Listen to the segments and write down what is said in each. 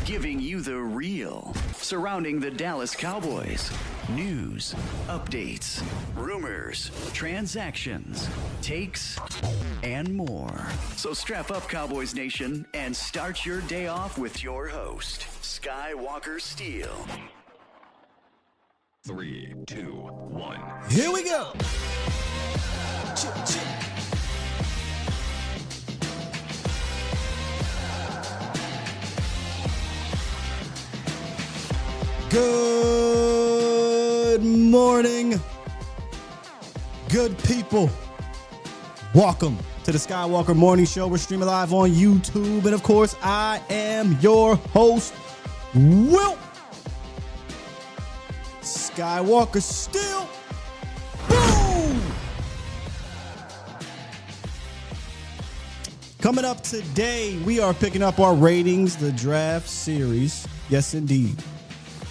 giving you the real surrounding the Dallas Cowboys. News, updates, rumors, transactions, takes, and more. So strap up, Cowboys Nation, and start your day off with your host, Skywalker Steele. 3, 2, 1. Here we go. Good morning, good people. Welcome to the Skywalker Morning Show. We're streaming live on YouTube. And of course, I am your host, Will Skywalker Steele. Boom! Coming up today, we are picking up our ratings, the draft series. Yes, indeed.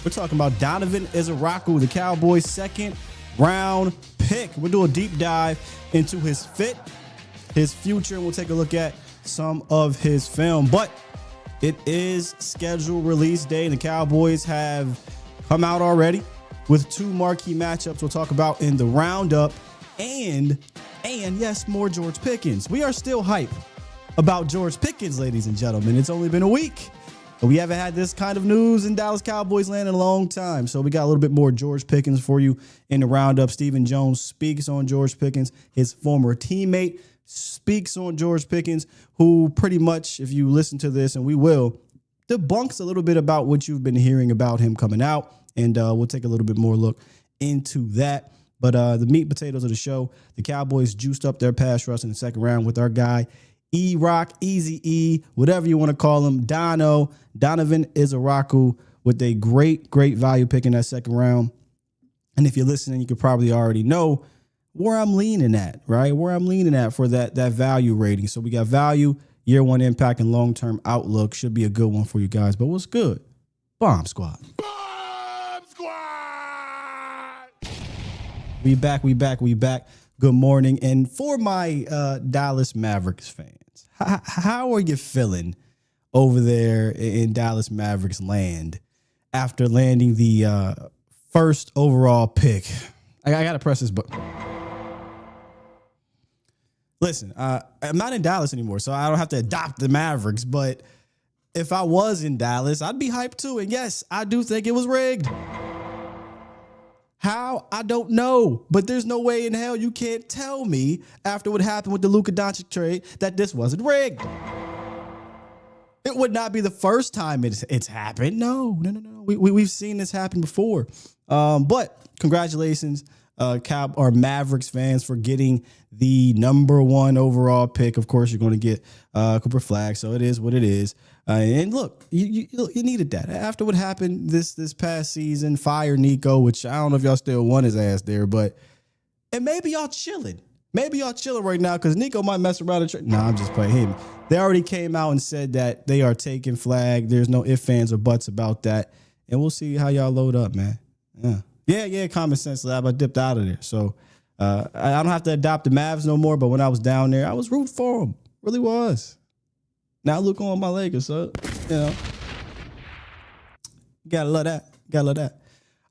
We're talking about Donovan Ezeiruaku, the Cowboys' second round pick. We'll do a deep dive into his fit, his future, and we'll take a look at some of his film. But it is scheduled release day, and the Cowboys have come out already with two marquee matchups we'll talk about in the roundup. And yes, more George Pickens. We are still hype about George Pickens, ladies and gentlemen. It's only been a week. We haven't had this kind of news in Dallas Cowboys land in a long time. So we got a little bit more George Pickens for you in the roundup. Stephen Jones speaks on George Pickens. His former teammate speaks on George Pickens, who pretty much, if you listen to this, and we will, debunks a little bit about what you've been hearing about him coming out. And we'll take a little bit more look into that. But the meat and potatoes of the show, the Cowboys juiced up their pass rush in the second round with our guy, E-Rock, Easy E, whatever you want to call him, Donovan Ezeiruaku, with a great value pick in that second round. And if you're listening, you could probably already know where I'm leaning at, right? Where I'm leaning at for that value rating. So we got value, year one impact, and long-term outlook. Should be a good one for you guys. But what's good? Bomb Squad. Bomb Squad! We back. Good morning. And for my Dallas Mavericks fans, how are you feeling over there in Dallas Mavericks land after landing the first overall pick? I got to press this button. Listen, I'm not in Dallas anymore, so I don't have to adopt the Mavericks. But if I was in Dallas, I'd be hyped too. And yes, I do think it was rigged. How? I don't know. But there's no way in hell you can't tell me after what happened with the Luka Doncic trade that this wasn't rigged. It would not be the first time it's happened. No. We've seen this happen before. But congratulations, Mavericks fans, for getting the number one overall pick. Of course, you're going to get Cooper Flagg, so it is what it is. And look, you needed that. After what happened this past season, fire Nico, which I don't know if y'all still want his ass there, but and maybe y'all chilling. Maybe y'all chilling right now because Nico might mess around and Nah, I'm just playing him. They already came out and said that they are taking Flagg. There's no ifs, ands, or buts about that. And we'll see how y'all load up, man. Yeah, common sense lab. I dipped out of there. So I don't have to adopt the Mavs no more, but when I was down there, I was rooting for them. Really was. Now look on my Lakers, so you gotta love that.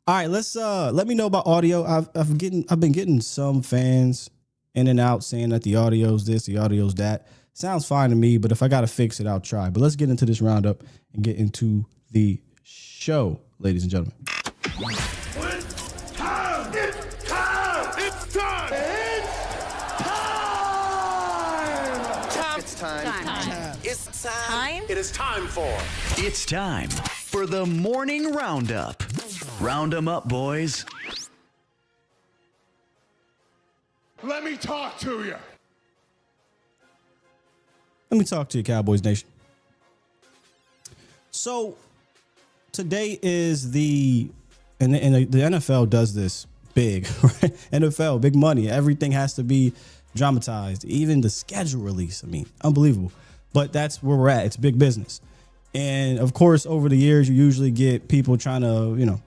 All right, let's let me know about audio. I've been getting some fans in and out saying that the audio's this, the audio's that. Sounds fine to me, but if I gotta fix it, I'll try. But let's get into this roundup and get into the show, ladies and gentlemen. It's time. It is time for. It's time for the morning roundup. Round 'em up, boys. Let me talk to you. Let me talk to you, Cowboys Nation. So today is the NFL does this big, right? NFL, big money. Everything has to be dramatized. Even the schedule release. I mean, unbelievable. But that's where we're at. It's big business. And of course, over the years, you usually get people trying to,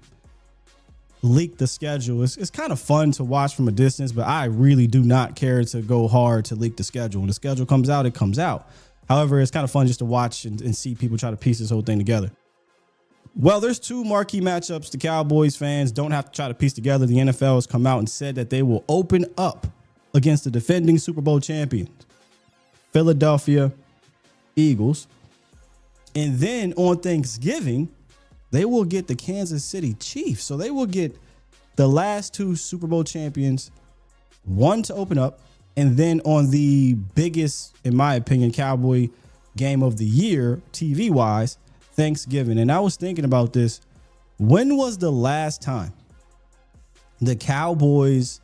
leak the schedule. It's kind of fun to watch from a distance, but I really do not care to go hard to leak the schedule. When the schedule comes out, it comes out. However, it's kind of fun just to watch and see people try to piece this whole thing together. Well, there's two marquee matchups the Cowboys fans don't have to try to piece together. The NFL has come out and said that they will open up against the defending Super Bowl champions, Philadelphia Eagles. And then on Thanksgiving, they will get the Kansas City Chiefs. So they will get the last two Super Bowl champions, one to open up, and then on the biggest, in my opinion, Cowboy game of the year, TV-wise, Thanksgiving. And I was thinking about this. When was the last time the Cowboys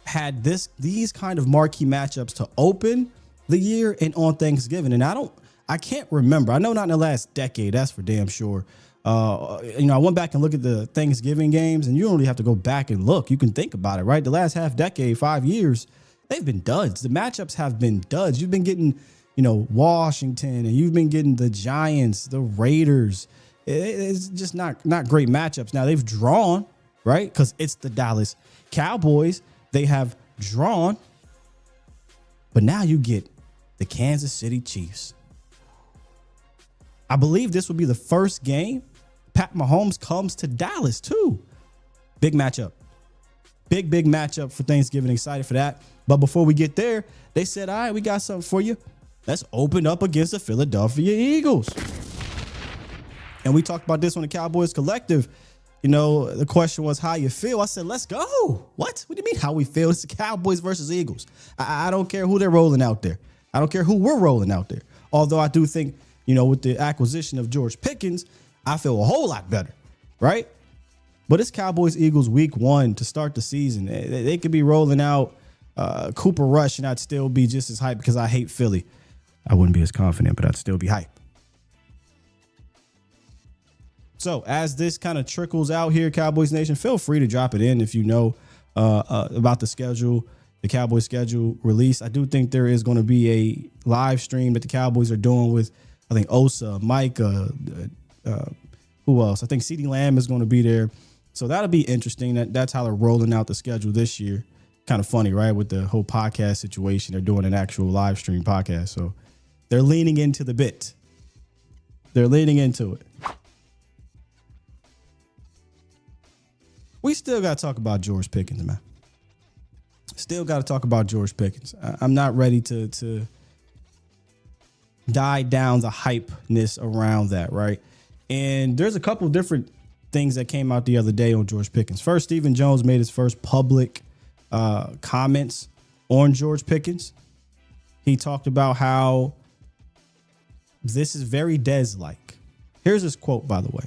had these kind of marquee matchups to open the year and on Thanksgiving? And I can't remember. I know not in the last decade. That's for damn sure. I went back and looked at the Thanksgiving games, and you don't really have to go back and look. You can think about it, right? The last half decade, 5 years, they've been duds. The matchups have been duds. You've been getting, Washington, and you've been getting the Giants, the Raiders. It's just not great matchups. Now they've drawn, right? Because it's the Dallas Cowboys. They have drawn, but now you get the Kansas City Chiefs. I believe this will be the first game Pat Mahomes comes to Dallas too. Big matchup. Big matchup for Thanksgiving. Excited for that. But before we get there, they said, all right, we got something for you. Let's open up against the Philadelphia Eagles. And we talked about this on the Cowboys Collective. The question was how you feel. I said, let's go. What do you mean how we feel? It's the Cowboys versus Eagles. I don't care who they're rolling out there. I don't care who we're rolling out there. Although I do think, with the acquisition of George Pickens, I feel a whole lot better, right? But it's Cowboys-Eagles week 1 to start the season. They could be rolling out Cooper Rush, and I'd still be just as hyped because I hate Philly. I wouldn't be as confident, but I'd still be hyped. So as this kind of trickles out here, Cowboys Nation, feel free to drop it in if you know about the schedule, the Cowboys schedule release. I do think there is going to be a live stream that the Cowboys are doing with, I think, Osa, Micah, who else? I think CeeDee Lamb is going to be there. So that'll be interesting. That's how they're rolling out the schedule this year. Kind of funny, right? With the whole podcast situation, they're doing an actual live stream podcast. So they're leaning into the bit. They're leaning into it. We still got to talk about George Pickens, man. Still got to talk about George Pickens. I'm not ready to die down the hypeness around that, right? And there's a couple different things that came out the other day on George Pickens. First, Stephen Jones made his first public comments on George Pickens. He talked about how this is very Dez-like. Here's his quote, by the way.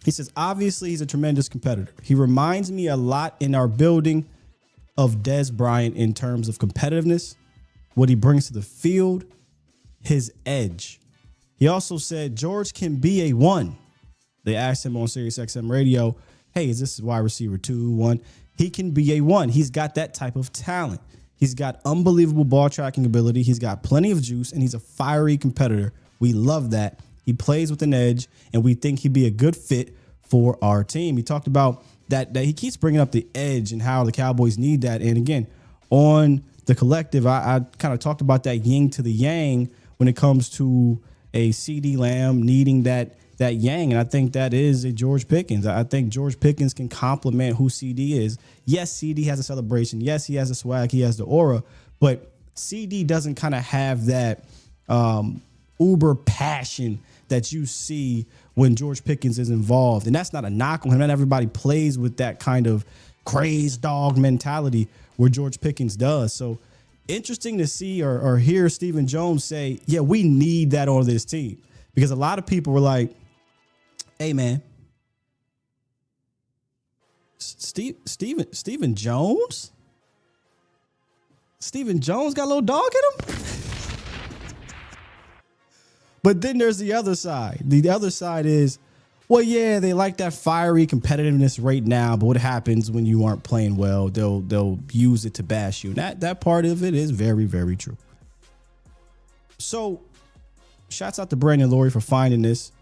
He says, obviously, he's a tremendous competitor. He reminds me a lot in our building of Dez Bryant in terms of competitiveness, what he brings to the field, his edge. He also said George can be a 1. They asked him on SiriusXM radio, hey, is this wide receiver 2, 1? He can be a 1. He's got that type of talent. He's got unbelievable ball tracking ability. He's got plenty of juice, and he's a fiery competitor. We love that. He plays with an edge, and we think he'd be a good fit for our team. He talked about that he keeps bringing up the edge and how the Cowboys need that. And again, on the Collective, I kind of talked about that yin to the yang when it comes to a CeeDee Lamb needing that yang. And I think that is a George Pickens. I think George Pickens can complement who CD is. Yes, CD has a celebration. Yes, he has a swag. He has the aura. But CD doesn't kind of have that uber passion that you see when George Pickens is involved. And that's not a knock on him. Not everybody plays with that kind of crazed dog mentality where George Pickens does. So interesting to see or hear Stephen Jones say, yeah, we need that on this team. Because a lot of people were like, hey, man, Stephen Jones? Stephen Jones got a little dog in him? But then there's the other side. The other side is, well, yeah, they like that fiery competitiveness right now, but what happens when you aren't playing well? They'll use it to bash you. And that part of it is very, very true. So, shouts out to Brandon Laurie for finding this.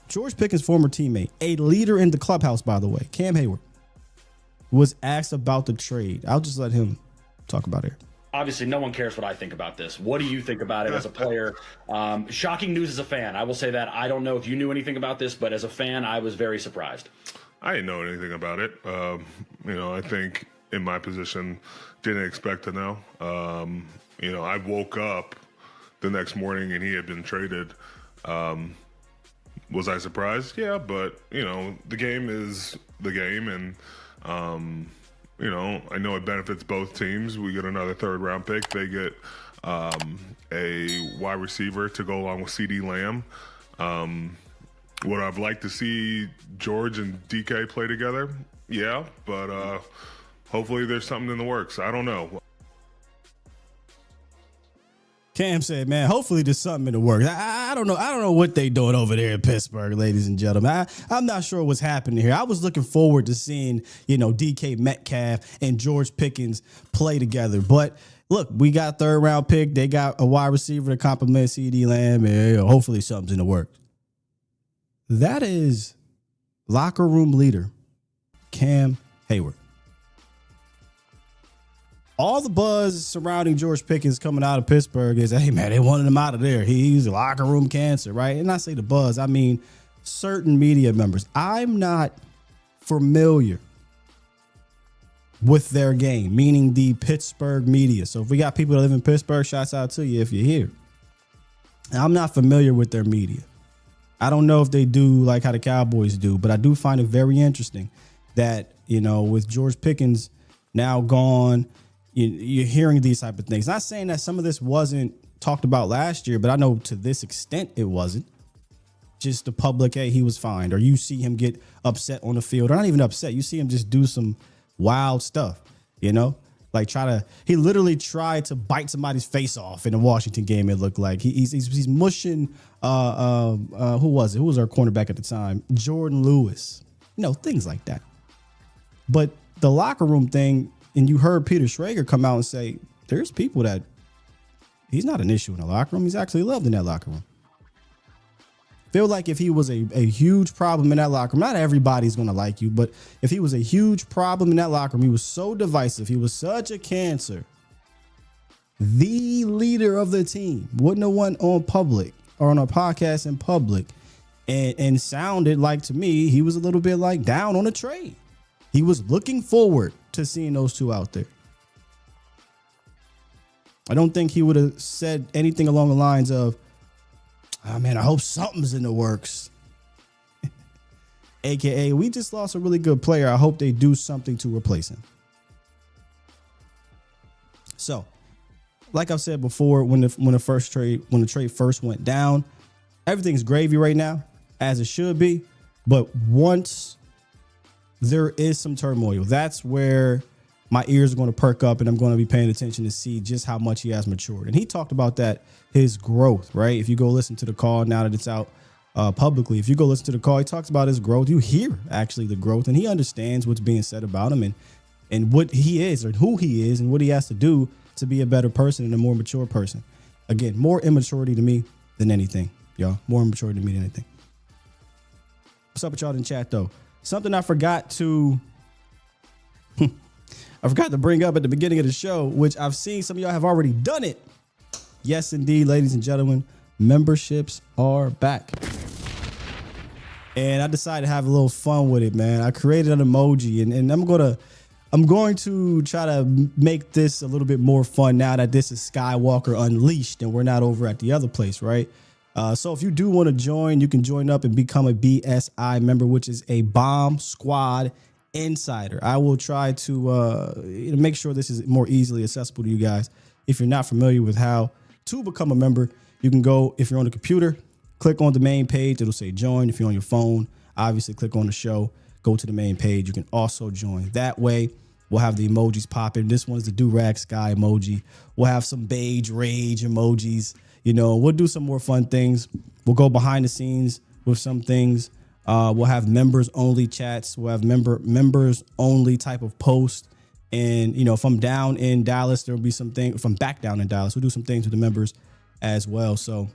George Pickens' former teammate, a leader in the clubhouse, by the way, Cam Hayward, was asked about the trade. I'll just let him talk about it. obviously no one cares what I think about this. What do you think about it as a player? Shocking news as a fan. I will say that. I don't know if you knew anything about this, but as a fan, I was very surprised. I didn't know anything about it. I think in my position, didn't expect to know. I woke up the next morning and he had been traded. Was I surprised? Yeah, but, the game is the game. And, I know it benefits both teams. We get another third-round pick. They get a wide receiver to go along with CD Lamb. Would I've liked to see George and DK play together? Yeah, but hopefully there's something in the works. I don't know. Cam said, man, hopefully there's something in the works. I don't know. I don't know what they doing over there in Pittsburgh, ladies and gentlemen. I'm not sure what's happening here. I was looking forward to seeing, DK Metcalf and George Pickens play together. But look, we got a 3rd round pick. They got a wide receiver to complement CD Lamb. And hopefully something's in the works. That is locker room leader Cam Hayward. All the buzz surrounding George Pickens coming out of Pittsburgh is, hey, man, they wanted him out of there. He's a locker room cancer, right? And I say the buzz, I mean certain media members. I'm not familiar with their game, meaning the Pittsburgh media. So if we got people that live in Pittsburgh, shouts out to you if you're here. I'm not familiar with their media. I don't know if they do like how the Cowboys do, but I do find it very interesting that, with George Pickens now gone, you're hearing these type of things. Not saying that some of this wasn't talked about last year, but I know to this extent it wasn't. Just the public, hey, he was fined, or you see him get upset on the field, or not even upset. You see him just do some wild stuff, like he literally tried to bite somebody's face off in the Washington game. It looked like he's mushing. Who was it? Who was our cornerback at the time? Jordan Lewis. Things like that. But the locker room thing. And you heard Peter Schrager come out and say, there's people that he's not an issue in the locker room. He's actually loved in that locker room. Feel like if he was a huge problem in that locker room, not everybody's going to like you, but if he was a huge problem in that locker room, he was so divisive, he was such a cancer, the leader of the team, wouldn't have went on public or on a podcast in public and sounded like, to me, he was a little bit like down on a trade. He was looking forward to seeing those two out there. I don't think he would have said anything along the lines of, oh, man, I hope something's in the works. AKA, we just lost a really good player. I hope they do something to replace him. So, like I've said before, when the trade first went down, everything's gravy right now, as it should be. But once there is some turmoil, that's where my ears are going to perk up and I'm going to be paying attention to see just how much he has matured. And he talked about that, his growth, right? If you go listen to the call now that it's out publicly, if you go listen to the call, he talks about his growth. You hear actually the growth, and he understands what's being said about him and what he is, or who he is, and what he has to do to be a better person and a more mature person. Again, more immaturity to me than anything, y'all. More immaturity to me than anything. What's up with y'all in chat, though? Something I forgot to bring up at the beginning of the show, which I've seen some of y'all have already done it. Yes, indeed, ladies and gentlemen, memberships are back. And I decided to have a little fun with it, man. I created an emoji, and I'm going to try to make this a little bit more fun now that this is Skywalker Unleashed and we're not over at the other place, right? So if you do want to join, you can join up and become a BSI member, which is a Bomb Squad Insider. I will try to make sure this is more easily accessible to you guys. If you're not familiar with how to become a member, you can go, if you're on the computer, click on the main page. It'll say join. If you're on your phone, obviously click on the show, go to the main page. You can also join. That way, we'll have the emojis popping. This one's the do-rag sky emoji. We'll have some beige rage emojis. We'll do some more fun things. We'll go behind the scenes with some things. We'll have members only chats. We'll have members only type of post. And, if I'm down in Dallas, there'll be some things. If I'm back down in Dallas, we'll do some things with the members as well. So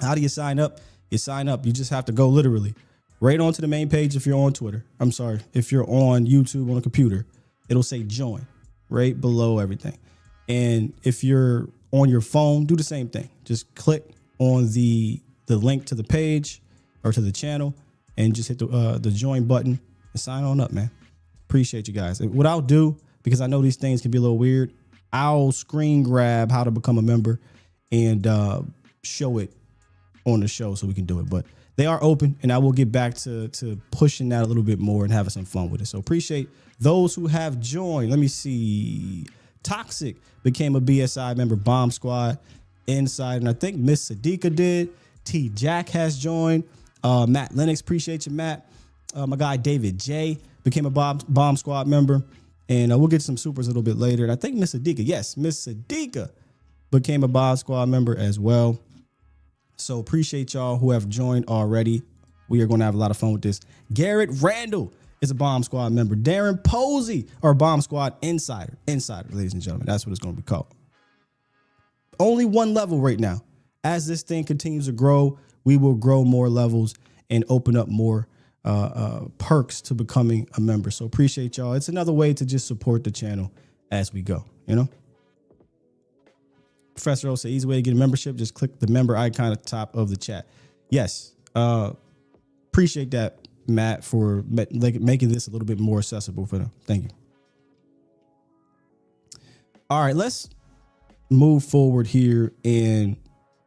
how do you sign up? You sign up. You just have to go literally right onto the main page. If you're on Twitter, if you're on YouTube on a computer, it'll say join right below everything. And if you're on your phone, do the same thing. Just click on the link to the page or to the channel and just hit the join button and sign on up, man. Appreciate you guys. And what I'll do, because I know these things can be a little weird, I'll screen grab how to become a member and show it on the show so we can do it. But they are open, and I will get back to pushing that a little bit more and having some fun with it. So appreciate those who have joined. Let me see. Toxic became a BSI member, Bomb Squad Inside, and I think Miss Sadiqa did. T Jack has joined. Matt Lennox, appreciate you, Matt. My guy David J became a Bomb Squad member, and we'll get some supers a little bit later. And I think Miss Sadiqa, yes, Miss Sadiqa became a Bomb Squad member as well. So appreciate y'all who have joined already. We are going to have a lot of fun with this. Garrett Randall is a Bomb Squad member. Darren Posey, or Bomb Squad Insider, ladies and gentlemen. That's what it's going to be called. Only one level right now. As this thing continues to grow, we will grow more levels and open up more perks to becoming a member. So appreciate y'all. It's another way to just support the channel as we go, you know? Professor O said, easy way to get a membership, just click the member icon at the top of the chat. Yes. Appreciate that, Matt, for making this a little bit more accessible for them. Thank you. All right, let's move forward here and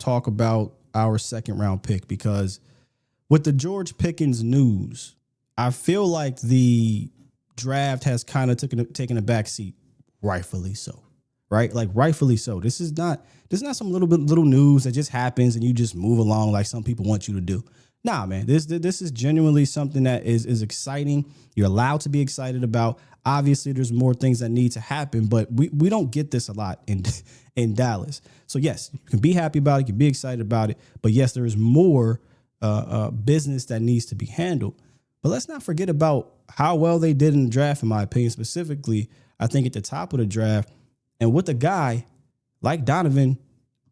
talk about our second round pick, because with the George Pickens news, I feel like the draft has kind of taken a back seat, rightfully so. Right? Like rightfully so. This is not some little news that just happens and you just move along like some people want you to do. Nah, man, this is genuinely something that is exciting. You're allowed to be excited about. Obviously, there's more things that need to happen, but we don't get this a lot in Dallas. So yes, you can be happy about it, you can be excited about it, but yes, there is more business that needs to be handled. But let's not forget about how well they did in the draft, in my opinion. Specifically, I think at the top of the draft, and with a guy like Donovan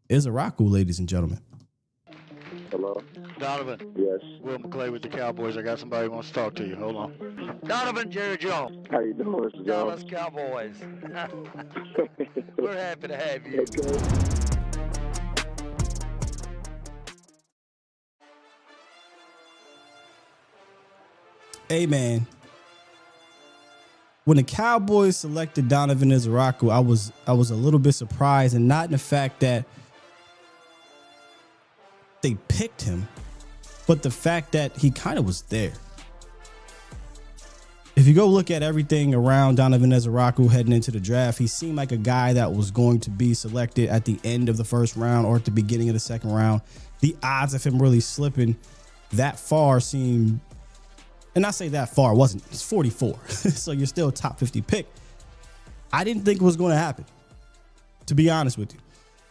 Ezeiruaku, ladies and gentlemen. Hello? Donovan. Yes. Will McClay with the Cowboys. I got somebody who wants to talk to you. Hold on. Donovan, Jerry Jones. How you doing, Mr. Dallas Jones? Cowboys. We're happy to have you. Okay. Hey, man. When the Cowboys selected Donovan Ezeiruaku, I was a little bit surprised, and not in the fact that they picked him, but the fact that he kind of was there. If you go look at everything around Donovan Ezeiruaku heading into the draft, he seemed like a guy that was going to be selected at the end of the first round or at the beginning of the second round. The odds of him really slipping that far seem, and I say that far, it's 44. So you're still a top 50 pick. I didn't think it was going to happen, to be honest with you.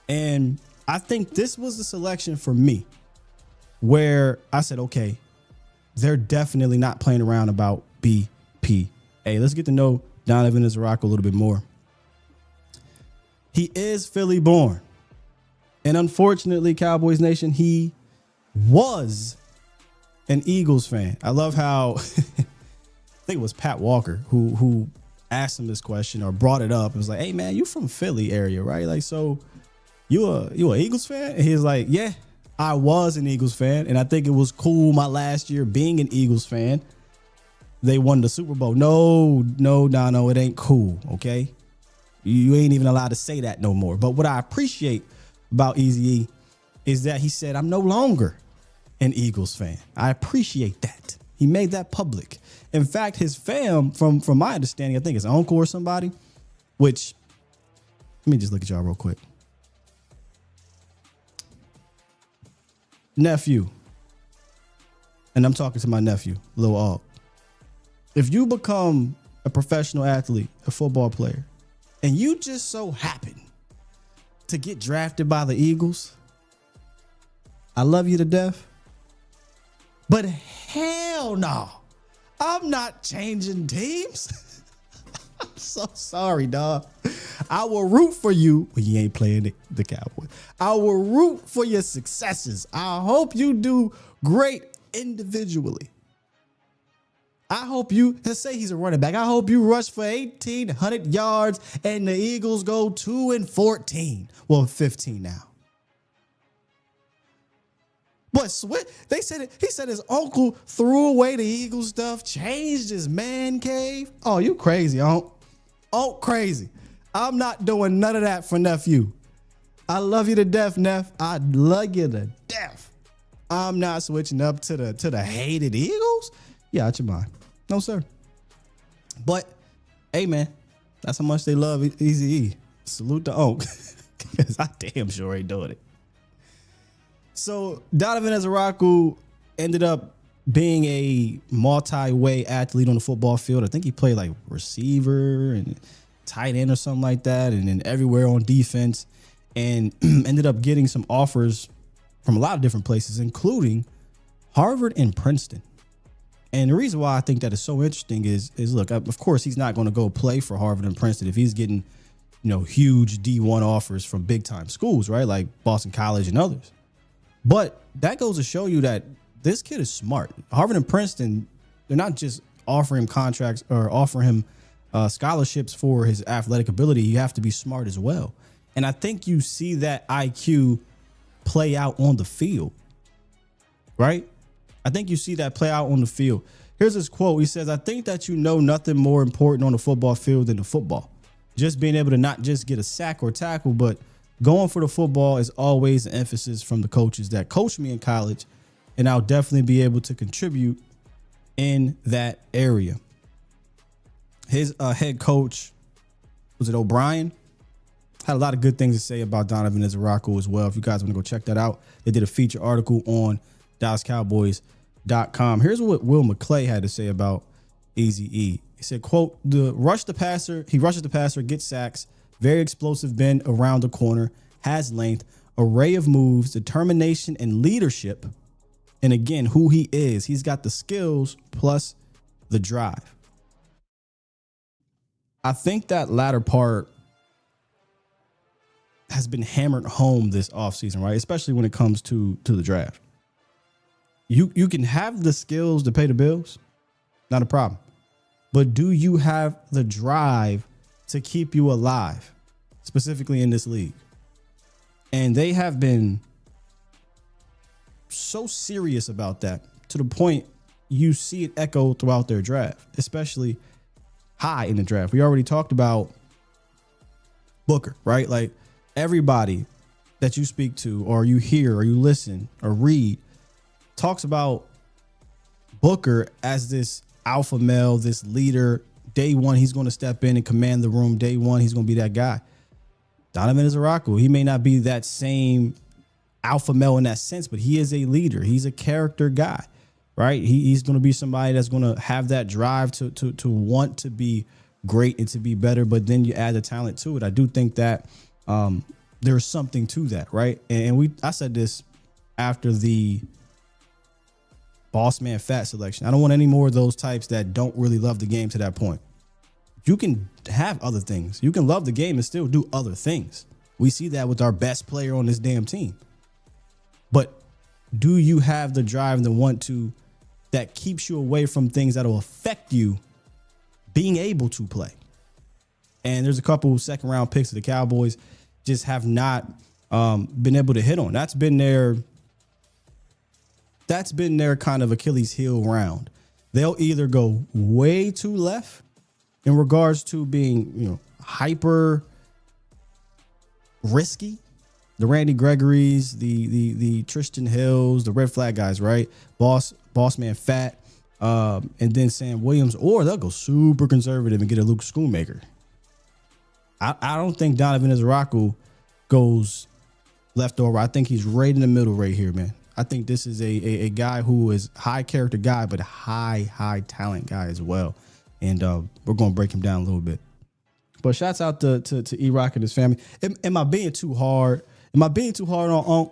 And I think this was the selection for me where I said, okay, they're definitely not playing around about BPA. Let's get to know Donovan Ezeiruaku a little bit more. He is Philly born. And unfortunately, Cowboys Nation, he was an Eagles fan. I love how I think it was Pat Walker who asked him this question or brought it up. It was like, hey man, you from Philly area, right? Like, so you a Eagles fan? And he's like, yeah, I was an Eagles fan. And I think it was cool my last year being an Eagles fan. They won the Super Bowl. No, it ain't cool. Okay. You ain't even allowed to say that no more. But what I appreciate about Eazy-E is that he said, I'm no longer an Eagles fan. I appreciate that. He made that public. In fact, his fam, from my understanding, I think his uncle or somebody, which, let me just look at y'all real quick. Nephew. And I'm talking to my nephew, Lil Aug. If you become a professional athlete, a football player, and you just so happen to get drafted by the Eagles, I love you to death. But hell no, I'm not changing teams. I'm so sorry, dog. I will root for you when you ain't playing the Cowboys. I will root for your successes. I hope you do great individually. I hope you, let's say he's a running back. I hope you rush for 1,800 yards and the Eagles go 2-14. Well, 15 now. But they said it. He said his uncle threw away the Eagles stuff, changed his man cave. Oh, you crazy, Unc. Unc crazy. I'm not doing none of that for nephew. I love you to death, Neff. I love you to death. I'm not switching up to the hated Eagles. Yeah, out your mind. No, sir. But, hey, man, that's how much they love Eazy-E. Salute to Unc, because I damn sure ain't doing it. So, Donovan Ezeiruaku ended up being a multi-way athlete on the football field. I think he played like receiver and tight end or something like that, and then everywhere on defense, and ended up getting some offers from a lot of different places, including Harvard and Princeton. And the reason why I think that is so interesting is look, of course, he's not going to go play for Harvard and Princeton if he's getting, huge D1 offers from big time schools, right? Like Boston College and others. But that goes to show you that this kid is smart. Harvard and Princeton, they're not just offering him contracts or offering him scholarships for his athletic ability. You have to be smart as well. And I think you see that IQ play out on the field, right? I think you see that play out on the field. Here's his quote. He says, "I think that nothing more important on the football field than the football. Just being able to not just get a sack or tackle, but going for the football is always an emphasis from the coaches that coached me in college, and I'll definitely be able to contribute in that area." His head coach, was it O'Brien? Had a lot of good things to say about Donovan Ezeiruaku as well. If you guys want to go check that out, they did a feature article on DallasCowboys.com. Here's what Will McClay had to say about Eazy-E. He said, quote, he rushes the passer, gets sacks, very explosive bend around the corner, has length, array of moves, determination, and leadership. And again, who he is, he's got the skills plus the drive. I think that latter part has been hammered home this offseason, right? Especially when it comes to the draft. You can have the skills to pay the bills, not a problem. But do you have the drive to keep you alive, specifically in this league? And they have been so serious about that to the point you see it echo throughout their draft, especially high in the draft. We already talked about Booker, right? Like everybody that you speak to or you hear or you listen or read talks about Booker as this alpha male, this leader. Day one, he's going to step in and command the room. Day one, he's going to be that guy. Donovan Ezeiruaku, he may not be that same alpha male in that sense, but he is a leader. He's a character guy, right? He's going to be somebody that's going to have that drive to want to be great and to be better, but then you add the talent to it. I do think that there's something to that, right? And I said this after the boss man fat selection. I don't want any more of those types that don't really love the game to that point. You can have other things. You can love the game and still do other things. We see that with our best player on this damn team. But do you have the drive and the want to that keeps you away from things that will affect you being able to play? And there's a couple second round picks of the Cowboys just have not been able to hit on. That's been their kind of Achilles heel round. They'll either go way too left in regards to being, hyper risky. The Randy Gregorys, the Tristan Hills, the red flag guys, right? Boss man fat, and then Sam Williams, or they'll go super conservative and get a Luke Schoonmaker. I don't think Donovan Ezeiruaku goes left or right. I think he's right in the middle right here, man. I think this is a guy who is high character guy, but high talent guy as well. And we're going to break him down a little bit. But shouts out to E-Rock and his family. Am I being too hard? Am I being too hard on Unc?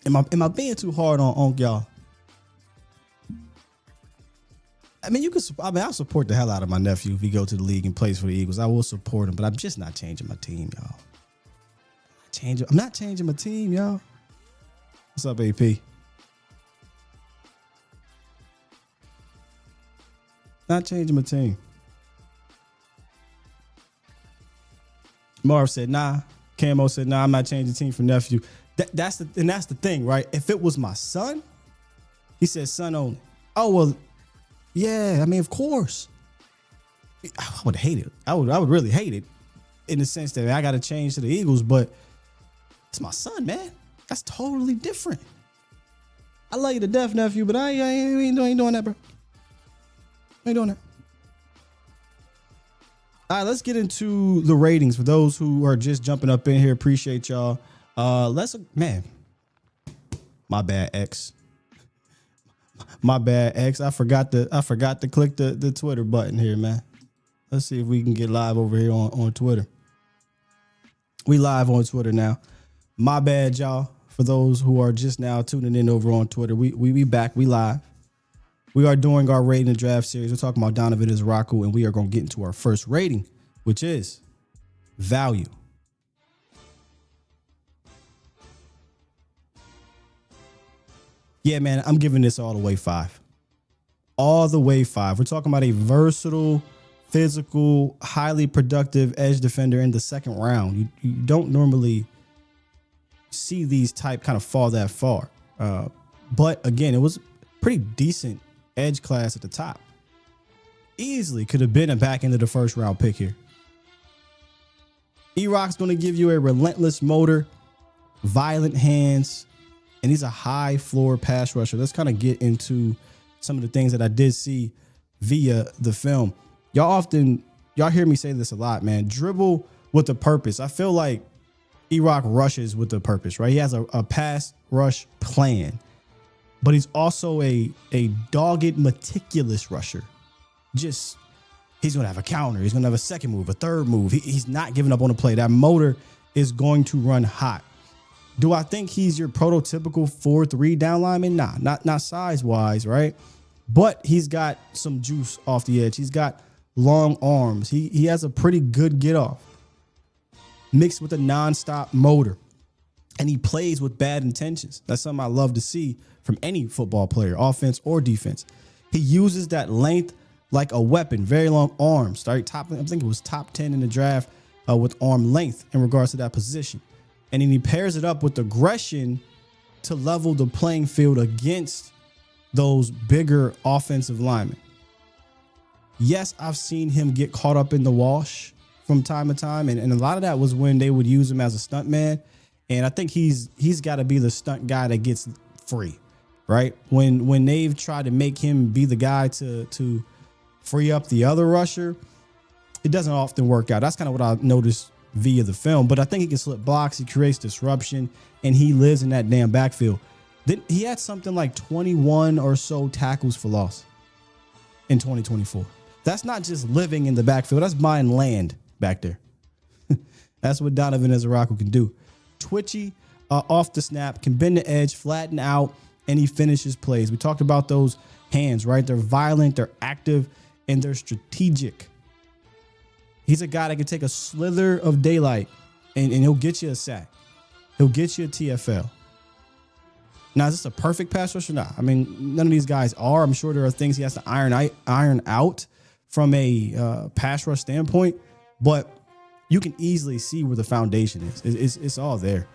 Am I being too hard on Unc, y'all? I mean, I'll support the hell out of my nephew if he go to the league and plays for the Eagles. I will support him, but I'm just not changing my team, y'all. I'm not changing my team, y'all. What's up, AP? Not changing my team. Marv said, nah. Camo said, nah, I'm not changing the team for nephew. That's the thing, right? If it was my son, he said son only. Oh, well, yeah, I mean, of course. I would hate it. I would really hate it in the sense that I got to change to the Eagles, but it's my son, man. That's totally different. I love you to death, nephew, but I ain't doing that, bro. I ain't doing that. All right, let's get into the ratings for those who are just jumping up in here. Appreciate y'all. Man, my bad, X. My bad, X. I forgot to click the Twitter button here, man. Let's see if we can get live over here on Twitter. We live on Twitter now. My bad, y'all. For those who are just now tuning in over on Twitter, we back. We live. We are doing our rating and draft series. We're talking about Donovan Ezeiruaku, and we are going to get into our first rating, which is value. Yeah, man, I'm giving this all the way 5. All the way 5. We're talking about a versatile, physical, highly productive edge defender in the second round. You don't normally see these type kind of fall that far. But again, it was pretty decent edge class at the top. Easily could have been a back end of the first round pick here. E-Rock's going to give you a relentless motor, violent hands, and he's a high floor pass rusher. Let's kind of get into some of the things that I did see via the film. Y'all hear me say this a lot, man. Dribble with a purpose. I feel like E-Rock rushes with a purpose, right? He has a pass rush plan, but he's also a dogged, meticulous rusher. He's going to have a counter. He's going to have a second move, a third move. He's not giving up on the play. That motor is going to run hot. Do I think he's your prototypical 4-3 down lineman? Nah, not size-wise, right? But he's got some juice off the edge. He's got long arms. He has a pretty good get-off mixed with a nonstop motor. And he plays with bad intentions. That's something I love to see from any football player, offense or defense. He uses that length like a weapon, very long arms. Right? I think it was top 10 in the draft with arm length in regards to that position. And then he pairs it up with aggression to level the playing field against those bigger offensive linemen. Yes, I've seen him get caught up in the wash from time to time. And a lot of that was when they would use him as a stunt man. And I think he's got to be the stunt guy that gets free, right? When they've tried to make him be the guy to free up the other rusher, it doesn't often work out. That's kind of what I noticed via the film. But I think he can slip blocks, he creates disruption, and he lives in that damn backfield. Then he had something like 21 or so tackles for loss in 2024. That's not just living in the backfield. That's buying land back there. That's what Donovan Ezeiruaku can do. Twitchy off the snap, can bend the edge, flatten out, and he finishes plays. We talked about those hands, right? They're violent, they're active, and they're strategic. He's a guy that can take a slither of daylight and he'll get you a sack. He'll get you a TFL. Now, is this a perfect pass rusher? Nah. I mean, none of these guys are. I'm sure there are things he has to iron out from a pass rush standpoint, but you can easily see where the foundation is. It's all there.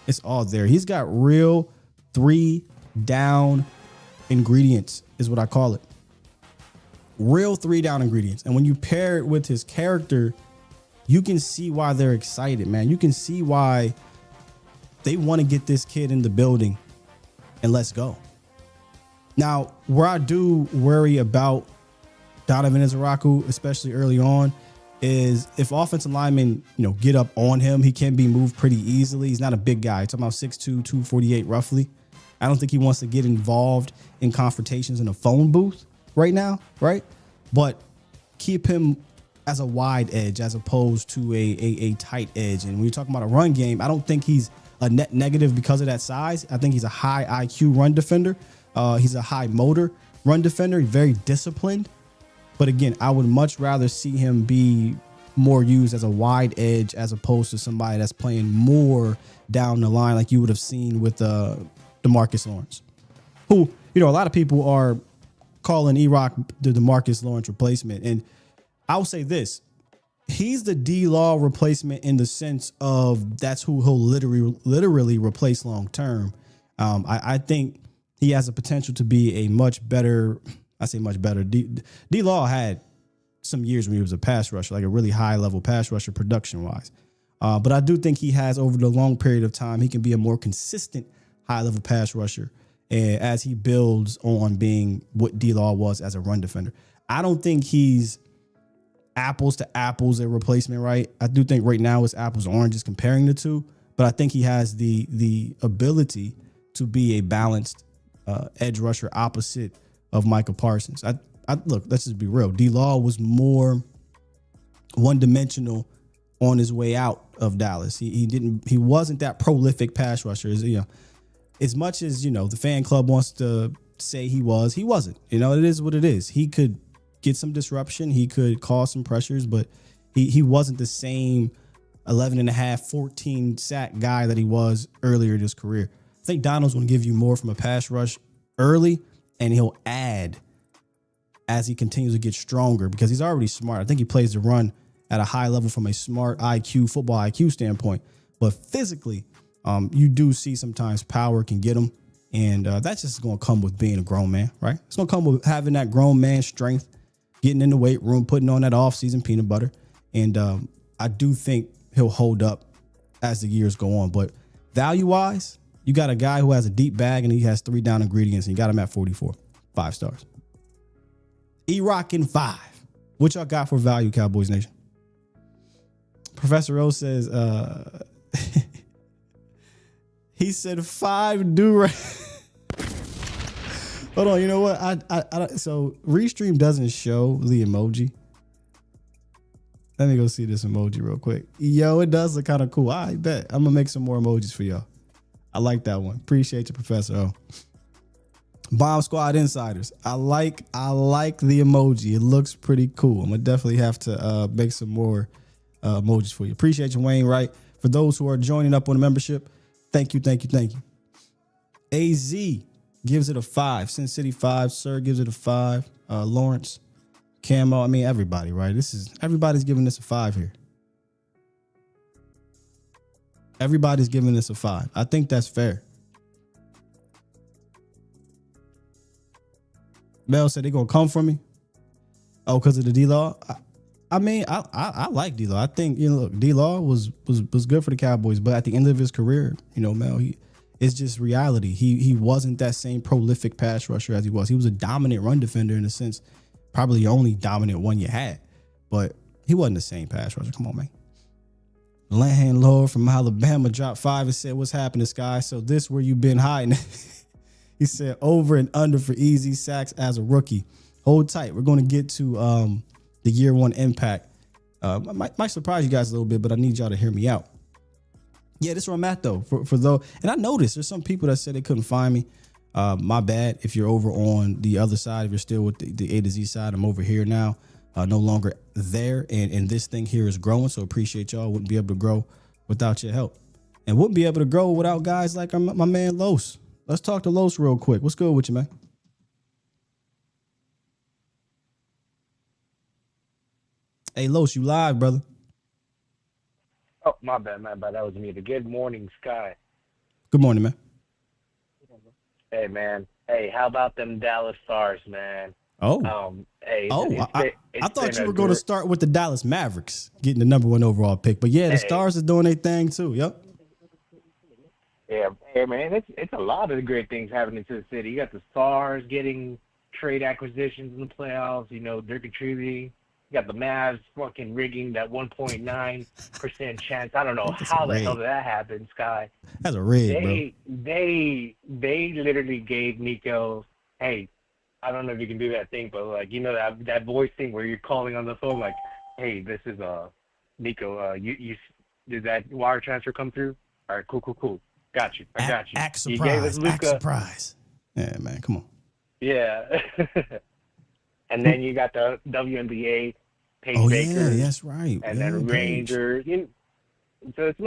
It's all there. He's got real 3-down ingredients is what I call it. Real 3-down ingredients. And when you pair it with his character, you can see why they're excited, man. You can see why they want to get this kid in the building and let's go. Now, where I do worry about Donovan Ezeiruaku, especially early on, is if offensive linemen, get up on him, he can be moved pretty easily. He's not a big guy. He's talking about 6'2", 248 roughly. I don't think he wants to get involved in confrontations in a phone booth right now, right? But keep him as a wide edge as opposed to a tight edge. And when you're talking about a run game, I don't think he's a net negative because of that size. I think he's a high IQ run defender. He's a high motor run defender. He's very disciplined. But again, I would much rather see him be more used as a wide edge as opposed to somebody that's playing more down the line like you would have seen with DeMarcus Lawrence, who, a lot of people are calling E-Rock the DeMarcus Lawrence replacement. And I'll say this. He's the D-Law replacement in the sense of that's who he'll literally replace long term. I think he has the potential to be a much better. I say much better. D-Law had some years when he was a pass rusher, like a really high level pass rusher production wise. But I do think he has, over the long period of time, he can be a more consistent high level pass rusher as he builds on being what D-Law was as a run defender. I don't think he's apples to apples a replacement, right? I do think right now it's apples to oranges comparing the two, but I think he has the ability to be a balanced edge rusher opposite of Micah Parsons. I look, let's just be real. D-Law was more one-dimensional on his way out of Dallas. He wasn't that prolific pass rusher. As much as, the fan club wants to say he wasn't. It is what it is. He could get some disruption. He could cause some pressures, but he wasn't the same 11 and a half, 14 sack guy that he was earlier in his career. I think Donald's going to give you more from a pass rush early, and he'll add as he continues to get stronger because he's already smart. I think he plays the run at a high level from a smart IQ, football IQ standpoint. But physically, you do see sometimes power can get him. And that's just going to come with being a grown man, right? It's going to come with having that grown man strength, getting in the weight room, putting on that off-season peanut butter. And I do think he'll hold up as the years go on. But value-wise, you got a guy who has a deep bag and he has 3 down ingredients, and you got him at 44, 5 stars. E-Rock in 5. What y'all got for value, Cowboys Nation? Professor O says, he said 5 do-rag. Hold on, you know what? So Restream doesn't show the emoji. Let me go see this emoji real quick. Yo, it does look kind of cool. I bet. I'm going to make some more emojis for y'all. I like that one. Appreciate you, Professor O. Bomb Squad Insiders. I like the emoji. It looks pretty cool. I'm going to definitely have to make some more emojis for you. Appreciate you, Wayne Wright. For those who are joining up on the membership, thank you. AZ gives it a 5. Sin City 5. Sir gives it a 5. Lawrence, Camo. I mean, everybody, right? Everybody's giving this a 5 here. Everybody's giving this a 5. I think that's fair. Mel said they're going to come for me. Oh, because of the D-Law? I mean, I like D-Law. I think, look, D-Law was good for the Cowboys, but at the end of his career, Mel, it's just reality. He wasn't that same prolific pass rusher as he was. He was a dominant run defender in a sense, probably the only dominant one you had, but he wasn't the same pass rusher. Come on, man. Land Lord from Alabama dropped 5 and said, "What's happening, Sky? So this where you been hiding?" He said, "Over and under for easy sacks as a rookie. Hold tight. We're going to get to the year 1 impact. Might surprise you guys a little bit, but I need y'all to hear me out. Yeah, this is where I'm at, though. For though, and I noticed there's some people that said they couldn't find me. My bad. If you're over on the other side, if you're still with the A to Z side, I'm over here now. No longer there, and this thing here is growing, so appreciate y'all. Wouldn't be able to grow without your help, and wouldn't be able to grow without guys like my man Los. Let's talk to Los real quick. What's good with you, man? Hey, Los, you live, brother. Oh, my bad. That was me. Good morning, Sky. Good morning, man. Hey, man. Hey, how about them Dallas Stars, man? Oh. Hey. I thought you were going to start with the Dallas Mavericks getting the number 1 overall pick. But, yeah, the Stars are doing their thing, too. Yep. Yeah, hey, man, it's a lot of great things happening to the city. You got the Stars getting trade acquisitions in the playoffs. They're contributing. You got the Mavs fucking rigging that 1.9% chance. I don't know how the hell did that happen, Sky. That's a rig, bro. They literally gave Nico, hey, I don't know if you can do that thing, but that voice thing where you're calling on the phone like, hey, this is Nico. You did that wire transfer come through? All right, cool. Got you. I got you. Act surprise. Yeah, man, come on. Yeah. And then you got the WNBA, Paige Baker. Yeah, that's right. And then Rangers. So it's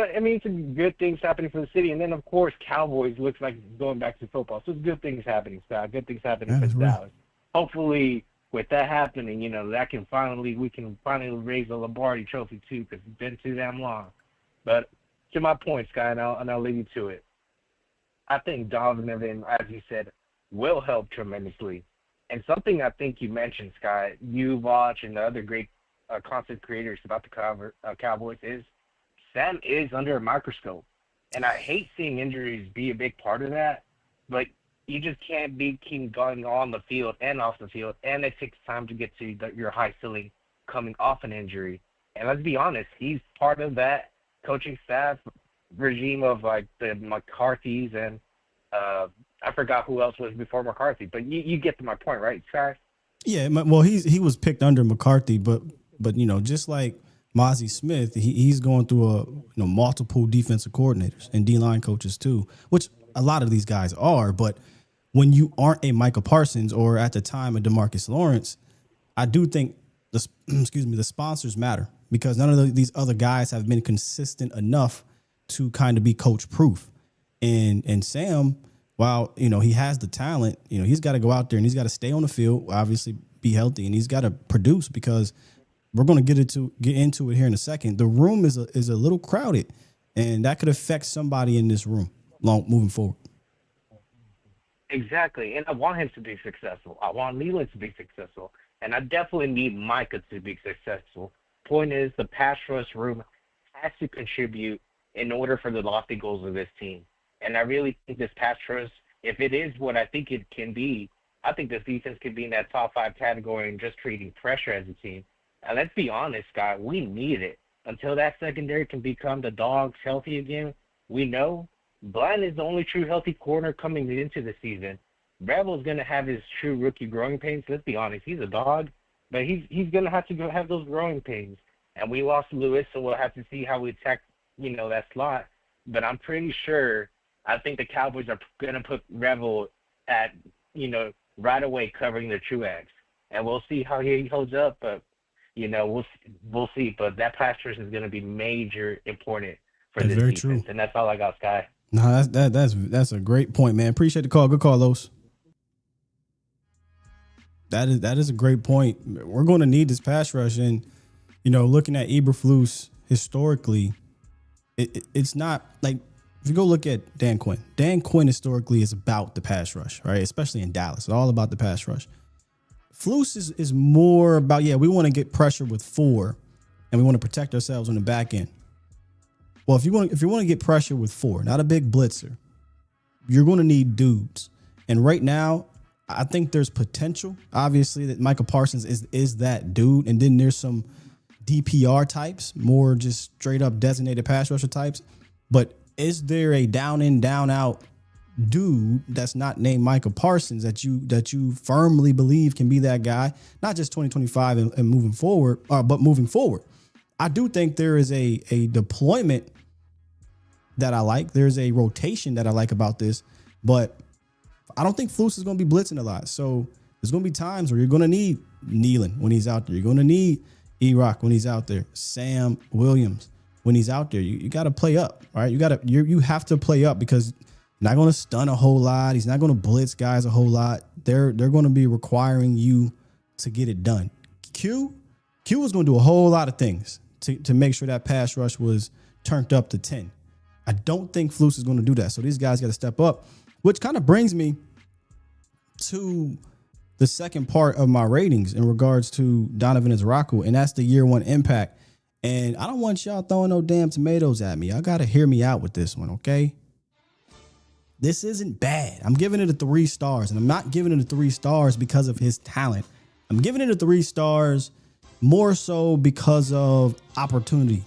some good things happening for the city. And then, of course, Cowboys looks like going back to football. So it's good things happening, Scott. Good things happening for Dallas. hopefully with that happening, we can finally raise the Lombardi Trophy too, because it's been too damn long. But to my point, Sky, and I'll leave you to it. I think Donovan, as you said, will help tremendously. And something I think you mentioned, Sky, you watch and the other great content creators about the Cowboys is Sam is under a microscope. And I hate seeing injuries be a big part of that, but you just can't keep going on the field and off the field, and it takes time to get to your high ceiling coming off an injury. And let's be honest, he's part of that coaching staff regime of like the McCarthys and I forgot who else was before McCarthy, but you get to my point, right, Sky? Yeah, well, he was picked under McCarthy, but just like Mozzie Smith, he's going through multiple defensive coordinators and D-line coaches too, which a lot of these guys are. But when you aren't a Micah Parsons or at the time a DeMarcus Lawrence, I do think the sponsors matter, because none of these other guys have been consistent enough to kind of be coach proof. And Sam, while he has the talent, he's got to go out there and he's got to stay on the field, obviously be healthy, and he's got to produce, because we're going to get into it here in a second. The room is a little crowded, and that could affect somebody in this room moving forward. Exactly, and I want him to be successful. I want Leland to be successful, and I definitely need Micah to be successful. Point is, the pass rush room has to contribute in order for the lofty goals of this team. And I really think this pass rush, if it is what I think it can be, I think this defense could be in that top 5 category and just creating pressure as a team. And let's be honest, Scott, we need it. Until that secondary can become the dogs healthy again, we know Bland is the only true healthy corner coming into the season. Rebel's going to have his true rookie growing pains. Let's be honest, he's a dog, but he's going to have to have those growing pains. And we lost Lewis, so we'll have to see how we attack, that slot. But I'm pretty sure, I think the Cowboys are going to put Rebel at, right away covering the Truex. And we'll see how he holds up, but we'll see. But that pass rush is going to be major important for this defense. True. And that's all I got, Sky. No, that's a great point, man. Appreciate the call. Good call, Los. That is a great point. We're going to need this pass rush, and looking at Eberflus historically, it's not like, if you go look at Dan Quinn. Dan Quinn historically is about the pass rush, right? Especially in Dallas, it's all about the pass rush. Flus is more about, we want to get pressure with 4, and we want to protect ourselves on the back end. Well, if you want to get pressure with 4, not a big blitzer, you're going to need dudes. And right now, I think there's potential, obviously, that Micah Parsons is that dude. And then there's some DPR types, more just straight up designated pass rusher types. But is there a down in, down out dude that's not named Micah Parsons that you firmly believe can be that guy, not just 2025 and moving forward, but moving forward? I do think there is a deployment that I like. There's a rotation that I like about this, but I don't think Flus is going to be blitzing a lot. So there's going to be times where you're going to need Nealon when he's out there. You're going to need E-Rock when he's out there. Sam Williams when he's out there. You got to play up, all right? You have to play up, because you're not going to stun a whole lot. He's not going to blitz guys a whole lot. They're going to be requiring you to get it done. Q was going to do a whole lot of things to make sure that pass rush was turned up to 10. I don't think Flus is going to do that. So these guys got to step up, which kind of brings me to the second part of my ratings in regards to Donovan Ezeiruaku, and that's the year 1 impact. And I don't want y'all throwing no damn tomatoes at me. Y'all got to hear me out with this one, okay? This isn't bad. I'm giving it a 3 stars, and I'm not giving it a 3 stars because of his talent. I'm giving it a 3 stars more so because of opportunity.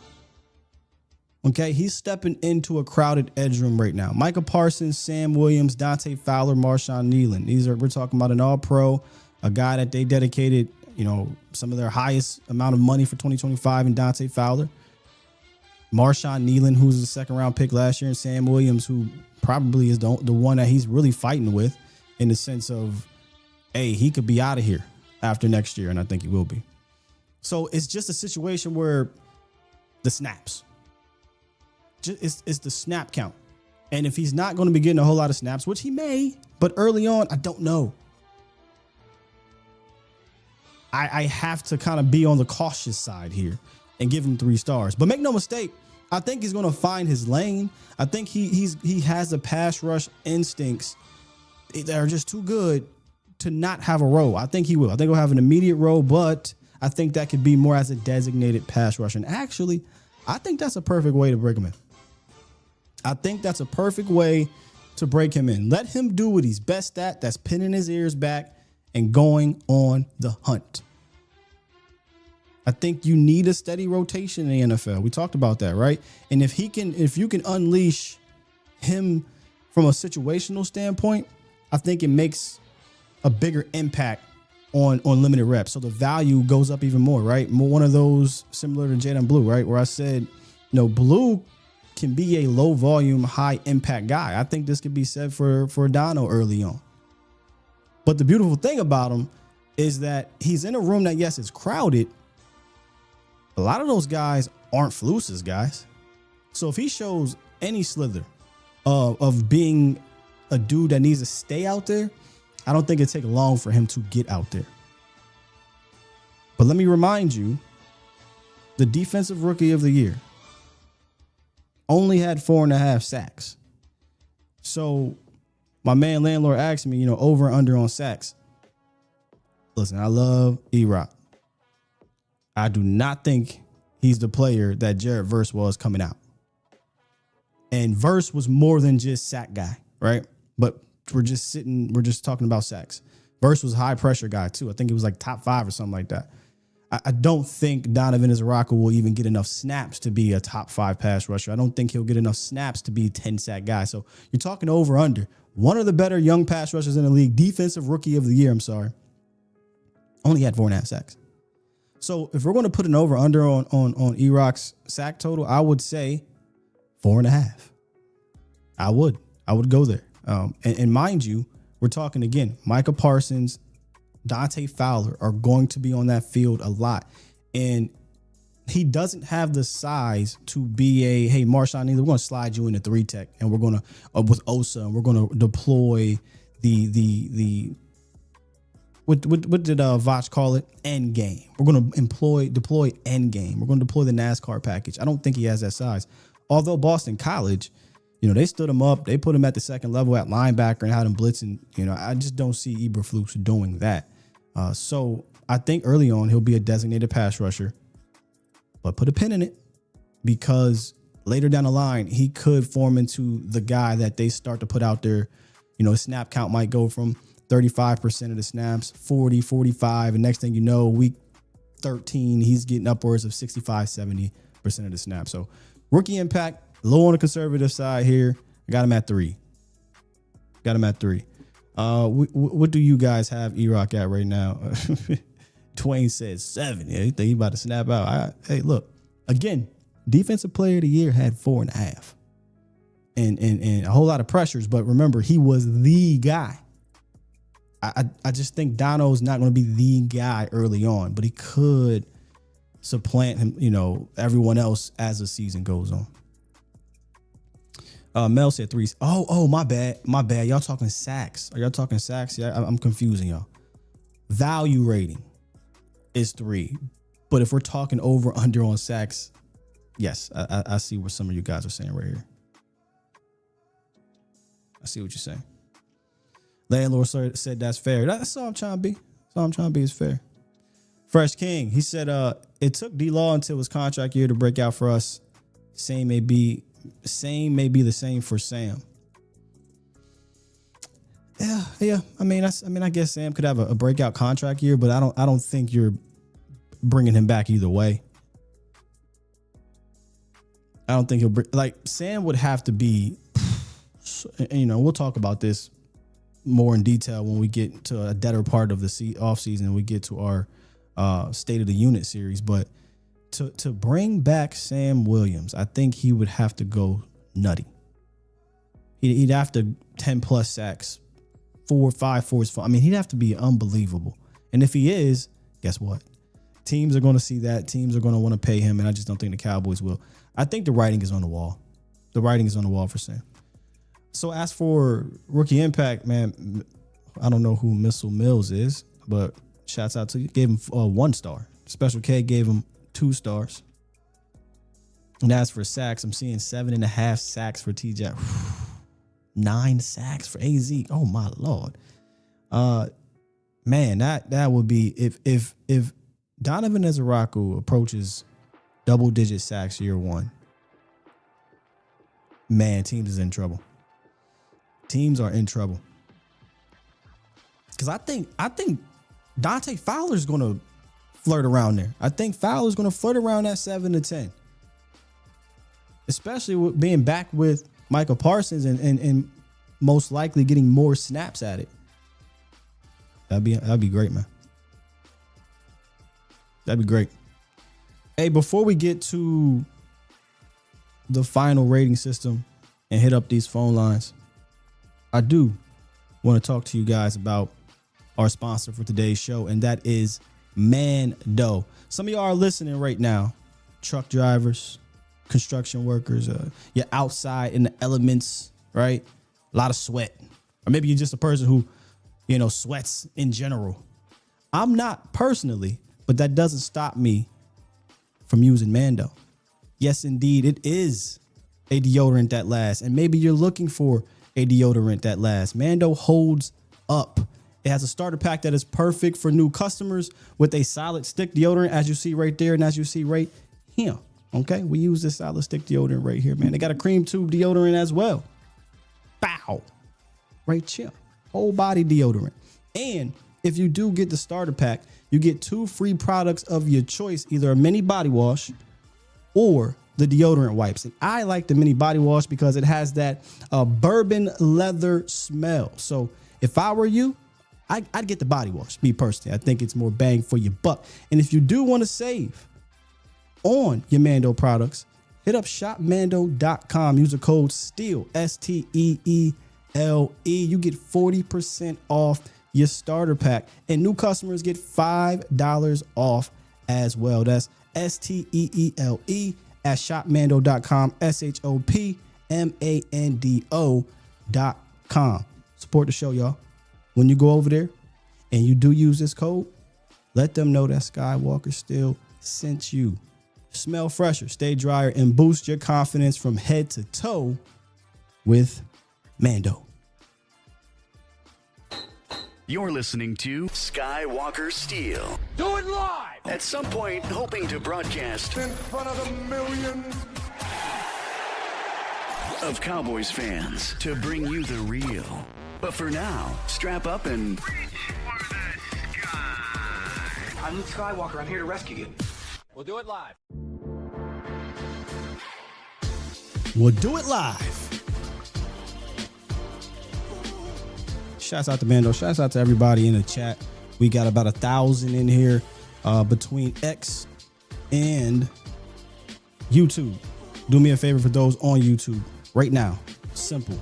Okay, he's stepping into a crowded edge room right now. Micah Parsons, Sam Williams, Dante Fowler, Marshawn Nealon. We're talking about an all-pro, a guy that they dedicated, some of their highest amount of money for 2025 in Dante Fowler. Marshawn Nealon, who's a second-round pick last year, and Sam Williams, who probably is the one that he's really fighting with, in the sense of, hey, he could be out of here after next year, and I think he will be. So it's just a situation where the snaps. It's the snap count. And if he's not going to be getting a whole lot of snaps, which he may, but early on, I don't know. I have to kind of be on the cautious side here and give him 3 stars. But make no mistake, I think he's going to find his lane. I think he has the pass rush instincts that are just too good to not have a role. I think he will. I think he'll have an immediate role, but I think that could be more as a designated pass rusher. And actually, I think that's a perfect way to break him in. I think that's a perfect way to break him in. Let him do what he's best at. That's pinning his ears back and going on the hunt. I think you need a steady rotation in the NFL. We talked about that, right? And if you can unleash him from a situational standpoint, I think it makes a bigger impact on limited reps. So the value goes up even more, right? One of those similar to Jalen Blue, right? Where I said, Blue can be a low volume, high impact guy. I think this could be said for Dono early on. But the beautiful thing about him is that he's in a room that, yes, is crowded. A lot of those guys aren't Flus's guys. So if he shows any slither of being a dude that needs to stay out there, I don't think it'd take long for him to get out there. But let me remind you, the defensive rookie of the year only had 4.5 sacks. So my man landlord asked me, over and under on sacks. Listen, I love E-Rock. I do not think he's the player that Jared Verse was coming out. And Verse was more than just sack guy, right? But we're just talking about sacks. Verse was a high pressure guy too. I think he was like top 5 or something like that. I don't think Donovan Ezeiruaku will even get enough snaps to be a top 5 pass rusher. I don't think he'll get enough snaps to be a 10 sack guy. So you're talking over under. One of the better young pass rushers in the league, defensive rookie of the year, only had 4.5 sacks. So if we're going to put an over under on E-Rock's sack total, I would say 4.5. I would go there. And mind you, we're talking again, Micah Parsons, Dante Fowler are going to be on that field a lot. And he doesn't have the size to be hey, Marshawn, we're going to slide you in a 3 tech and we're going to, with Osa, and we're going to deploy the what did Vach call it? End game. We're going to deploy end game. We're going to deploy the NASCAR package. I don't think he has that size. Although Boston College, they stood him up. They put him at the second level at linebacker and had him blitzing. I just don't see Eberflus doing that. So I think early on he'll be a designated pass rusher, but put a pin in it because later down the line he could form into the guy that they start to put out there. His snap count might go from 35% of the snaps, 40, 45. And next thing you know, week 13, he's getting upwards of 65, 70% of the snaps. So rookie impact, low on the conservative side here. I got him at 3. What do you guys have E-Rock at right now? Twain said 7. Yeah, he think he about to snap out. Hey, look, again, defensive player of the year had 4.5. And a whole lot of pressures. But remember, he was the guy. I just think Dono's not going to be the guy early on, but he could supplant him, everyone else as the season goes on. Mel said 3. Oh, my bad. Y'all talking sacks? Are y'all talking sacks? Yeah, I'm confusing y'all. Value rating is 3, but if we're talking over under on sacks, yes, I see what some of you guys are saying right here. I see what you're saying. Landlord said that's fair. That's all I'm trying to be. That's all I'm trying to be is fair. Fresh King, he said it took D-Law until his contract year to break out for us. Same may be the same for Sam. Yeah. I guess Sam could have a breakout contract year, but I don't think you're bringing him back either way. I don't think Sam would have to be. We'll talk about this more in detail when we get to a deader part of the offseason and we get to our State of the Unit series. But to bring back Sam Williams, I think he would have to go nutty. He'd have to 10 plus sacks, 4, 5 force. He'd have to be unbelievable. And if he is, guess what? Teams are going to see that. Teams are going to want to pay him, and I just don't think the Cowboys will. I think the writing is on the wall. The writing is on the wall for Sam. So as for rookie impact, man, I don't know who Missile Mills is, but Shouts out to you. Gave him 1 star. Special K gave him 2 stars. And as for sacks, I'm seeing 7.5 sacks for TJ. 9 sacks for AZ. Oh my Lord. Man, that would be if Donovan Ezeiruaku approaches double-digit sacks year 1. Man, teams is in trouble. Teams are in trouble. Because I think Dante Fowler's going to flirt around there. I think Fowler's going to flirt around that 7 to 10. Especially with being back with Micah Parsons and most likely getting more snaps at it. That'd be great, man. That'd be great. Hey, before we get to the final rating system and hit up these phone lines, I do want to talk to you guys about our sponsor for today's show, and that is Mando. Some of y'all are listening right now, truck drivers, construction workers, you're outside in the elements, right? A lot of sweat. Or maybe you're just a person who, sweats in general. I'm not personally, but that doesn't stop me from using Mando. Yes, indeed, it is a deodorant that lasts. And maybe you're looking for a deodorant that lasts. Mando holds up. It has a starter pack that is perfect for new customers with a solid stick deodorant, as you see right there and as you see right here. Okay, we use this solid stick deodorant right here, man. They got a cream tube deodorant as well. Bow. Right here. Whole body deodorant. And if you do get the starter pack, you get 2 free products of your choice, either a mini body wash or the deodorant wipes. And I like the mini body wash because it has that bourbon leather smell. So if I were you, I'd get the body wash, me personally. I think it's more bang for your buck. And if you do want to save on your Mando products, hit up shopmando.com. Use the code STEEL, STEELE. You get 40% off your starter pack, and new customers get $5 off as well. That's STEELE at shopmando.com, shopmando.com. Support the show, y'all. When you go over there and you do use this code, let them know that Skywalker Still sent you. Smell fresher, stay drier, and boost your confidence from head to toe with Mando. You're listening to Skywalker Steel. Do it live! At some point, hoping to broadcast In front of the millions of Cowboys fans to bring you the real. But for now, strap up and... I'm Luke Skywalker. I'm here to rescue you. We'll do it live. We'll do it live. Shouts out to Mando. Shouts out to everybody in the chat. We got about 1,000 in here between X and YouTube. Do me a favor for those on YouTube right now. Simple.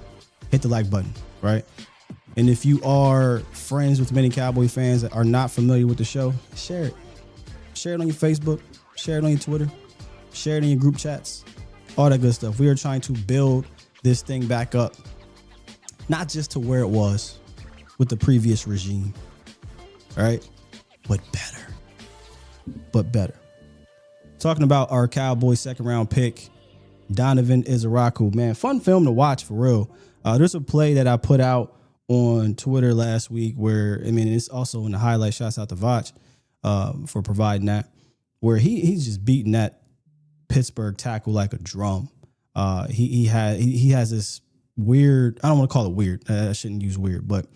Hit the like button, right? And if you are friends with many Cowboy fans that are not familiar with the show, share it. Share it on your Facebook. Share it on your Twitter. Share it in your group chats. All that good stuff. We are trying to build this thing back up. Not just to where it was with the previous regime. All right? But better. But better. Talking about our Cowboys second round pick, Donovan Ezeiruaku. Man, fun film to watch for real. There's a play that I put out on Twitter last week where, it's also in the highlight. Shouts out to Vach for providing that, where he's just beating that Pittsburgh tackle like a drum. He has this weird, I don't want to call it weird. I shouldn't use weird, but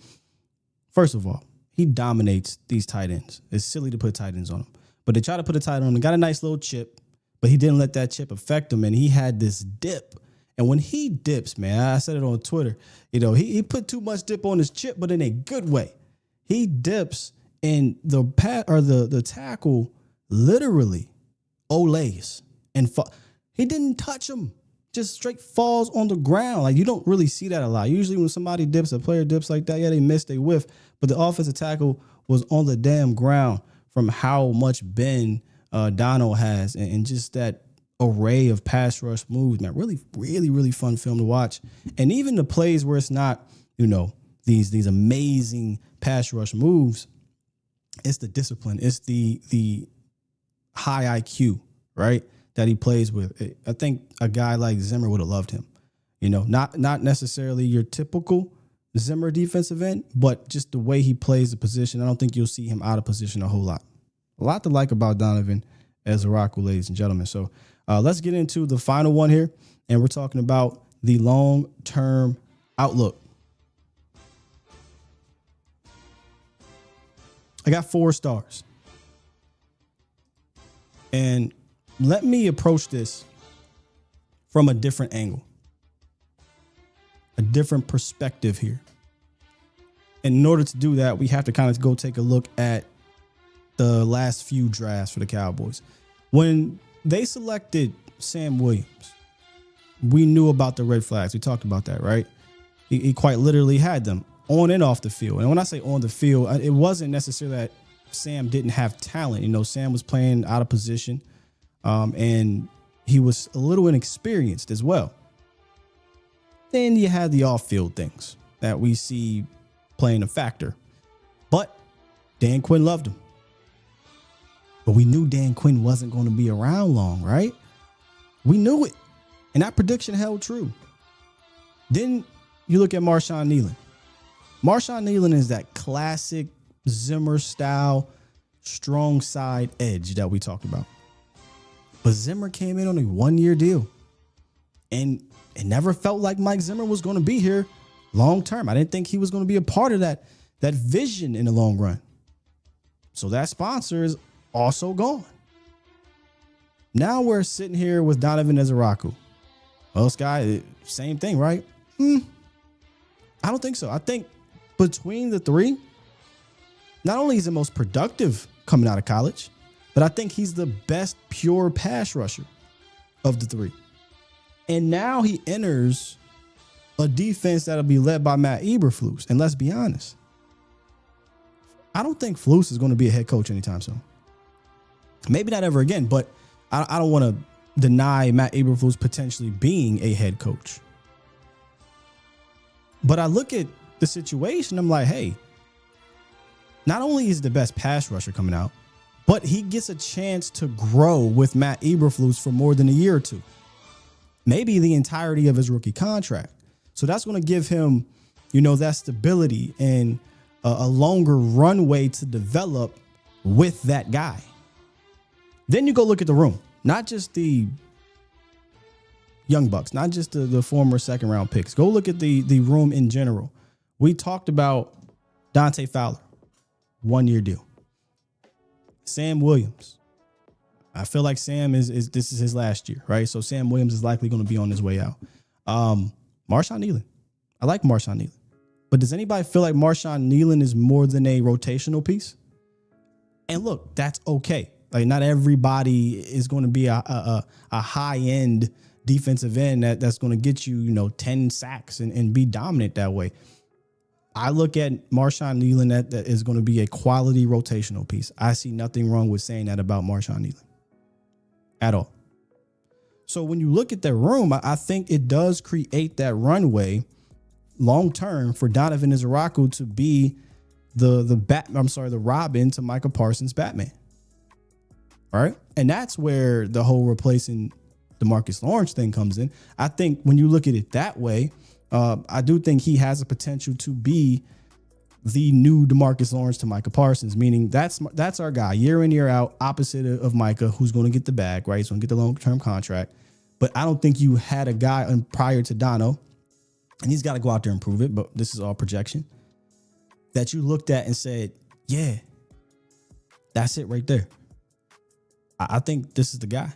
first of all, he dominates these tight ends. It's silly to put tight ends on him, but they try to put a tight end on him. Got a nice little chip, but he didn't let that chip affect him, and he had this dip. And when he dips, man, I said it on Twitter, he put too much dip on his chip, but in a good way. He dips, and the tackle literally olays and he didn't touch him. Just straight falls on the ground. Like, you don't really see that a lot. Usually when somebody dips, a player dips like that, yeah, they miss, they whiff. But the offensive tackle was on the damn ground from how much bend Dono has and just that array of pass rush moves, man. Really, really, really fun film to watch. And even the plays where it's not, these amazing pass rush moves, It's the discipline. It's the high IQ, right, that he plays with. I think a guy like Zimmer would have loved him. Not necessarily your typical Zimmer defensive end, but just the way he plays the position. I don't think you'll see him out of position a whole lot. A lot to like about Donovan Ezeiruaku, ladies and gentlemen. So let's get into the final one here, and we're talking about the long-term outlook. I got 4 stars. And let me approach this from a different angle, a different perspective here. And in order to do that, we have to kind of go take a look at the last few drafts for the Cowboys. When they selected Sam Williams, we knew about the red flags. We talked about that, right? He quite literally had them on and off the field. And when I say on the field, it wasn't necessarily that Sam didn't have talent. Sam was playing out of position, and he was a little inexperienced as well. Then you had the off-field things that we see playing a factor. But Dan Quinn loved him. But we knew Dan Quinn wasn't going to be around long, right? We knew it. And that prediction held true. Then you look at Marshawn Nealon. Marshawn Nealon is that classic Zimmer style strong side edge that we talked about. But Zimmer came in on a 1-year deal. And it never felt like Mike Zimmer was going to be here long term. I didn't think he was going to be a part of that vision in the long run. So that sponsor is also gone. Now we're sitting here with Donovan Ezeiruaku. Well, Sky, same thing, right? I don't think so. I think between the three, not only is he the most productive coming out of college, but I think he's the best pure pass rusher of the three. And now he enters a defense that'll be led by Matt Eberflus. And let's be honest, I don't think Flus is going to be a head coach anytime soon. Maybe not ever again, but I don't want to deny Matt Eberflus potentially being a head coach. But I look at the situation, I'm like, hey, not only is he the best pass rusher coming out, but he gets a chance to grow with Matt Eberflus for more than a year or two. Maybe the entirety of his rookie contract. So that's going to give him, that stability and a longer runway to develop with that guy. Then you go look at the room, not just the young bucks, not just the former second round picks. Go look at the room in general. We talked about Dante Fowler, 1-year deal. Sam Williams. I feel like Sam this is his last year, right? So Sam Williams is likely going to be on his way out. Marshawn Nealon. I like Marshawn Nealon. But does anybody feel like Marshawn Nealon is more than a rotational piece? And look, that's okay. Like, not everybody is going to be a high-end defensive end that's going to get you, 10 sacks and be dominant that way. I look at Marshawn Nealon that is going to be a quality rotational piece. I see nothing wrong with saying that about Marshawn Nealon at all. So when you look at that room, I think it does create that runway long term for Donovan Ezeiruaku to be the Robin to Micah Parsons' Batman. All right. And that's where the whole replacing DeMarcus Lawrence thing comes in. I think when you look at it that way, I do think he has a potential to be the new DeMarcus Lawrence to Micah Parsons, meaning that's our guy year in, year out, opposite of Micah, who's going to get the bag, right? He's going to get the long-term contract. But I don't think you had a guy prior to Dono, and he's got to go out there and prove it, but this is all projection, that you looked at and said, yeah, that's it right there. I think this is the guy.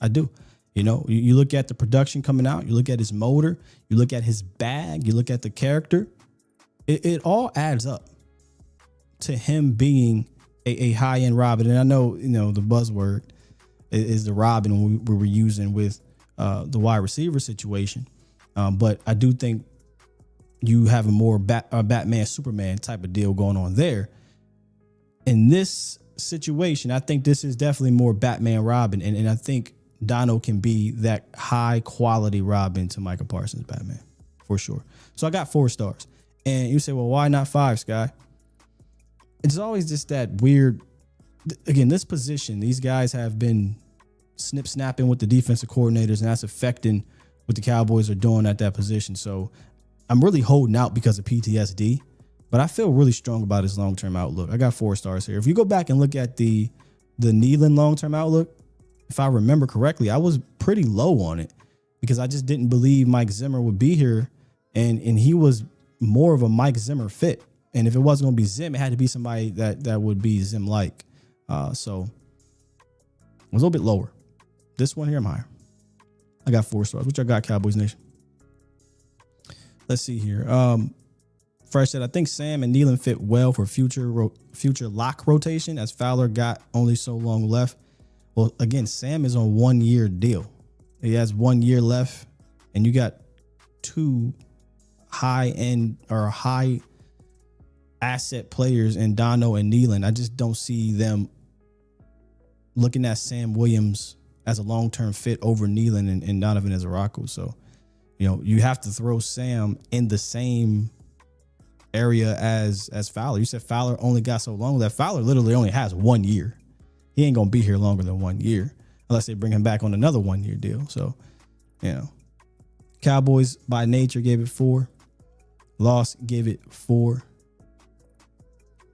I do. You look at the production coming out, you look at his motor, you look at his bag, you look at the character. It all adds up to him being a high-end Robin. And I know, the buzzword is the Robin we were using with the wide receiver situation. But I do think you have a more Batman, Superman type of deal going on there. In this situation, I think this is definitely more Batman Robin. And I think Dono can be that high quality Robin to Micah Parsons Batman for sure. So I got 4 stars. And you say, well, why not 5, Sky? it's always just that weird. Again, this position, these guys have been snapping with the defensive coordinators, and that's affecting what the Cowboys are doing at that position. So I'm really holding out because of PTSD, but I feel really strong about his long-term outlook. I got 4 stars here. If you go back and look at the Nealon long-term outlook, if I remember correctly, I was pretty low on it because I just didn't believe Mike Zimmer would be here, and he was more of a Mike Zimmer fit. And if it wasn't going to be Zim, it had to be somebody that would be Zim-like. So I was a little bit lower. This one here, I'm higher. I got 4 stars. Which I got, Cowboys Nation. Let's see here. Fresh said, I think Sam and Nealon fit well for future lock rotation as Fowler got only so long left. Well, again, Sam is on 1-year deal. He has 1 year left, and you got 2 high-end or high asset players in Dono and Nealon. I just don't see them looking at Sam Williams as a long-term fit over Nealon and Donovan Ezeiruaku. So, you have to throw Sam in the same area as Fowler. You said Fowler only got so long left. Fowler literally only has 1 year. He ain't going to be here longer than 1 year unless they bring him back on another 1 year deal. So, Cowboys by nature gave it 4. Loss gave it 4.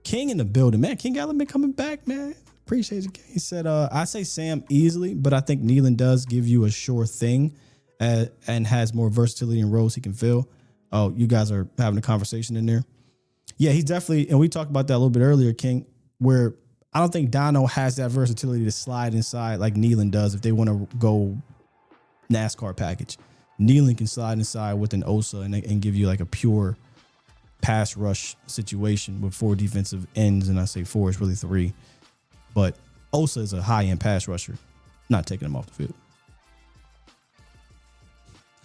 King in the building, man. King Allen been coming back, man. Appreciate you. He said, I say Sam easily, but I think Nealon does give you a sure thing and has more versatility in roles he can fill. Oh, you guys are having a conversation in there. Yeah, he's definitely, and we talked about that a little bit earlier, King, where I don't think Dono has that versatility to slide inside like Nealon does if they want to go NASCAR package. Nealon can slide inside with an Osa and give you like a pure pass rush situation with 4 defensive ends, and I say 4 is really 3. But Osa is a high-end pass rusher. Not taking him off the field.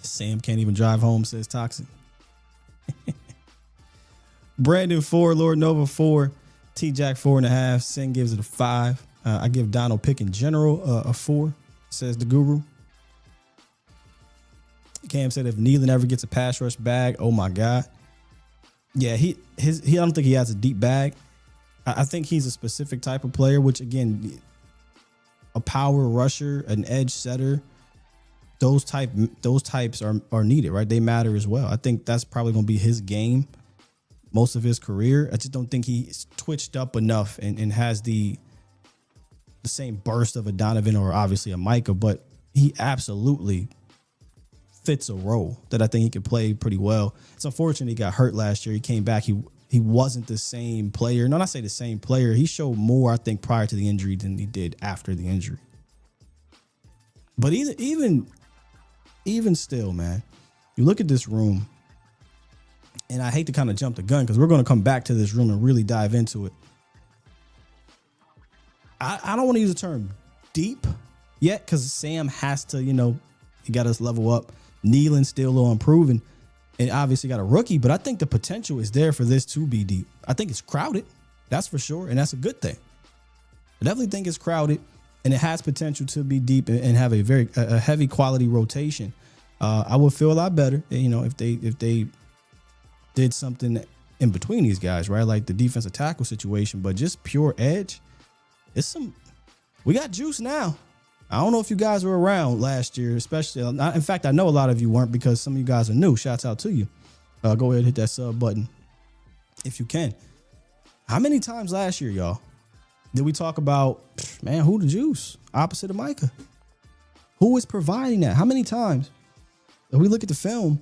Sam can't even drive home, says Toxic. Brandon 4, Lord Nova 4, T-Jack 4.5. Sin gives it a 5. I give Donald Pick in general a 4, says the Guru. Cam said if Nealon ever gets a pass rush bag, oh my God. Yeah, I don't think he has a deep bag. I think he's a specific type of player, which again, a power rusher, an edge setter, those types are needed, right? They matter as well. I think that's probably going to be his game most of his career. I just don't think he's twitched up enough and has the same burst of a Donovan or obviously a Micah, but he absolutely fits a role that I think he could play pretty well. It's unfortunate he got hurt last year. He came back. He wasn't the same player. No, not say the same player. He showed more, I think, prior to the injury than he did after the injury. But even still, man, you look at this room, and I hate to kind of jump the gun because we're going to come back to this room and really dive into it. I don't want to use the term deep yet because Sam has to, he got us level up. Nealon still a little unproven. And obviously got a rookie, but I think the potential is there for this to be deep. I think it's crowded. That's for sure. And that's a good thing. I definitely think it's crowded and it has potential to be deep and have a very heavy quality rotation. I would feel a lot better, if they did something in between these guys, right? Like the defensive tackle situation, but just pure edge. We got juice now. I don't know if you guys were around last year, especially. In fact, I know a lot of you weren't because some of you guys are new. Shouts out to you. Go ahead and hit that sub button if you can. How many times last year, y'all, did we talk about, man, who the juice opposite of Micah? Who is providing that? How many times? If we look at the film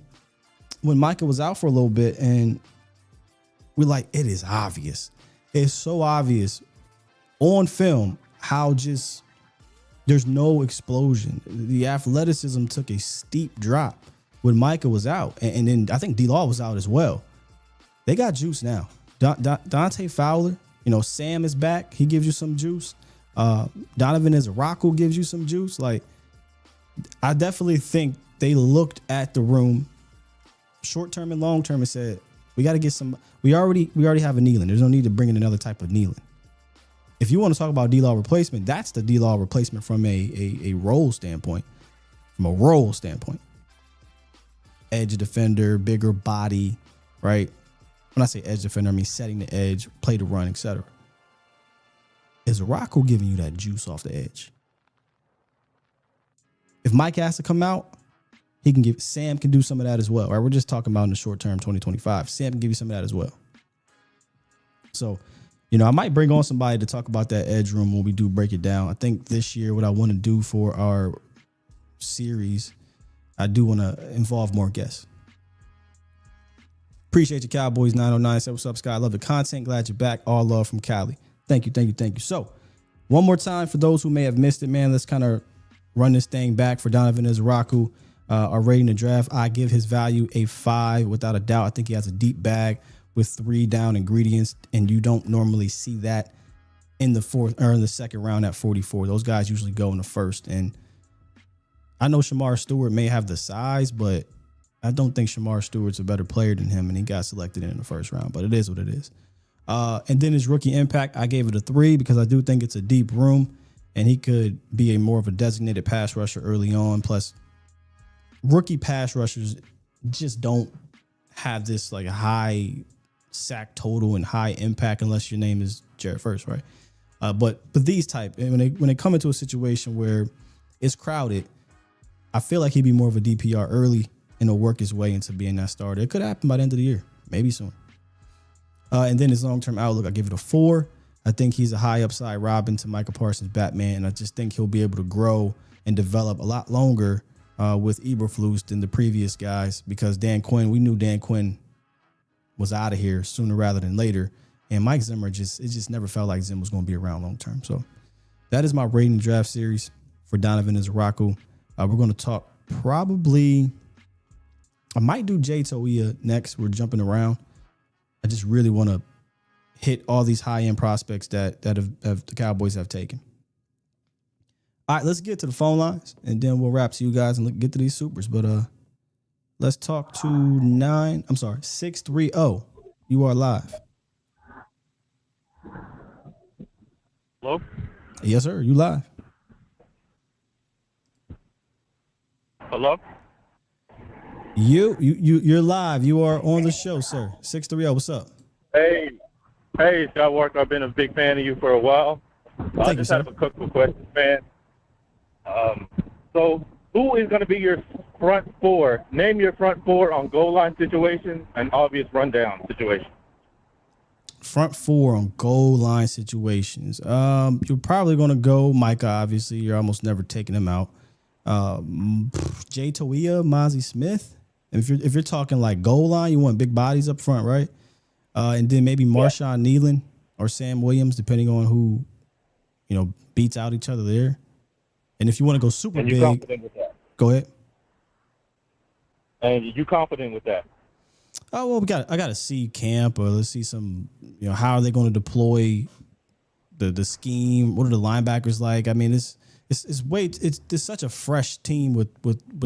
when Micah was out for a little bit and we're like, it is obvious. It's so obvious on film how just there's no explosion. The athleticism took a steep drop when Micah was out. And then I think D-Law was out as well. They got juice now. Dante Fowler, Sam is back. He gives you some juice. Donovan Ezeiruaku gives you some juice. Like, I definitely think they looked at the room short term and long term and said, we got to get some. We already have a Nealon. There's no need to bring in another type of Nealon. If you want to talk about D-Law replacement, that's the D-Law replacement from a role standpoint. From a role standpoint. Edge defender, bigger body, right? When I say edge defender, I mean setting the edge, play the run, etc. Ezeiruaku giving you that juice off the edge. If Mike has to come out, Sam can do some of that as well. Right? We're just talking about in the short term, 2025. Sam can give you some of that as well. So, I might bring on somebody to talk about that edge room when we do break it down. I think this year what I want to do for our series, I do want to involve more guests. Appreciate you, Cowboys 909. Say what's up, Scott. I love the content. Glad you're back. All love from Cali. Thank you. So, one more time for those who may have missed it, man, let's kind of run this thing back for Donovan Ezeiruaku. Our rating the draft, I give his value a 5 without a doubt. I think he has a deep bag with 3 down ingredients, and you don't normally see that in the fourth or in the second round at 44. Those guys usually go in the first, and I know Shamar Stewart may have the size, but I don't think Shamar Stewart's a better player than him, and he got selected in the first round, but it is what it is. And then his rookie impact, I gave it a 3 because I do think it's a deep room, and he could be more of a designated pass rusher early on. Plus, rookie pass rushers just don't have this like high sack total and high impact unless your name is Jared First, right? But these type, when they come into a situation where it's crowded, I feel like he'd be more of a DPR early and he'll work his way into being that starter. It could happen by the end of the year, maybe soon. And then his long-term outlook, I give it a 4. I think he's a high upside Robin to Micah Parsons Batman, and I just think he'll be able to grow and develop a lot longer with Eberflus than the previous guys, because we knew Dan Quinn was out of here sooner rather than later. And Mike Zimmer, it just never felt like Zim was going to be around long term. So that is my rating draft series for Donovan Ezeiruaku. We're going to talk I might do Jay Toia next. We're jumping around. I just really want to hit all these high-end prospects that have the Cowboys have taken. All right, let's get to the phone lines, and then we'll wrap to you guys and get to these supers. But let's talk to 630. You are live. Hello? Yes, sir. You live. Hello? You're live. You are on the show, sir. 630. What's up? Hey, Scott Walker. I've been a big fan of you for a while. I just have a couple of questions, man. So who is going to be your front four? Name your front four on goal line situations and obvious rundown situations. Front four on goal line situations. You're probably going to go Micah, obviously. You're almost never taking him out. Jay Toia, Mozzie Smith. And if you're talking like goal line, you want big bodies up front, right? And then maybe Marshawn Nealon or Sam Williams, depending on who, beats out each other there. And if you want to go super big, confident with that? Go ahead. And you confident with that? Oh, well, I got to see camp, or let's see some, how are they going to deploy the scheme? What are the linebackers like? I mean, it's such a fresh team with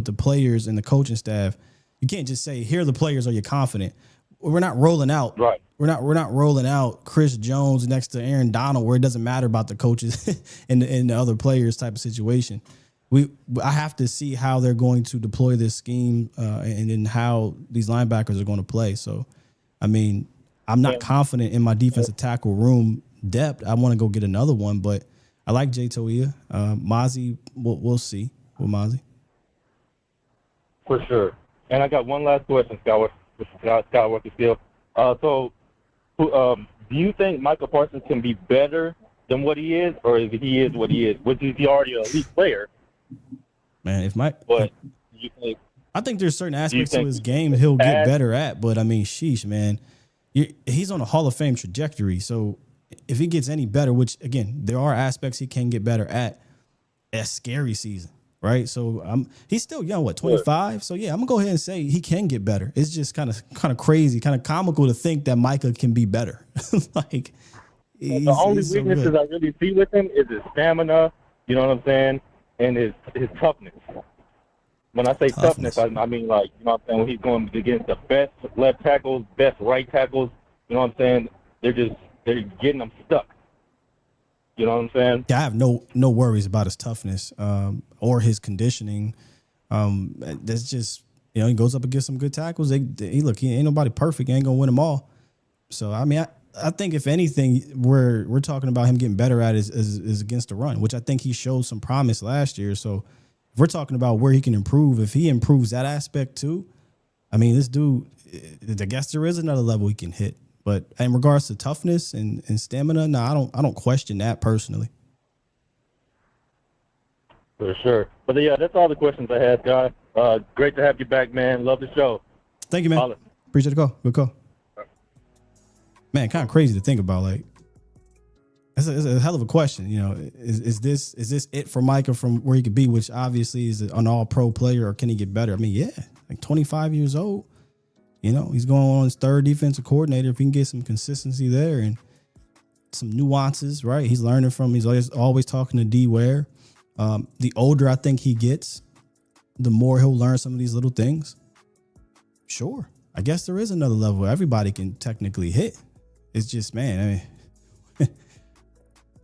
the players and the coaching staff. You can't just say, here are the players, are you confident? We're not rolling out. Right. We're not rolling out Chris Jones next to Aaron Donald, where it doesn't matter about the coaches and the other players type of situation. I have to see how they're going to deploy this scheme and then how these linebackers are going to play. So, I mean, I'm not confident in my defensive tackle room depth. I want to go get another one, but I like Jay Toia. Mozzie, we'll see with Mozzie. For sure. And I got one last question, Scott Walker still. So, do you think Micah Parsons can be better than what he is, or if he is what he is, which is he already an elite player? Man, I think there's certain aspects to his game he'll get better at, but I mean, sheesh, man, he's on a Hall of Fame trajectory. So if he gets any better, which again, there are aspects he can get better at, that's scary season, right? So he's still young, 25? So yeah, I'm gonna go ahead and say he can get better. It's just kind of crazy, kind of comical to think that Micah can be better. Like the only weaknesses I really see with him is his stamina. You know what I'm saying? And his toughness. When I say toughness, I mean, like, you know what I'm saying, when he's going against the best left tackles, best right tackles, you know what I'm saying, they're getting him stuck. You know what I'm saying? Yeah, I have no worries about his toughness or his conditioning. That's just, he goes up against some good tackles. He ain't nobody perfect. He ain't going to win them all. So, I mean, I think if anything, we're talking about him getting better at is against the run, which I think he showed some promise last year. So if we're talking about where he can improve, if he improves that aspect too, I mean, this dude, I guess there is another level he can hit. But in regards to toughness and stamina, no, I don't question that personally. For sure. But yeah, that's all the questions I had, guys. Great to have you back, man. Love the show. Thank you, man. Holla. Appreciate the call. Good call. Man, kind of crazy to think about. Like, it's a hell of a question. You know, is this it for Micah from where he could be, which obviously is an all-pro player, or can he get better? I mean, yeah, like 25 years old. You know, he's going on his third defensive coordinator. If he can get some consistency there and some nuances, right? He's learning from. He's always talking to D Ware. The older I think he gets, the more he'll learn some of these little things. Sure, I guess there is another level everybody can technically hit. It's just, man, I mean,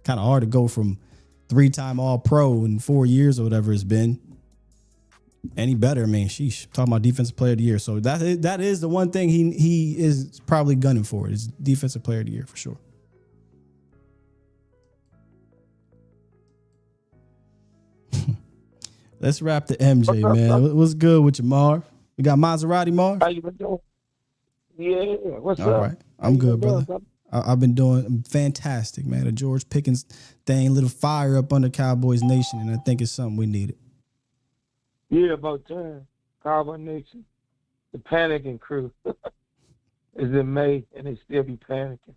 kind of hard to go from 3-time All-Pro in 4 years or whatever it's been. Any better? I mean, sheesh. Talking about Defensive Player of the Year. So that is the one thing he is probably gunning for, is Defensive Player of the Year for sure. Let's wrap the MJ, man. What's good with you, Marv? We got Maserati, Marv? How you been doing? Yeah, what's up? All right. I'm good, brother. I've been doing fantastic, man. The George Pickens thing lit a fire up under Cowboys Nation, and I think it's something we needed. Yeah, about time. Cowboy Nation. The panicking crew is in May, and they still be panicking.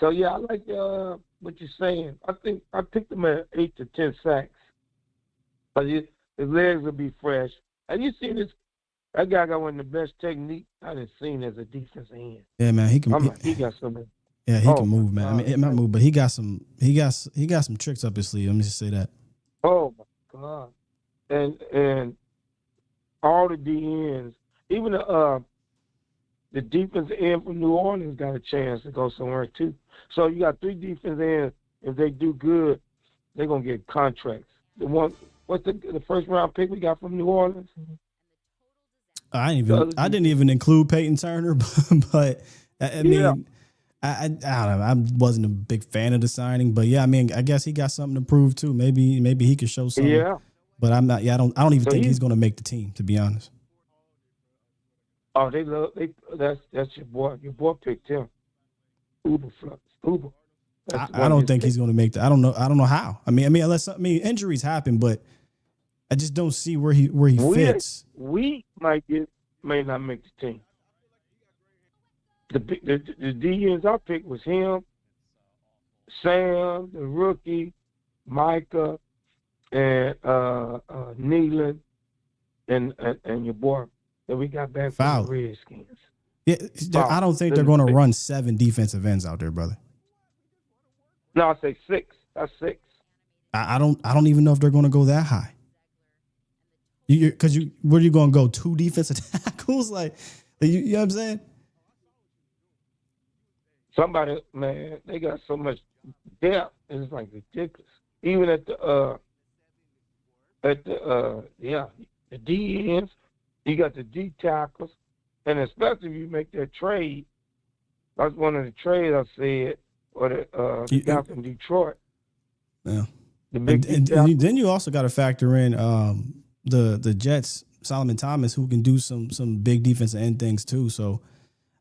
So, yeah, I like what you're saying. I think I picked him at 8 to 10 sacks. But his legs will be fresh. Have you seen this? That guy got one of the best technique I've seen as a defensive end. Yeah, man, he can. He got something. Yeah, he can move, man. I mean, it might move, but he got some tricks up his sleeve. Let me just say that. Oh my God! And all the DNs, even the defensive end from New Orleans got a chance to go somewhere too. So you got 3 defensive ends. If they do good, they're gonna get contracts. What's the first round pick we got from New Orleans? I didn't even include Peyton Turner, but I mean, I don't know. I wasn't a big fan of the signing, but yeah, I mean, I guess he got something to prove too. Maybe he could show something. Yeah, but I'm not. Yeah, I don't even think he's going to make the team, to be honest. Oh, that's your boy. Your boy picked him. Uber. I don't think he's going to make the. I don't know how. I mean, injuries happen, but I just don't see where he fits. We may not make the team. The DNs I picked was him, Sam, the rookie, Micah, and Nealon, and your boy that we got back from the Redskins. Yeah, I don't think they're going to run 7 defensive ends out there, brother. No, I say 6. That's 6. I don't even know if they're going to go that high. Because where are you going to go? 2 defensive tackles? Like, you know what I'm saying? Somebody, man, they got so much depth. It's like ridiculous. Even at the D ends, you got the D tackles, and especially if you make that trade. That's one of the trades I said, or the guy from Detroit. Yeah. And then you also got to factor in the Jets, Solomon Thomas, who can do some big defensive end things too. So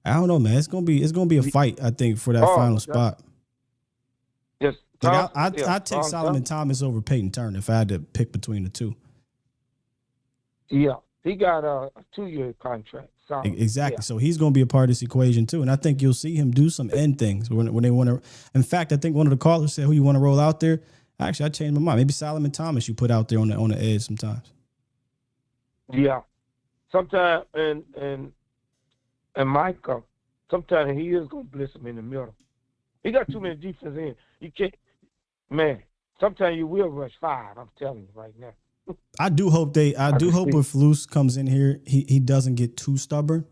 I don't know, man. It's gonna be a fight, I think, for that final spot. Yes, like I'd take Solomon Thomas over Peyton Turner if I had to pick between the two. Yeah, he got a 2-year contract. Exactly. Yeah. So he's going to be a part of this equation too, and I think you'll see him do some end things when they want to. In fact, I think one of the callers said, "Who you want to roll out there?" Actually, I changed my mind. Maybe Solomon Thomas you put out there on the edge sometimes. Yeah, sometimes and Micah, sometimes he is gonna blitz him in the middle. He got too many defense in. You can't, man. Sometimes you will rush 5. I'm telling you right now. I do hope if Luce comes in here, he doesn't get too stubborn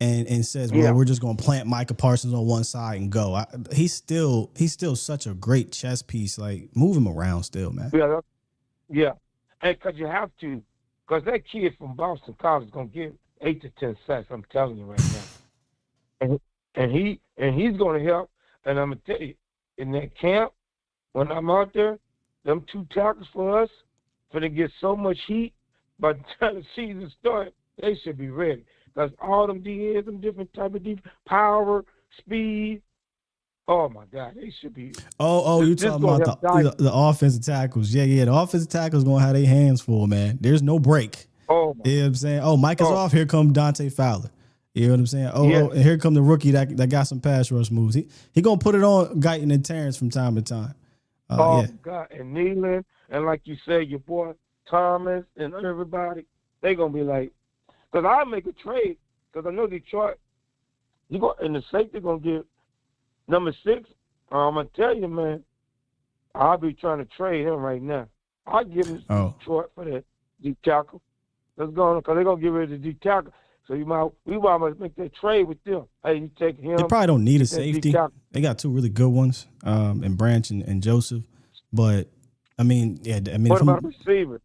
and says, "Well, we're just gonna plant Micah Parsons on one side and go." He's still such a great chess piece. Like, move him around still, man. Yeah, and because you have to. Because that kid from Boston College is going to get 8 to 10 sacks, I'm telling you right now. and he's going to help. And I'm gonna tell you, in that camp, when I'm out there, them 2 tackles for us, for to get so much heat. By the time the season starts, they should be ready. Because all them DNs, them different type of defense, power, speed. Oh my God, they should be. You talking about the offensive tackles? Yeah. The offensive tackles gonna have their hands full, man. There's no break. Oh, you know what I'm saying? Oh, Micah's off. Here come Dante Fowler. You know what I'm saying? And here come the rookie that got some pass rush moves. He gonna put it on Guyton and Terrence from time to time. God, and Nealon, and like you say, your boy Thomas and everybody, they gonna be like, because I make a trade because I know Detroit. And the safety gonna get number 6. I'm gonna tell you, man, I'll be trying to trade him right now. I'll give him Detroit for that deep tackle. Let's go on, because they're gonna get rid of the deep tackle. So we might make that trade with them. Hey, you take him. They probably don't need a safety. They got 2 really good ones, in Branch and Joseph. But I mean, what about receivers?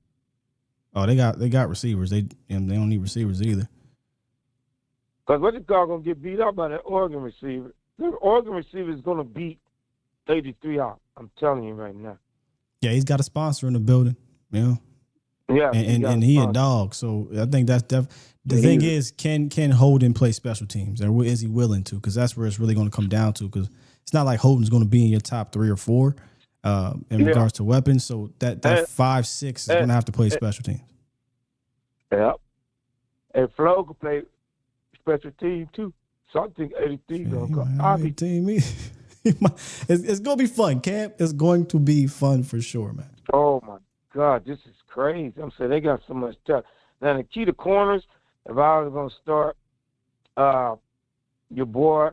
Oh, they got receivers. They don't need receivers either. Because what you call gonna get beat up by that Oregon receiver? The Oregon receiver is gonna beat 83 out. I'm telling you right now. Yeah, he's got a sponsor in the building. You know. Yeah, and he a dog. So I think that's the thing is, can Holden play special teams, or is he willing to? Because that's where it's really going to come down to. Because it's not like Holden's going to be in your top 3 or 4 in regards to weapons. So that 5-6 is going to have to play special teams. Yeah, and Flo can play special team too. So I think 83 gonna come. It's going to be fun, Camp. It's going to be fun for sure, man. Oh my God, this is crazy. I'm saying they got so much talent. Now the key to corners, if I was gonna start your boy,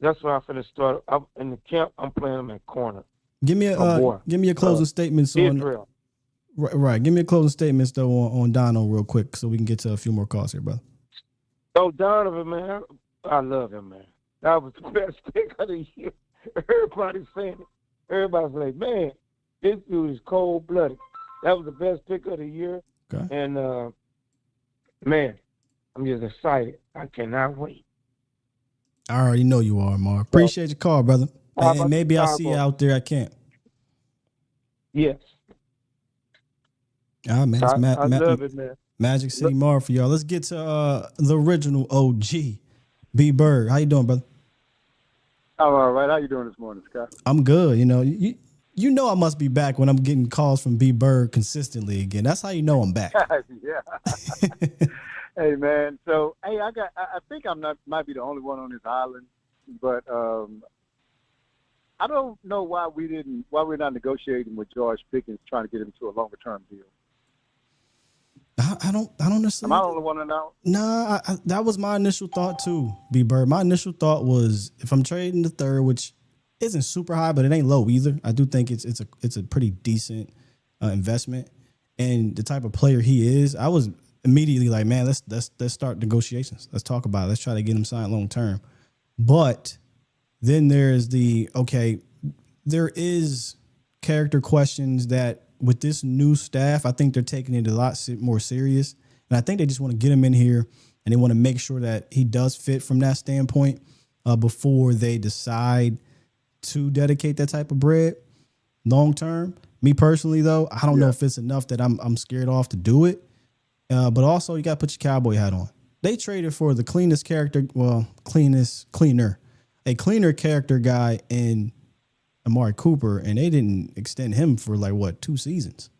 that's where I'm finna start. I'm in the camp, I'm playing him at corner. Give me a closing statement on Israel. Right. Give me a closing statement though on Dono real quick so we can get to a few more calls here, brother. Oh, Donovan, man, I love him, man. That was the best pick of the year. Everybody's saying it. Everybody's like, man, this dude is cold-blooded. That was the best pick of the year. Okay. And, man, I'm just excited. I cannot wait. I already know you are, Mark. Appreciate your call, brother. And maybe I'll see you out there at camp. Yes. All right, man. I love it, man. Magic City Mark for y'all. Let's get to the original OG, B. Bird. How you doing, brother? I'm all right. How you doing this morning, Scott? I'm good. You know, you know I must be back when I'm getting calls from B. Bird consistently again. That's how you know I'm back. Yeah. Hey, man. So, hey, I think might be the only one on this island, but I don't know why we're not negotiating with George Pickens, trying to get him to a longer term deal. I don't necessarily. Am I the only one to know? Nah, that was my initial thought too, B. Bird. My initial thought was if I'm trading the third, which isn't super high, but it ain't low either. I do think it's a pretty decent investment, and the type of player he is, I was immediately like, man, let's start negotiations. Let's talk about it. Let's try to get him signed long term. But then there's there is character questions that with this new staff, I think they're taking it a lot more serious. And I think they just want to get him in here and they want to make sure that he does fit from that standpoint before they decide to dedicate that type of bread long term. Me personally, though, I don't know if it's enough that I'm scared off to do it. But also, you got to put your cowboy hat on. They traded for the cleaner, a cleaner character guy in Amari Cooper, and they didn't extend him for 2 seasons?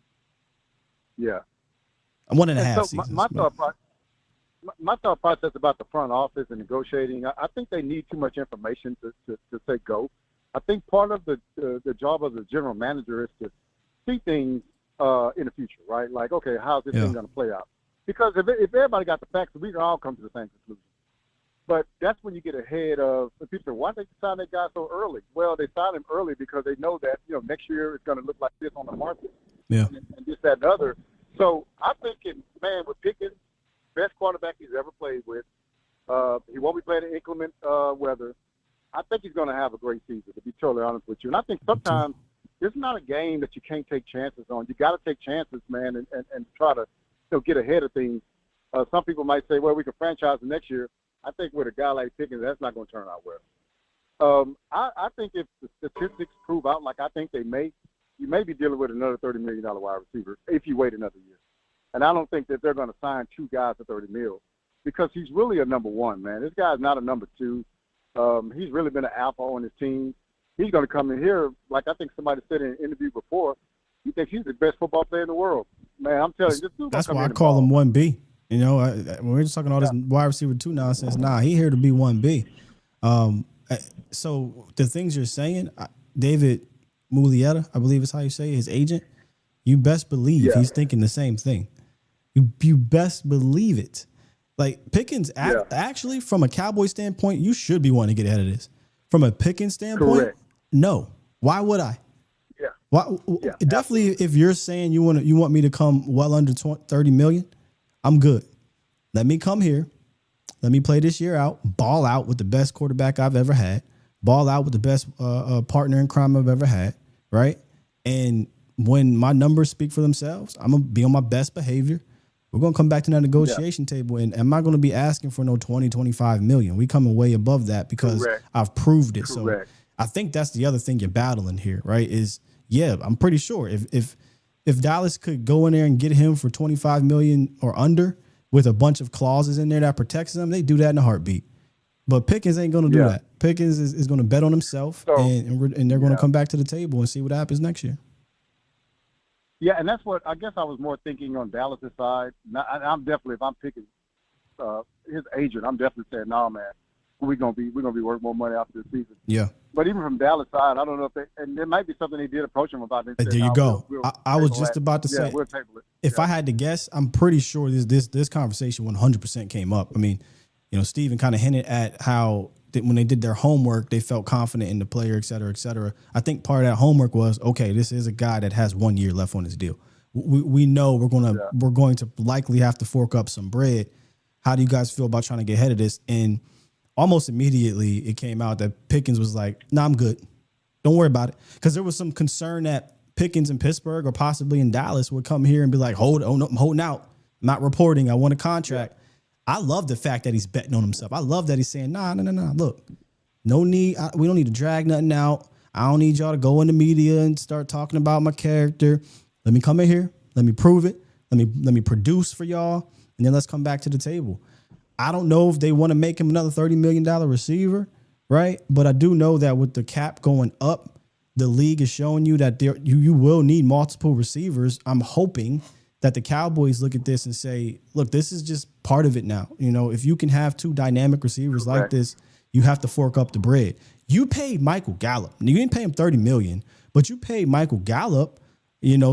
Yeah. 1.5 seasons. My thought process about the front office and negotiating, I think they need too much information to say go. I think part of the job of the general manager is to see things in the future, right? Like, okay, how's this thing going to play out? Because if everybody got the facts, we can all come to the same conclusion. But that's when you get ahead of the people. Why did they sign that guy so early? Well, they signed him early because they know that next year it's going to look like this on the market. Yeah. And this, that, and the other. So I'm thinking, man, with Pickens, best quarterback he's ever played with, he won't be playing in inclement weather. I think he's going to have a great season, to be totally honest with you. And I think sometimes it's not a game that you can't take chances on. You got to take chances, man, and try to get ahead of things. Some people might say, well, we can franchise him next year. I think with a guy like Pickens, that's not going to turn out well. I think if the statistics prove out like I think they may, you may be dealing with another $30 million wide receiver if you wait another year. And I don't think that they're going to sign two guys for $30 million because he's really a number one, man. This guy's not a number two. He's really been an alpha on his team. He's going to come in here, like I think somebody said in an interview before, he thinks he's the best football player in the world. Man, I'm telling you, this dude. That's why I call him 1B. You know, when we're just talking all this wide receiver 2 nonsense, he here to be 1B. So the things you're saying, David Mulieta, I believe is how you say it, his agent, you best believe he's thinking the same thing. You best believe it. Like Pickens, actually, from a Cowboy standpoint, you should be wanting to get ahead of this. From a Pickens standpoint, no. Why would I? Yeah. Why? Definitely, if you're saying you want me to come well under 30 million, I'm good. Let me come here. Let me play this year out, ball out with the best quarterback I've ever had, ball out with the best partner in crime I've ever had, right? And when my numbers speak for themselves, I'm going to be on my best behavior. We're going to come back to that negotiation table, and I'm not going to be asking for no 20, 25 million. We coming way above that because I've proved it. So I think that's the other thing you're battling here, right? Is, I'm pretty sure if Dallas could go in there and get him for 25 million or under with a bunch of clauses in there that protects them, they do that in a heartbeat. But Pickens ain't going to do that. Pickens is going to bet on himself, and they're going to come back to the table and see what happens next year. Yeah, and that's what I guess I was more thinking on Dallas' side. I'm definitely, if I'm picking his agent, I'm definitely saying, no, man, we're gonna be worth more money after the season. Yeah. But even from Dallas' side, I don't know if and there might be something they did approach him about. There you go. I was just about to say, we'll table it. If I had to guess, I'm pretty sure this conversation 100% came up. I mean, Steven kind of hinted at how when they did their homework, they felt confident in the player, et cetera, et cetera. I think part of that homework was, okay, this is a guy that has 1 year left on his deal. We know we're going to likely have to fork up some bread. How do you guys feel about trying to get ahead of this? And almost immediately it came out that Pickens was like, nah, I'm good. Don't worry about it. Because there was some concern that Pickens in Pittsburgh or possibly in Dallas would come here and be like, I'm holding out. I'm not reporting. I want a contract. I love the fact that he's betting on himself. I love that he's saying, nah. Look, no need. We don't need to drag nothing out. I don't need y'all to go in the media and start talking about my character. Let me come in here. Let me prove it. Let me produce for y'all. And then let's come back to the table. I don't know if they want to make him another $30 million receiver, right? But I do know that with the cap going up, the league is showing you that you will need multiple receivers. I'm hoping that the Cowboys look at this and say, look, this is just part of it now. If you can have two dynamic receivers like this, you have to fork up the bread. You paid Michael Gallup. You didn't pay him $30 million, but you paid Michael Gallup,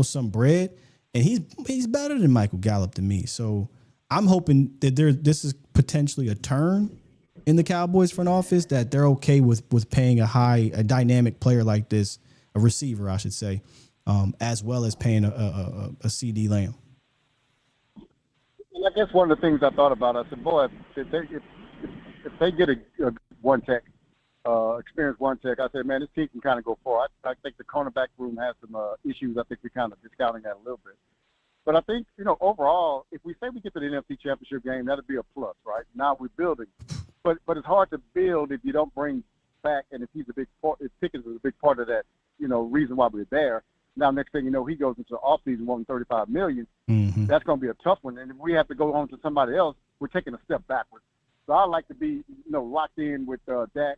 some bread, and he's better than Michael Gallup to me. So I'm hoping that this is potentially a turn in the Cowboys front office, that they're okay with paying a dynamic player like this, a receiver, I should say, as well as paying a CD Lamb. And I guess one of the things I thought about, I said, boy, if they get a one tech, experienced one tech, I said, man, this team can kind of go far. I think the cornerback room has some issues. I think we're kind of discounting that a little bit. But I think, overall, if we say we get to the NFC Championship game, that'd be a plus, right? Now we're building. But it's hard to build if you don't bring back, and if if Pickens is a big part of that, reason why we're there. Now, next thing you know, he goes into the offseason wanting $35 million. Mm-hmm. That's going to be a tough one. And if we have to go on to somebody else, we're taking a step backwards. So I like to be, locked in with Dak,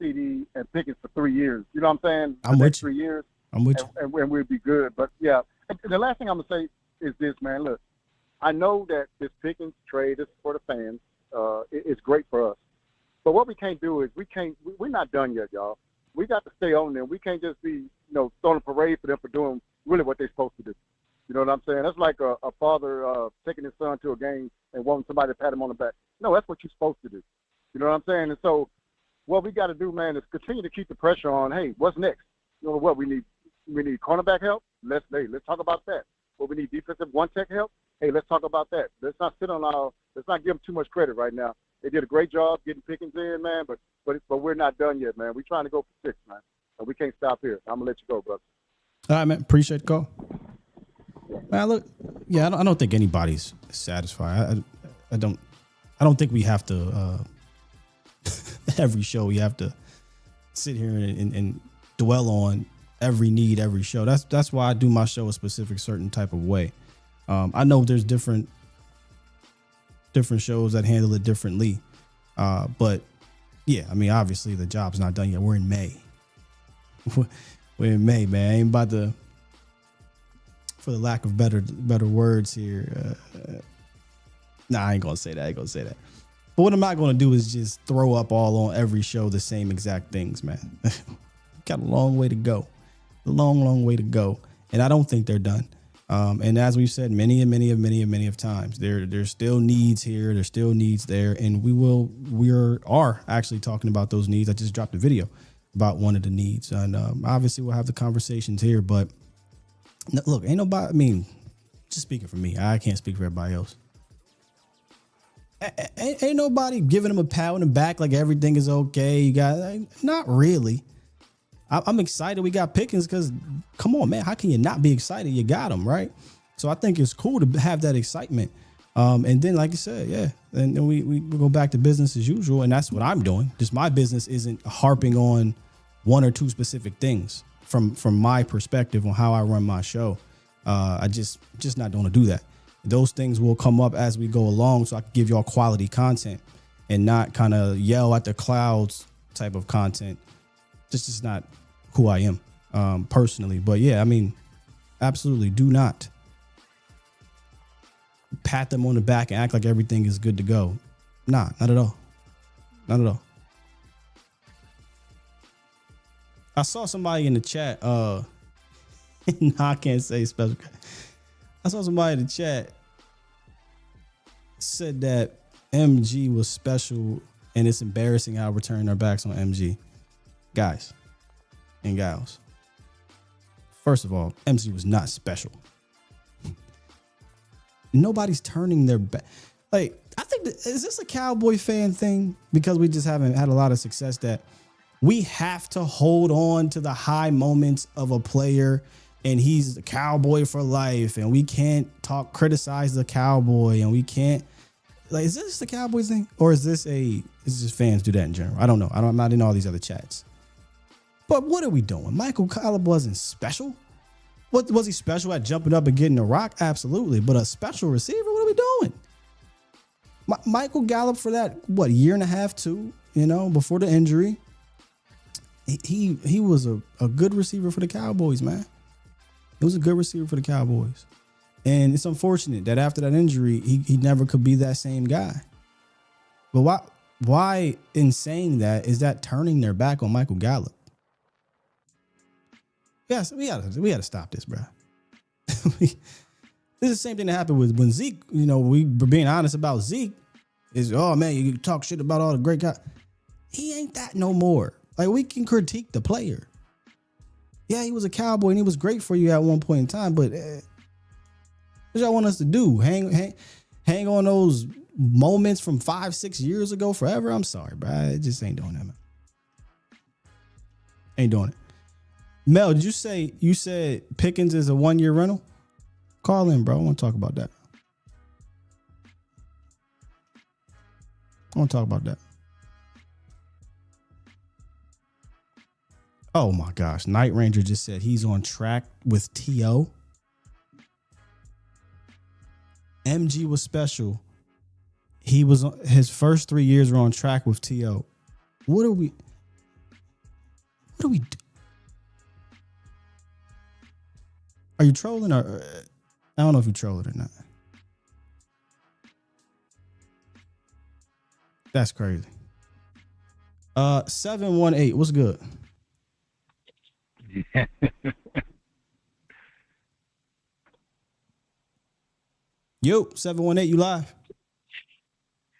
CD, and Pickens for 3 years. You know what I'm saying? I'm with you. 3 years. I'm with you. And we'll be good. But, yeah, and the last thing I'm going to say is this, man. Look, I know that this Pickens trade is for the fans. It's great for us. But what we can't do is we're not done yet, y'all. We got to stay on them. We can't just be, throwing a parade for them for doing really what they're supposed to do. You know what I'm saying? That's like a father taking his son to a game and wanting somebody to pat him on the back. No, that's what you're supposed to do. You know what I'm saying? And so what we got to do, man, is continue to keep the pressure on, hey, what's next? What we need cornerback help? Let's talk about that. What we need defensive one tech help? Hey, let's talk about that. Let's not give them too much credit right now. They did a great job getting Pickens in, man, but we're not done yet, man. We're trying to go for 6, man. And we can't stop here. I'm gonna let you go, brother. All right, man. Appreciate the call. Man, look, I don't think anybody's satisfied. I don't think we have to every show you have to sit here and dwell on every need, every show. That's why I do my show a specific certain type of way. I know there's different shows that handle it differently. But yeah, I mean, obviously the job's not done yet. We're in May. We're in May, man. I ain't about to, for the lack of better words here. I ain't gonna say that. But what I'm not gonna do is just throw up all on every show the same exact things, man. Got a long way to go. A long way to go. And I don't think they're done. And as we've said many of times, there's still needs here, there's still needs there, and we are actually talking about those needs. I just dropped a video about one of the needs, and obviously we'll have the conversations here. But look, ain't nobody. I mean, just speaking for me, I can't speak for everybody else. Ain't nobody giving them a pat on the back like everything is okay. You got not really. I'm excited we got Pickens because, come on, man, how can you not be excited? You got him, right? So I think it's cool to have that excitement. And then, like you said, yeah, and then we go back to business as usual, and that's what I'm doing. Just my business isn't harping on one or two specific things from my perspective on how I run my show. I just not going to do that. Those things will come up as we go along, so I can give y'all quality content and not kind of yell at the clouds type of content. This is not who I am personally. But yeah, I mean, absolutely do not pat them on the back and act like everything is good to go. Nah, not at all. Not at all. I saw somebody in the chat. No, I can't say special. I saw somebody in the chat said that MG was special and it's embarrassing how we're turning our backs on MG. Guys and gals, first of all, MG was not special. Nobody's turning their back. Like, I think is this a Cowboy fan thing? Because we just haven't had a lot of success that we have to hold on to the high moments of a player and he's the Cowboy for life and we can't criticize the Cowboy and we can't, like, is this the Cowboys thing? Or is this just fans do that in general? I don't know. I'm not in all these other chats. But what are we doing? Michael Gallup wasn't special. What was he special at? Jumping up and getting the rock? Absolutely. But a special receiver? What are we doing? Michael Gallup for that, year and a half, 2, before the injury. He was a good receiver for the Cowboys, man. He was a good receiver for the Cowboys. And it's unfortunate that after that injury, he never could be that same guy. But why in saying that, is that turning their back on Michael Gallup? Yes, we gotta stop this, bro. This is the same thing that happened when Zeke, we were being honest about Zeke, is, oh man, you talk shit about all the great guys. He ain't that no more. Like, we can critique the player. Yeah, he was a Cowboy and he was great for you at one point in time, but what y'all want us to do? Hang on those moments from 5-6 years ago forever? I'm sorry, bro. It just ain't doing that, man. Ain't doing it. Mel, did you said Pickens is a 1-year rental? Call in, bro. I want to talk about that. Oh my gosh. Night Ranger just said he's on track with T.O. MG was special. His first 3 years were on track with T.O. What do we do? Are you trolling or I don't know if you're trolling or not. That's crazy. 718, what's good? Yo, 718, you live?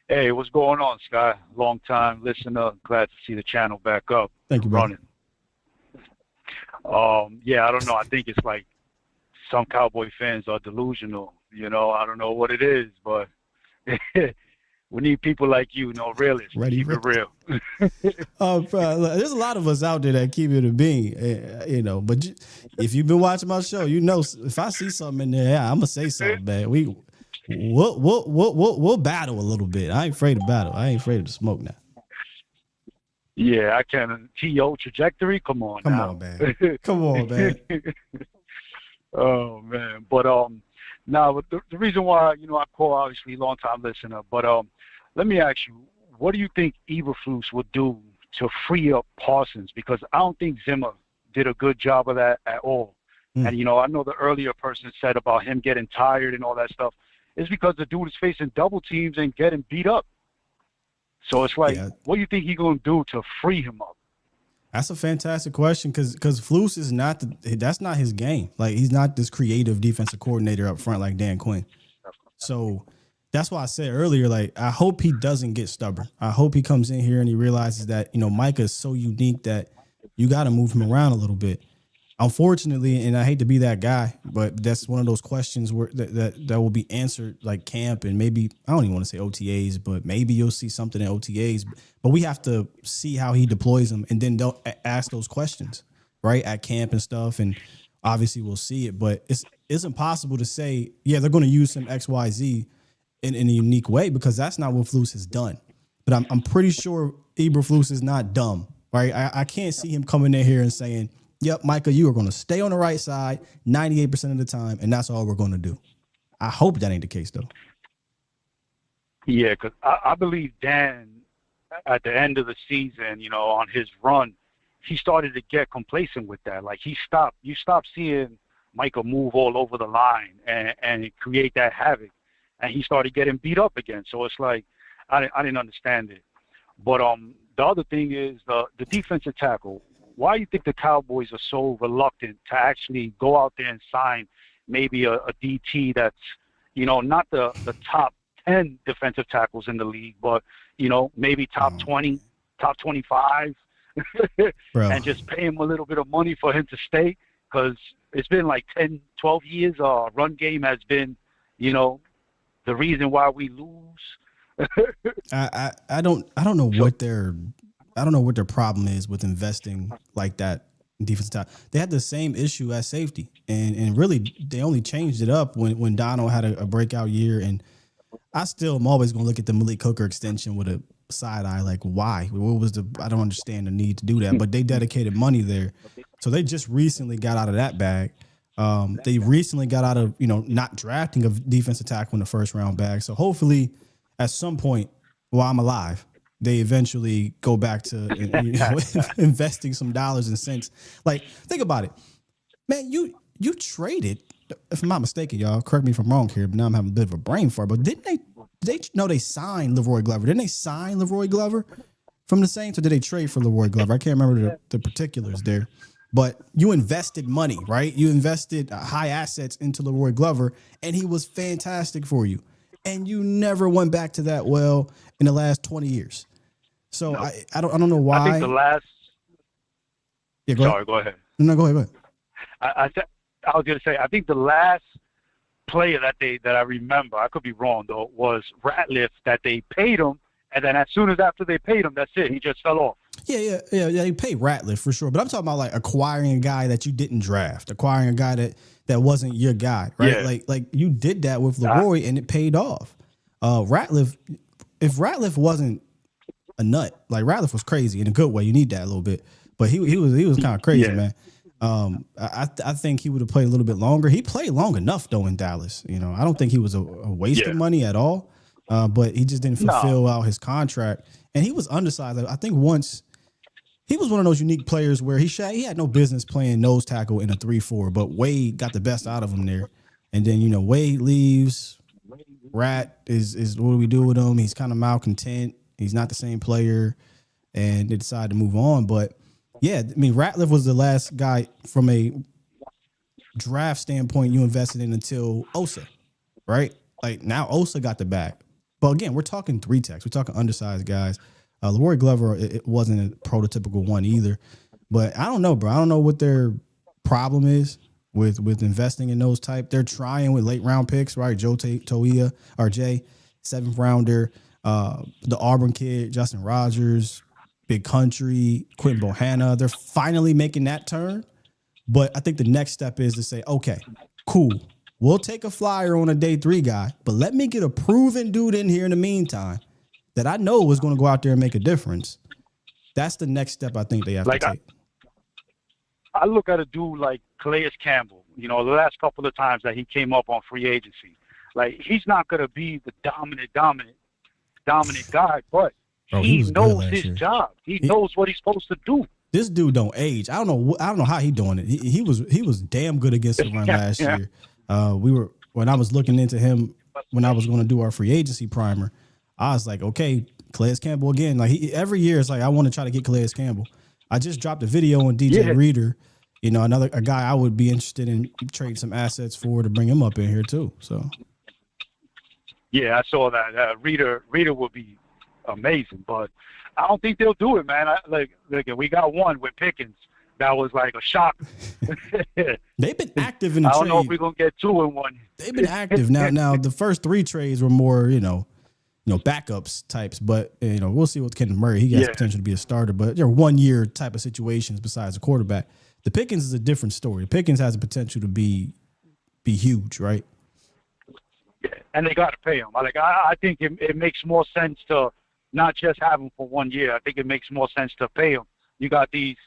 Hey, what's going on, Sky? Long time listener. Glad to see the channel back up. Thank you, brother. Yeah, I don't know. I think it's like some Cowboy fans are delusional. I don't know what it is, but we need people like you, realists. Keep it real. There's a lot of us out there that keep it a bean, But if you've been watching my show, if I see something in there, I'm gonna say something, man. We'll battle a little bit. I ain't afraid of battle. I ain't afraid of the smoke now. Yeah, I can. TO trajectory. Come on, man. Come on, man. Oh man, but now the reason why I call, obviously long time listener, but let me ask you, what do you think Eberflus would do to free up Parsons? Because I don't think Zimmer did a good job of that at all. And I know the earlier person said about him getting tired and all that stuff. It's because the dude is facing double teams and getting beat up. So it's like, what do you think he's gonna do to free him up? That's a fantastic question because Flus is that's not his game. Like, he's not this creative defensive coordinator up front like Dan Quinn. So that's why I said earlier, like, I hope he doesn't get stubborn. I hope he comes in here and he realizes that, Micah is so unique that you got to move him around a little bit. Unfortunately, and I hate to be that guy, but that's one of those questions where that will be answered like camp and maybe, I don't even want to say OTAs, but maybe you'll see something in OTAs. But we have to see how he deploys them and then they'll ask those questions, right, at camp and stuff. And obviously we'll see it, but it's impossible to say, yeah, they're going to use some XYZ in a unique way because that's not what Flus has done. But I'm pretty sure Eberflus is not dumb, right? I can't see him coming in here and saying, yep, Micah, you are going to stay on the right side 98% of the time, and that's all we're going to do. I hope that ain't the case, though. Yeah, because I believe Dan, at the end of the season, on his run, he started to get complacent with that. Like, you stop seeing Micah move all over the line and create that havoc, and he started getting beat up again. So it's like, I didn't understand it. But the other thing is the defensive tackle. Why do you think the Cowboys are so reluctant to actually go out there and sign maybe a DT that's, not the top 10 defensive tackles in the league, but, maybe top 20, top 25, and just pay him a little bit of money for him to stay? Because it's been like 10, 12 years. Run game has been, the reason why we lose. I don't know what their problem is with investing like that in defensive tackle. They had the same issue at safety, and really they only changed it up when Dono had a breakout year. And I still am always going to look at the Malik Hooker extension with a side eye, like, why? What was I don't understand the need to do that, but they dedicated money there. So they just recently got out of that bag. They recently got out of, not drafting a defensive tackle in the first round bag. So hopefully at some point while I'm alive, they eventually go back to investing some dollars and cents. Like, think about it, man. You traded, if I'm not mistaken, y'all correct me if I'm wrong here, but now I'm having a bit of a brain fart. But didn't they signed Leroy Glover? Didn't they sign Leroy Glover from the Saints, or did they trade for Leroy Glover? I can't remember the particulars there. But you invested money, right? You invested high assets into Leroy Glover, and he was fantastic for you. And you never went back to that well in the last 20 years. So nope. I don't know why. I think the last. Yeah, go ahead. No, go ahead. I was going to say, I think the last player that I remember, I could be wrong though, was Ratliff, that they paid him, and then as soon as after they paid him, that's it. He just fell off. Yeah. You pay Ratliff for sure, but I'm talking about like acquiring a guy that you didn't draft, acquiring a guy that wasn't your guy, right? Yeah. Like you did that with Leroy and it paid off. Ratliff, if Ratliff wasn't a nut, like Ratliff was crazy in a good way. You need that a little bit, but he was kind of crazy, man. I think he would have played a little bit longer. He played long enough though in Dallas. I don't think he was a waste of money at all. But he just didn't fulfill out his contract, and he was undersized. I think once he was one of those unique players where he had no business playing nose tackle in a 3-4, but Wade got the best out of him there. And then Wade leaves. Rat is what do we do with him? He's kind of malcontent. He's not the same player, and they decided to move on. But yeah, I mean, Ratliff was the last guy from a draft standpoint you invested in until Osa, right? Like now Osa got the bag. But again, we're talking 3 techs. We're talking undersized guys. Leroy Glover, it wasn't a prototypical one either. But I don't know, bro. I don't know what their problem is with investing in those type. They're trying with late round picks, right? Joe Toia, or Jay, 7th rounder. The Auburn kid, Justin Rogers, Big Country, Quentin Bohanna. They're finally making that turn. But I think the next step is to say, okay, cool. We'll take a flyer on a day 3 guy, but let me get a proven dude in here in the meantime that I know is going to go out there and make a difference. That's the next step I think they have to take. I look at a dude like Calais Campbell, the last couple of times that he came up on free agency. Like, he's not going to be the dominant guy, but he knows his job. He knows what he's supposed to do. This dude don't age. I don't know how he doing it. He was damn good against the run last year. When I was looking into him when I was going to do our free agency primer, I was like, okay, Calais Campbell again. Like every year, it's like I want to try to get Calais Campbell. I just dropped a video on DJ Reader. A guy I would be interested in trading some assets for to bring him up in here too. So, yeah, I saw that. Reader would be amazing, but I don't think they'll do it, man. We got one with Pickens that was like a shock. They've been active in the trade. I don't know if we're gonna get 2 in 1. They've been active now. The first 3 trades were more, backups types, but we'll see with Kenneth Murray. He has potential to be a starter, but they're 1 year type of situations besides a quarterback. The Pickens is a different story. Pickens has the potential to be huge, right? Yeah, and they got to pay him. I think it makes more sense to not just have him for 1 year. I think it makes more sense to pay him. You got these,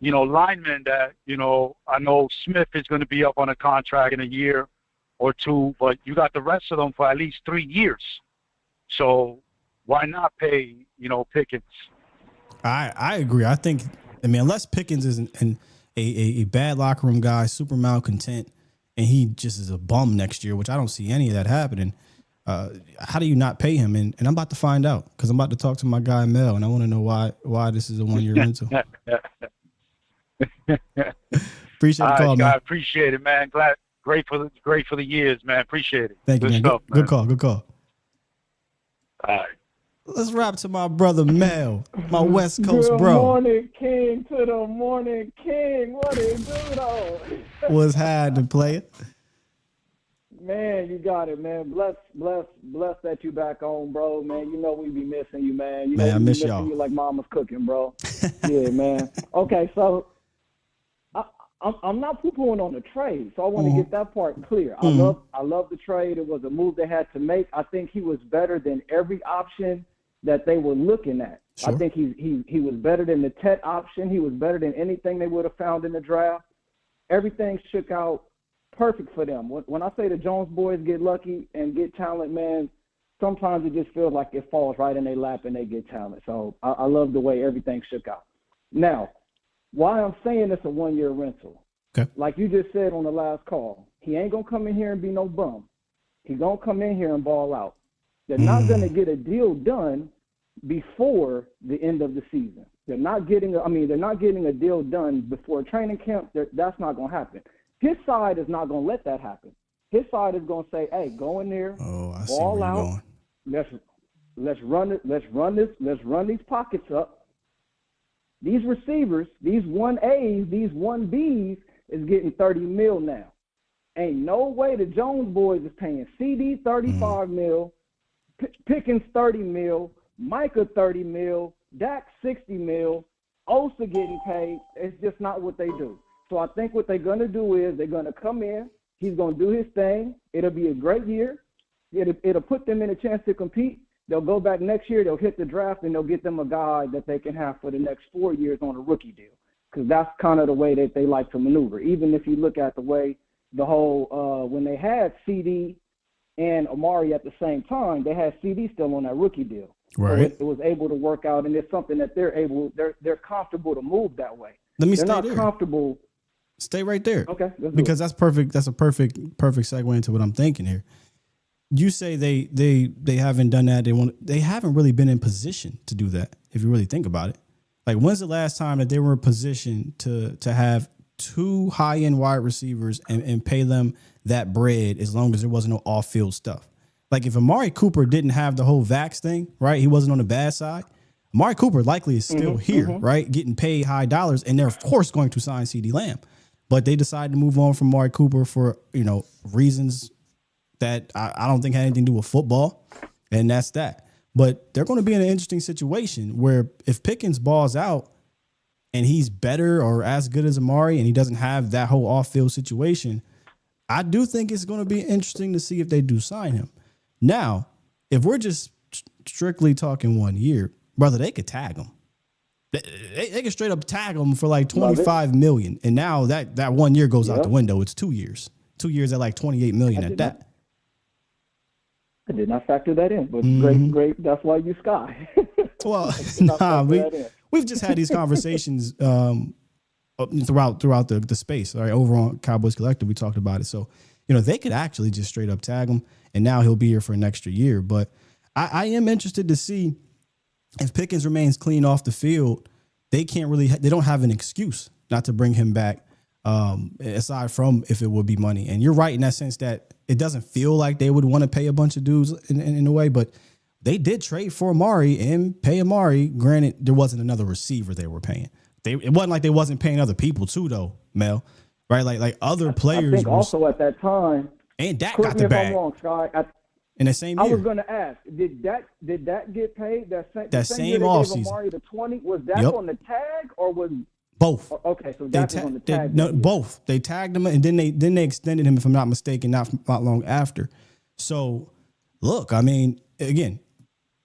linemen that, I know Smith is going to be up on a contract in a year or 2, but you got the rest of them for at least 3 years. So why not pay, Pickens? I agree. I think, unless Pickens is a bad locker room guy, super malcontent, and he just is a bum next year, which I don't see any of that happening. How do you not pay him? And I'm about to find out because I'm about to talk to my guy Mel, and I want to know why this is a 1 year rental. Appreciate the call, man. I appreciate it, man. Great for the years, man. Appreciate it. Thank you, man. Stuff, good call. All right. Let's wrap to my brother Mel, my West Coast bro. Good morning, King, to the morning king. What it do, though? What's happening, player? Man, you got it, man. Bless that you back on, bro, man. We be missing you, man. I miss missing y'all. You like mama's cooking, bro. Yeah, man. Okay, so I'm not poo-pooing on the trade, so I want to get that part clear. I love the trade. It was a move they had to make. I think he was better than every option that they were looking at. Sure. I think he was better than the Tet option. He was better than anything they would have found in the draft. Everything shook out perfect for them. When I say the Jones boys get lucky and get talent, man, sometimes it just feels like it falls right in their lap and they get talent. So I love the way everything shook out. Now, why I'm saying it's a 1 year rental, okay. Like you just said on the last call, he ain't going to come in here and be no bum. He's going to come in here and ball out. They're not going to get a deal done before the end of the season. They're not getting a deal done before training camp. That's not going to happen. His side is not going to let that happen. His side is going to say, "Hey, go in there, ball out. Let's run these pockets up. These receivers, these 1As, these 1Bs is getting $30 million now. Ain't no way the Jones boys is paying CD $35 million, Pickens $30 million, Micah $30 million, Dak $60 million, Osa getting paid. It's just not what they do. So I think what they're going to do is they're going to come in. He's going to do his thing. It'll be a great year. It'll put them in a chance to compete. They'll go back next year. They'll hit the draft, and they'll get them a guy that they can have for the next 4 years on a rookie deal, because that's kind of the way that they like to maneuver. Even if you look at the way the whole when they had CD and Amari at the same time, they had CD still on that rookie deal. Right. So it was able to work out, and it's something that they're comfortable to move that way. Let me they're stay not there. Comfortable. Stay right there. Okay. Because that's perfect. That's a perfect segue into what I'm thinking here. You say they haven't done that. They haven't really been in position to do that. If you really think about it, like when's the last time that they were in position to have 2 high-end wide receivers and pay them that bread as long as there wasn't no off-field stuff? Like if Amari Cooper didn't have the whole Vax thing, right? He wasn't on the bad side. Amari Cooper likely is still here, right? Getting paid high dollars, and they're of course going to sign CD Lamb. But they decided to move on from Amari Cooper for, reasons that I don't think had anything to do with football, and that's that. But they're going to be in an interesting situation where if Pickens balls out and he's better or as good as Amari and he doesn't have that whole off-field situation, I do think it's going to be interesting to see if they do sign him. Now, if we're just strictly talking 1 year, brother, they could tag him. They can straight up tag him for like $25 million, and now that 1 year goes out the window. It's 2 years. 2 years at like $28 million at that. I did not factor that in, but great. That's why you Sky. Well, we've just had these conversations throughout the space. All right, over on Cowboys Collective, we talked about it. So, they could actually just straight up tag him, and now he'll be here for an extra year. But I am interested to see if Pickens remains clean off the field. They don't have an excuse not to bring him back, aside from if it would be money. And you're right in that sense that it doesn't feel like they would want to pay a bunch of dudes in a way, but they did trade for Amari and pay Amari. Granted, there wasn't another receiver they were paying. It wasn't like they wasn't paying other people too, though, Mel. Right? Like other players. I think also at that time. And Dak got the bag. Correct me if I'm wrong, Sky. In the same year. I was going to ask, did that get paid? That same offseason. Amari the 20, was that on the tag or was both? Okay, so that was on the tag. Both. They tagged him and then they extended him, if I'm not mistaken, not long after. So, look, I mean, again,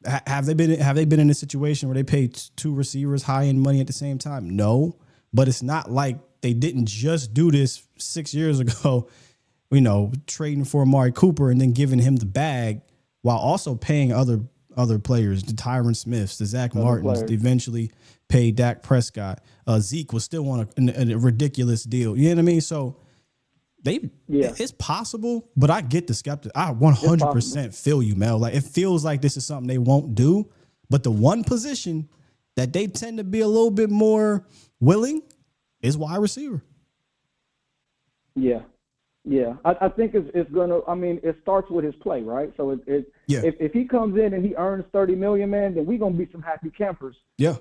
have they been in a situation where they paid two receivers high end money at the same time? No, but it's not like they didn't just do this 6 years ago. Trading for Amari Cooper and then giving him the bag while also paying other players, the Tyron Smiths, the Zach Martins, they eventually paid Dak Prescott. Zeke was still on a ridiculous deal. You know what I mean? So it's possible, but I get the skeptic. I 100% feel you, Mel. Like, it feels like this is something they won't do, but the one position that they tend to be a little bit more willing is wide receiver. Yeah. Yeah, I think it's going to. I mean, it starts with his play, right? So if he comes in and he earns $30 million, man, then we're going to be some happy campers. Yeah.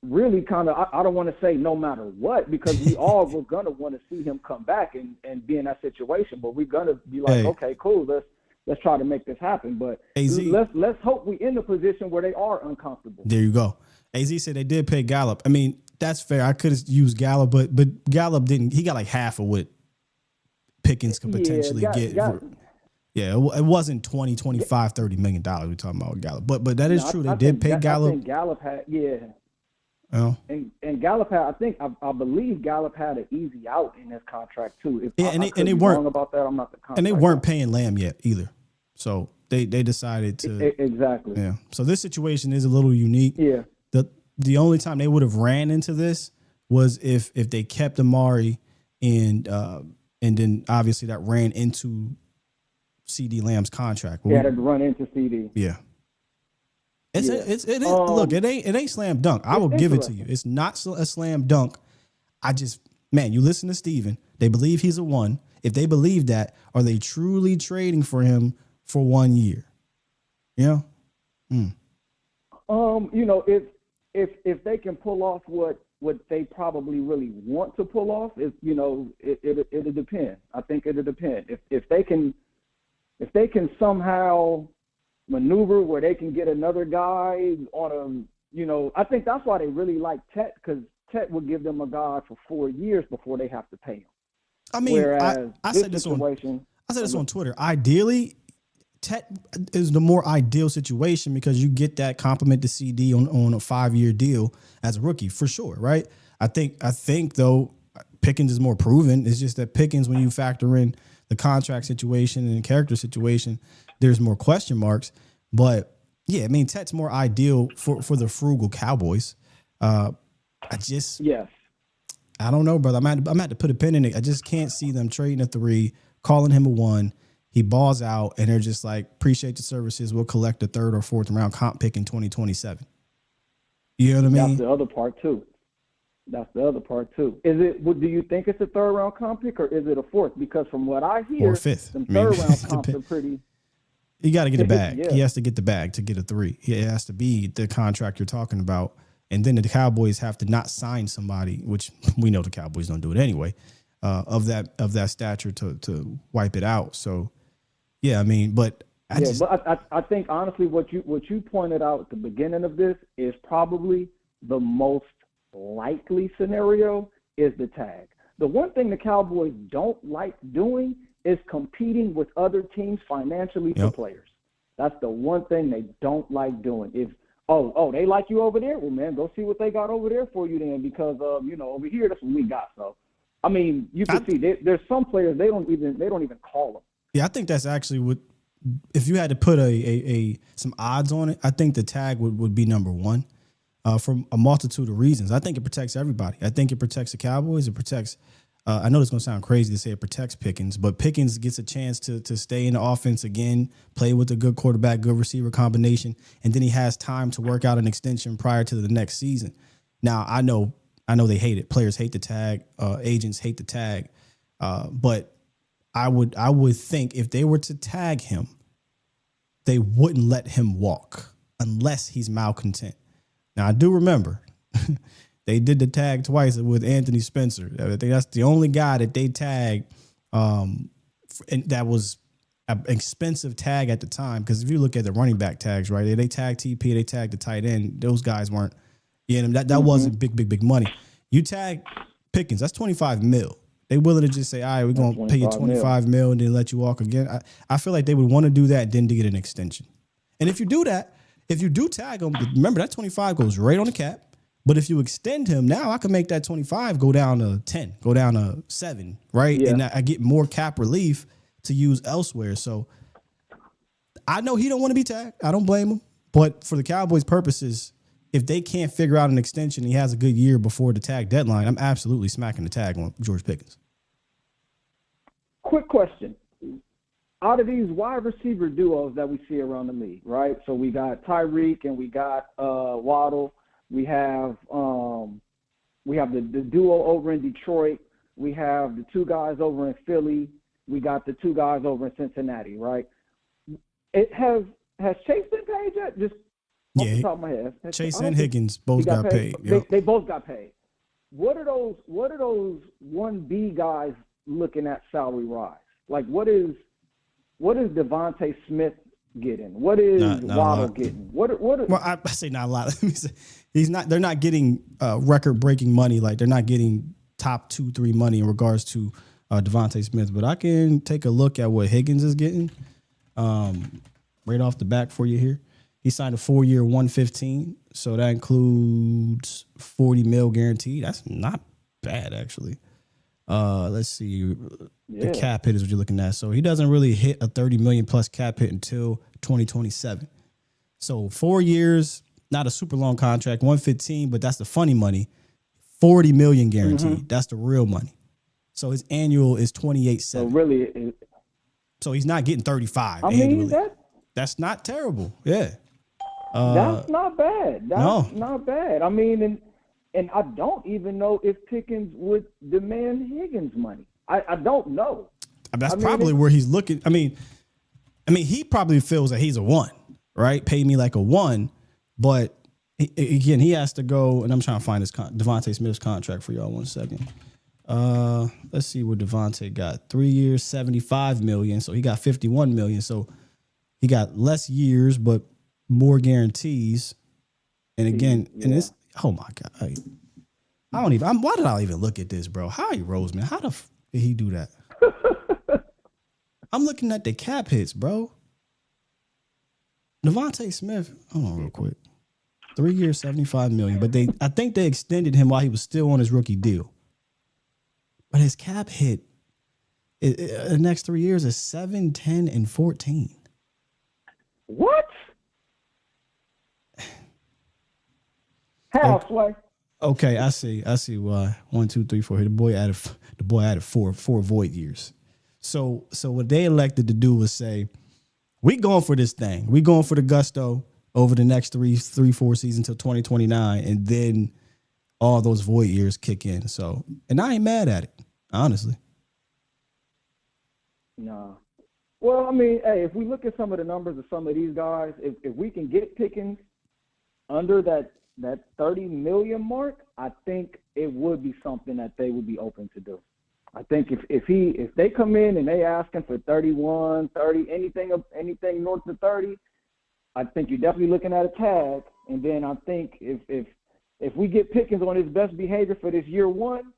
Really, kind of. I don't want to say no matter what, because we all were going to want to see him come back and be in that situation. But we're going to be like, okay, cool, let's try to make this happen. But let's hope we in the position where they are uncomfortable. There you go. AZ said they did pay Gallup. I mean, that's fair. I could have used Gallup, but Gallup didn't. He got like half of what Pickens could potentially get. It wasn't 20, 25, $30 million we're talking about with Gallup. But that is true. They did pay Gallup. I think Gallup had, Oh. And Gallup had, I believe Gallup had an easy out in his contract too. And they weren't wrong about that. I'm not the contract. And they weren't paying Lamb yet either. So they decided to exactly. Yeah. So this situation is a little unique. Yeah. The only time they would have ran into this was if they kept Amari and then obviously that ran into CD Lamb's contract. Yeah, to run into CD. Yeah. Look, it ain't slam dunk. I will give it to you. It's not a slam dunk. You listen to Steven. They believe he's a one. If they believe that, are they truly trading for him for 1 year? Yeah. If they can pull off what they probably really want to pull off, it'll depend. I think it'll depend. If they can somehow maneuver where they can get another guy on I think that's why they really like Tet, because Tet would give them a guy for 4 years before they have to pay him. I mean, I said this on Twitter. Ideally, Tet is the more ideal situation because you get that compliment to CD on a 5-year deal as a rookie for sure, right? I think though Pickens is more proven. It's just that Pickens, when you factor in the contract situation and the character situation, there's more question marks. But yeah, I mean, Tet's more ideal for the frugal Cowboys. I don't know, brother. I'm at to put a pin in it. I just can't see them trading a 3, calling him a 1. He balls out, and they're just like, appreciate your services. We'll collect a 3rd or 4th round comp pick in 2027. You know what I mean? That's the other part too. Do you think it's a 3rd round comp pick or is it a 4th? Because from what I hear, or 5th. Some 3rd round comps are pretty. You got to get a bag. Yeah. He has to get the bag to get a 3. It has to be the contract you're talking about. And then the Cowboys have to not sign somebody, which we know the Cowboys don't do it anyway, of that stature to wipe it out. So, yeah, I mean, but I think honestly, what you pointed out at the beginning of this is probably the most likely scenario is the tag. The one thing the Cowboys don't like doing is competing with other teams financially for players. That's the one thing they don't like doing. If Oh, they like you over there? Well, man, go see what they got over there for you then, because over here that's what we got. So, I mean, you can see there's some players they don't even call them. Yeah, I think that's actually what. If you had to put some odds on it, I think the tag would be number one, for a multitude of reasons. I think it protects everybody. I think it protects the Cowboys. It protects. I know it's going to sound crazy to say it protects Pickens, but Pickens gets a chance to stay in the offense again, play with a good quarterback, good receiver combination, and then he has time to work out an extension prior to the next season. Now, I know they hate it. Players hate the tag. Agents hate the tag. But I would think if they were to tag him, they wouldn't let him walk unless he's malcontent. Now, I do remember they did the tag twice with Anthony Spencer. I think that's the only guy that they tagged, and that was an expensive tag at the time. Because if you look at the running back tags, right, they tagged TP, they tagged the tight end. Those guys weren't, that wasn't big money. You tag Pickens, that's $25 million. They willing to just say, all right, we're going to pay you $25 million and then let you walk again. I feel like they would want to do that then to get an extension. And if you do that, if you do tag him, remember that 25 goes right on the cap. But if you extend him, now I can make that 25 go down to 10, go down to 7, right? Yeah. And I get more cap relief to use elsewhere. So I know he don't want to be tagged. I don't blame him. But for the Cowboys' purposes, if they can't figure out an extension, he has a good year before the tag deadline, I'm absolutely smacking the tag on George Pickens. Quick question. Out of these wide receiver duos that we see around the league, right? So we got Tyreek and we got Waddle. We have the duo over in Detroit. We have the two guys over in Philly. We got the two guys over in Cincinnati, right? Has Chase been paid yet? Just off the top of my head. Chase and Higgins both got paid. Yep. They both got paid. What are those 1B guys looking at salary rise? Like what is Devontae Smith getting? What is Waddle getting? Well, I say not a lot. Let me say, they're not getting record breaking money. Like they're not getting top 2-3 money in regards to Devontae Smith. But I can take a look at what Higgins is getting right off the back for you here. He signed a 4-year $115, so that includes $40 million guaranteed. That's not bad actually. Let's see. The cap hit is what you're looking at. So he doesn't really hit a $30 million plus cap hit until 2027. So 4 years, not a super long contract, 115, but that's the funny money. $40 million guaranteed. Mm-hmm. That's the real money. So his annual is $28.7. So really, so he's not getting 35 annually. That's not terrible. Yeah. That's not bad. That's not bad. I mean, and I don't even know if Pickens would demand Higgins money. I don't know. That's probably where he's looking. I mean, he probably feels that he's a 1, right? Pay me like a 1, but he has to go. And I'm trying to find this Devontae Smith's contract for y'all 1 second. Let's see what Devontae got. 3 years, $75 million. So he got $51 million. So he got less years, but more guarantees. And again, and this. Oh my God! Why did I even look at this, bro? Howie Roseman, how did he do that? I'm looking at the cap hits, bro. Devontae Smith. Hold on, real quick. 3 years, $75 million. But I think they extended him while he was still on his rookie deal. But his cap hit, the next 3 years is 7, 10, and 14. What? Halfway. Okay, I see why. 1, 2, 3, 4. The boy added four void years. So what they elected to do was say, we going for this thing. We going for the gusto over the next 4 seasons until 2029, and then all those void years kick in. So, and I ain't mad at it, honestly. No. Well, I mean, hey, if we look at some of the numbers of some of these guys, if we can get Pickens under that 30 million mark, I think it would be something that they would be open to do. I think if they come in and they asking for 31, 30, anything north of 30, I think you're definitely looking at a tag. And then I think if we get Pickens on his best behavior for this year 1,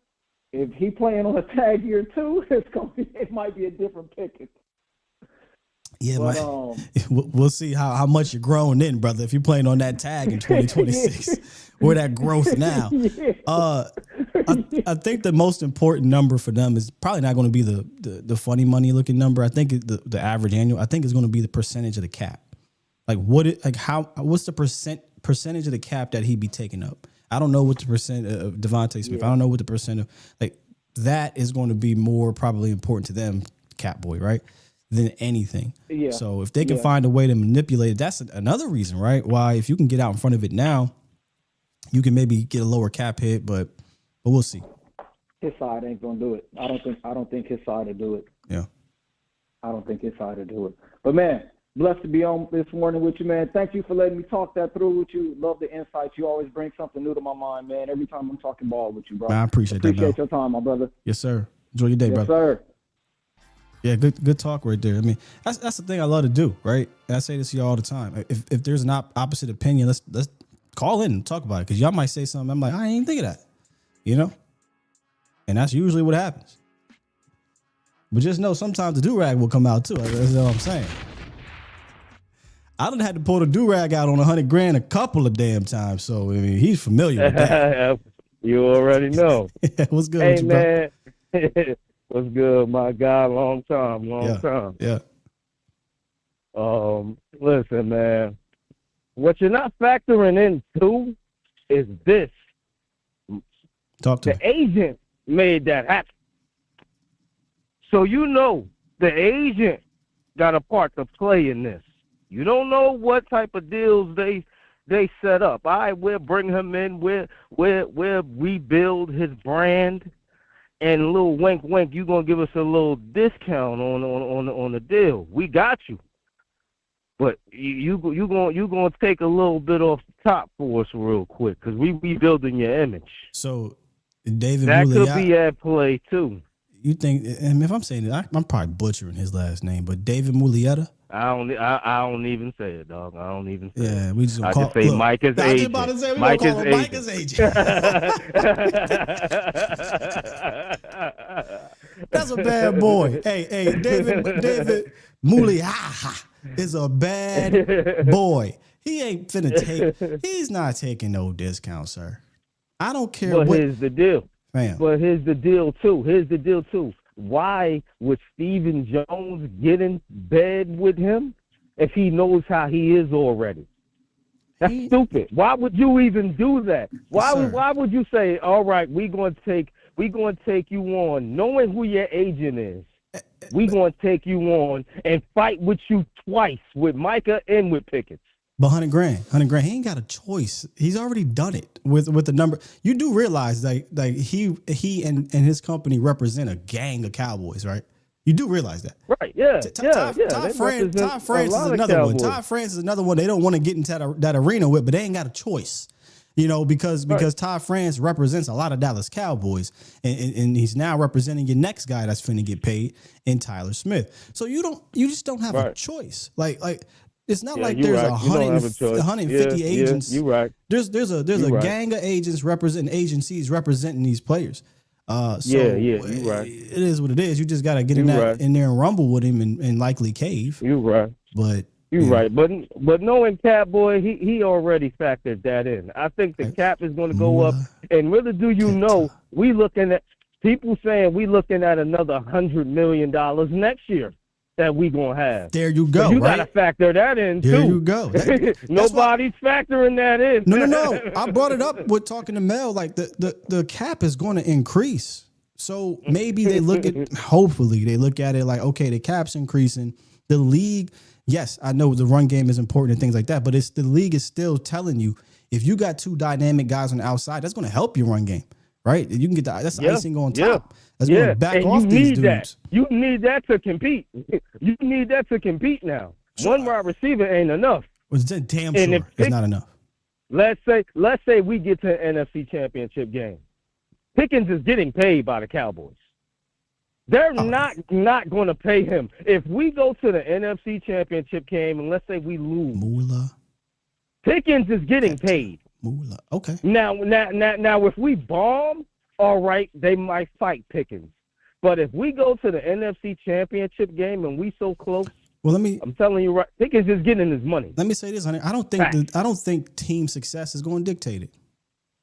if he playing on a tag year 2, it might be a different Pickens. Yeah, but, we'll see how much you're growing in, brother. If you're playing on that tag in 2026, or that growth now. I think the most important number for them is probably not going to be the funny money looking number. I think the average annual. I think it's going to be the percentage of the cap. Like what's the percentage of the cap that he'd be taking up? I don't know what the percent of Devontae Smith. I don't know what the percent of that is going to be more probably important to them, Cap Boy, right? Than anything. Yeah. So if they can find a way to manipulate it, that's another reason, right? Why if you can get out in front of it now, you can maybe get a lower cap hit, but we'll see. His side ain't gonna do it. I don't think his side will do it. Yeah. I don't think his side will do it. But man, blessed to be on this morning with you, man. Thank you for letting me talk that through with you. Love the insights. You always bring something new to my mind, man. Every time I'm talking ball with you, bro. Man, I appreciate that. Appreciate your time, my brother. Yes, sir. Enjoy your day, brother. Yes, sir. Yeah, good talk right there. I mean, that's the thing I love to do, right? And I say this to you all the time. If there's an opposite opinion, let's call in and talk about it, because y'all might say something. I'm like, I ain't even think of that, you know? And that's usually what happens. But just know sometimes the do-rag will come out too. That's all I'm saying. I done had to pull the do-rag out on $100,000 a couple of damn times. So, I mean, he's familiar with that. You already know. What's good with you, man? What's good, my guy? Long time. Yeah. Listen, man. What you're not factoring in too is this. Talk to the agent made that happen. So you know the agent got a part to play in this. You don't know what type of deals they set up. All right, we'll bring him in. We'll rebuild his brand. And a little wink, you're going to give us a little discount on the deal. We got you. But you going to take a little bit off the top for us real quick, because we rebuilding your image. So, David that Mouliat, could be at play, too. You think, and if I'm saying it, I'm probably butchering his last name, but David Moulietta? I don't even say it, dog. I don't even say it. Yeah, we just I just say Micah's agent. I was about to say, we gonna call him Micah's agent. That's a bad boy. Hey, David Moulietta is a bad boy. He ain't finna he's not taking no discount, sir. I don't care but what. Here's the deal. Fam. But here's the deal, too. Why would Stephen Jones get in bed with him if he knows how he is already? That's stupid. Why would you even do that? Why would you say, all right, we're going to take you on, knowing who your agent is. We're going to take you on and fight with you twice, with Micah and with Pickens. But $100,000, he ain't got a choice. He's already done it with the number. You do realize that he and his company represent a gang of Cowboys, right? You do realize that, right? Yeah, Todd France is another one. Todd France is another one. They don't want to get into that arena with, but they ain't got a choice, you know, because Todd France represents a lot of Dallas Cowboys, and he's now representing your next guy that's finna get paid in Tyler Smith. So you just don't have a choice, like. It's not like there's 150 agents. You're right. There's a gang of agents agencies representing these players. You're right. It is what it is. You just got to get in there and rumble with him and likely cave. You're right. But you're right. But knowing Cap Boy, he already factored that in. I think the cap is going to go up. And really, do you know, we looking at people saying we looking at another $100 million next year that we gonna have. There you go. You gotta factor that in too. There you go. Nobody's factoring that in. No. I brought it up with talking to Mel. Like the cap is going to increase. So maybe they hopefully they look at it like, okay, the cap's increasing. The league, yes, I know the run game is important and things like that, but the league is still telling you if you got two dynamic guys on the outside, that's going to help your run game. Right, you can get that's icing on top. That's going to back off these dudes. That. You need that to compete. You need that to compete now. One wide receiver ain't enough. Well, it's damn sure it's not enough. Let's say we get to an NFC Championship game. Pickens is getting paid by the Cowboys. They're not going to pay him. If we go to the NFC Championship game and let's say we lose, Pickens is getting paid. Okay. Now, if we bomb, all right, they might fight Pickens. But if we go to the NFC Championship game and we so close, Well, I'm telling you right. Pickens is getting his money. Let me say this, honey. I don't think team success is going to dictate it.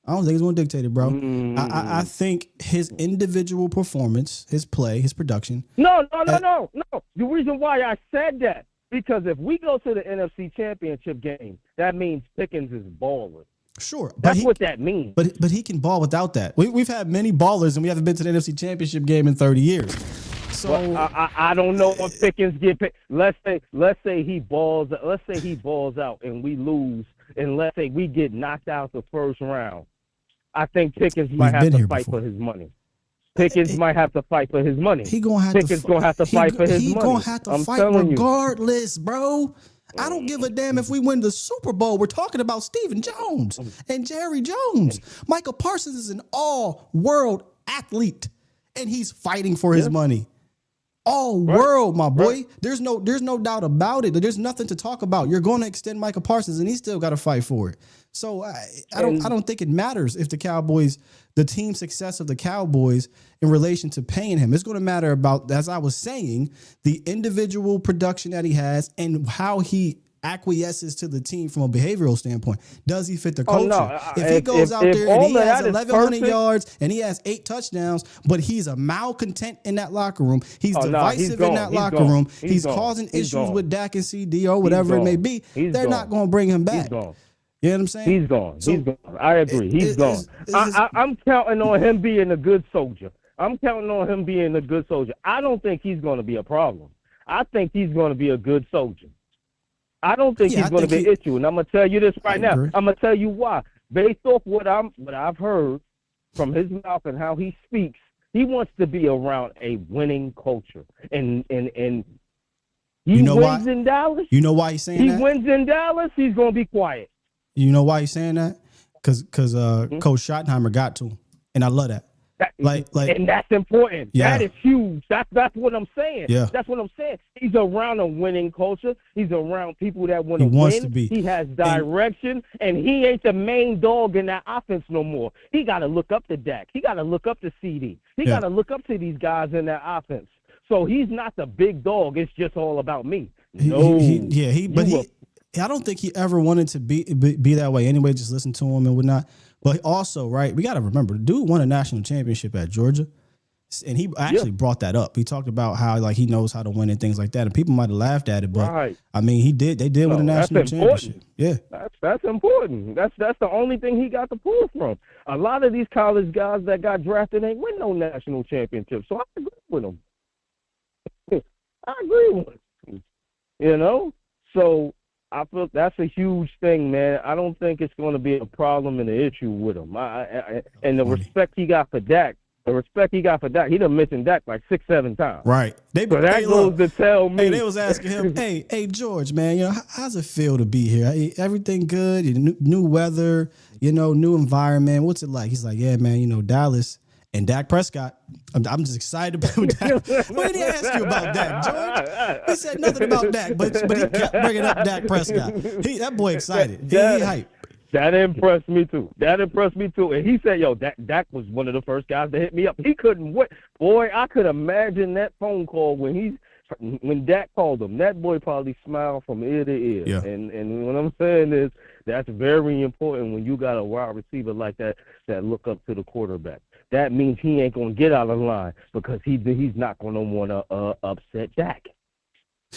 I don't think it's going to dictate it, bro. I think his individual performance, his play, his production. No. The reason why I said that, because if we go to the NFC Championship game, that means Pickens is balling. Sure. That's what that means. But he can ball without that. We've had many ballers, and we haven't been to the NFC Championship game in 30 years. So well, I don't know if Pickens get picked. Let's say he balls. Let's say he balls out and we lose, and let's say we get knocked out the first round. I think Pickens might have to fight for his money. Pickens might have to fight for his money. Pickens gonna have to fight for his money. He gonna have to fight regardless, bro. I don't give a damn if we win the Super Bowl. We're talking about Stephen Jones and Jerry Jones. Michael Parsons is an all-world athlete, and he's fighting for his money. All world, my boy. Right. There's no doubt about it. There's nothing to talk about. You're going to extend Micah Parsons, and he's still got to fight for it. So I don't think it matters if the team success of the Cowboys in relation to paying him. It's going to matter about, as I was saying, the individual production that he has and how he acquiesces to the team from a behavioral standpoint. Does he fit the culture? No. If he goes out there and he has 1,100 yards and he has 8 touchdowns, but he's a malcontent in that locker room, he's divisive in that locker room, he's causing issues with Dak and CD or whatever it may be, they're not going to bring him back. You know what I'm saying? He's gone. He's gone. I agree. He's gone. I'm counting on him being a good soldier. I don't think he's going to be a problem. I think he's going to be a good soldier. I don't think he's going to be an issue, and I'm going to tell you this right now. I'm going to tell you why. Based off what I've heard from his mouth and how he speaks, he wants to be around a winning culture, and he wins in Dallas. You know why he's saying that? He wins in Dallas. He's going to be quiet. You know why he's saying that? Because Coach Schottenheimer got to him, and I love that. And that's important. Yeah. That is huge. That's what I'm saying. Yeah. That's what I'm saying. He's around a winning culture. He's around people that want to win. He wants to be. He has direction, and he ain't the main dog in that offense no more. He got to look up to Dak. He got to look up to CD. He got to look up to these guys in that offense. So he's not the big dog. It's just all about me. I don't think he ever wanted to be that way anyway, just listen to him and whatnot. But also, right, we got to remember, the dude won a national championship at Georgia, and he actually brought that up. He talked about how, he knows how to win and things like that, and people might have laughed at it, but, I mean, he did. They did win a national championship. Yeah. That's important. That's the only thing he got to pull from. A lot of these college guys that got drafted ain't win no national championship, so I agree with him. I agree with him. You know? So I feel that's a huge thing, man. I don't think it's going to be a problem and an issue with him. And the respect he got for Dak, he done mentioned Dak like 6-7 times. Right. Goes to tell me. Hey, they was asking him, hey, George, man, how's it feel to be here? Everything good? New weather, new environment. What's it like? He's like, yeah, man, Dallas. And Dak Prescott, I'm just excited about Dak. What did he ask you about Dak, George? He said nothing about Dak, but he kept bringing up Dak Prescott. That boy excited. He hype. That impressed me too. And he said, Dak was one of the first guys to hit me up. He couldn't wait. Boy, I could imagine that phone call when Dak called him. That boy probably smiled from ear to ear. Yeah. And what I'm saying is that's very important when you got a wide receiver like that look up to the quarterback. That means he ain't going to get out of line because he's not going to want to upset Dak.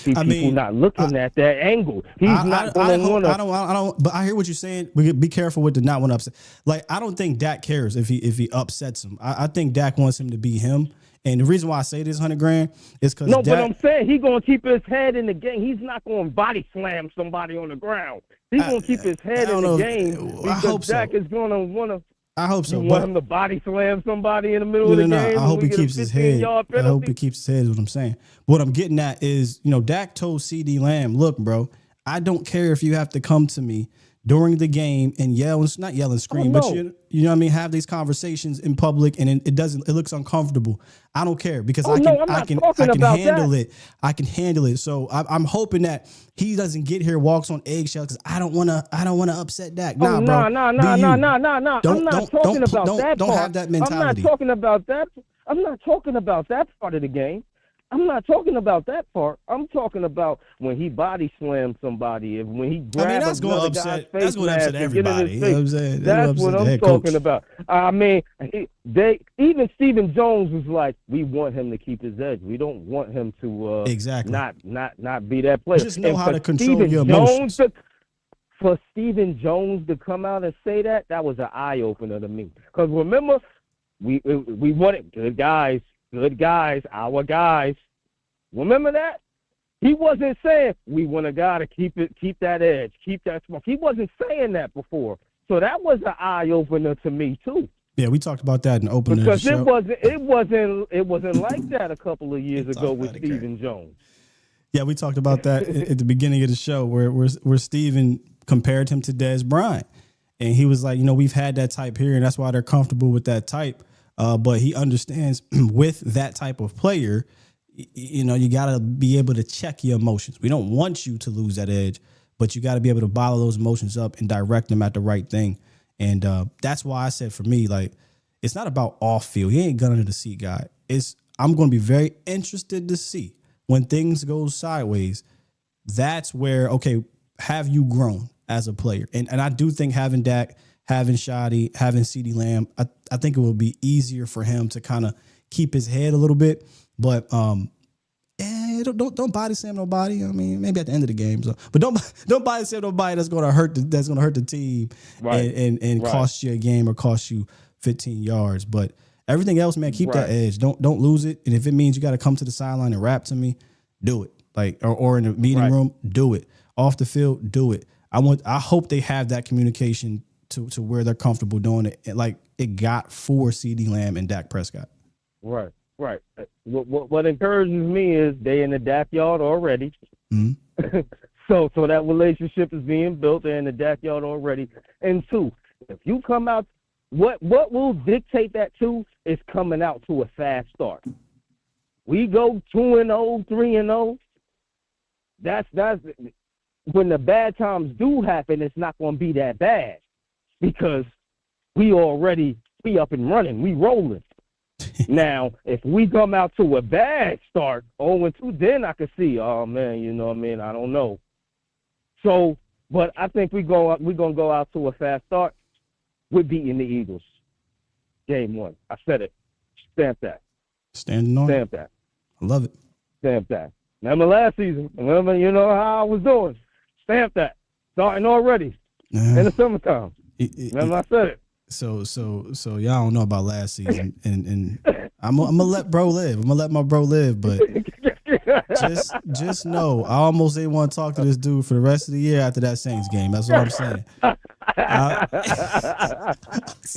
People not looking at that angle. He's not going to want to. I don't. But I hear what you're saying. We be careful with the not want to upset. I don't think Dak cares if he upsets him. I think Dak wants him to be him. And the reason why I say this, $100 grand, is because but I'm saying he's going to keep his head in the game. He's not going to body slam somebody on the ground. He's going to keep his head in the game because Dak is going to want to. I hope so. You want him to body slam somebody in the middle of the game? I hope he keeps his head. I hope he keeps his head is what I'm saying. What I'm getting at is, Dak told CD Lamb, look, bro, I don't care if you have to come to me during the game and not yell and scream, but you know what I mean, have these conversations in public and it looks uncomfortable. I don't care because I can handle it. I can handle it. So I'm hoping that he doesn't get here, walks on eggshells because I don't want to upset Dak. Nah, bro. No. I'm not talking about that part. Don't have that mentality. I'm not talking about that part of the game. I'm not talking about that part. I'm talking about when he body slammed somebody, and when he grabbed that's going to guy's upset. face That's going to upset mask and get in everybody. his You know what I'm face. saying? That's what I'm talking about. I mean, even Stephen Jones was like, we want him to keep his edge. We don't want him to exactly not be that player. Just know and how to control Stephen your emotions. For Stephen Jones to come out and say that was an eye opener to me. Because remember, we wanted good guys, our guys. Remember that? He wasn't saying we want a guy to keep that edge, keep that smoke. He wasn't saying that before. So that was an eye opener to me too. Yeah, we talked about that in the opening because of the show. it wasn't like that a couple of years ago with Stephen Jones. Yeah, we talked about that at the beginning of the show where Stephen compared him to Dez Bryant. And he was like, we've had that type here, and that's why they're comfortable with that type. But he understands with that type of player, you got to be able to check your emotions. We don't want you to lose that edge, but you got to be able to bottle those emotions up and direct them at the right thing. And that's why I said for me, like, it's not about off field. He ain't gun under the seat guy. I'm going to be very interested to see when things go sideways. That's where, okay, have you grown as a player? And I do think having Dak, having Shoddy, having CeeDee Lamb, I think it will be easier for him to kind of keep his head a little bit. But don't body slam nobody. I mean, maybe at the end of the game. So, but don't body slam nobody that's going to hurt the team and cost you a game or cost you 15 yards. But everything else, man, keep that edge. Don't lose it. And if it means you got to come to the sideline and rap to me, do it. Like or in the meeting room, do it. Off the field, do it. I hope they have that communication to where they're comfortable doing it, like it got for CeeDee Lamb and Dak Prescott. Right. What encourages me is they in the Dak yard already. Mm-hmm. so that relationship is being built. They're in the Dak yard already. And two, if you come out, what will dictate that too is coming out to a fast start. We go 2-0, 3-0. That's when the bad times do happen. It's not going to be that bad because we up and running. We rolling. Now, if we come out to a bad start, 0-2, then I could see, oh man, you know what I mean? I don't know. So, but I think we're gonna go out to a fast start. We're beating the Eagles. Game 1. I said it. Stamp that. Standing on. Stamp that. I love it. Stamp that. Remember last season? Remember, you know how I was doing? Stamp that. Starting already in the summertime. Remember I said it. So y'all don't know about last season, and I'm gonna let bro live. I'm gonna let my bro live, but just know I almost didn't want to talk to this dude for the rest of the year after that Saints game. That's what I'm saying.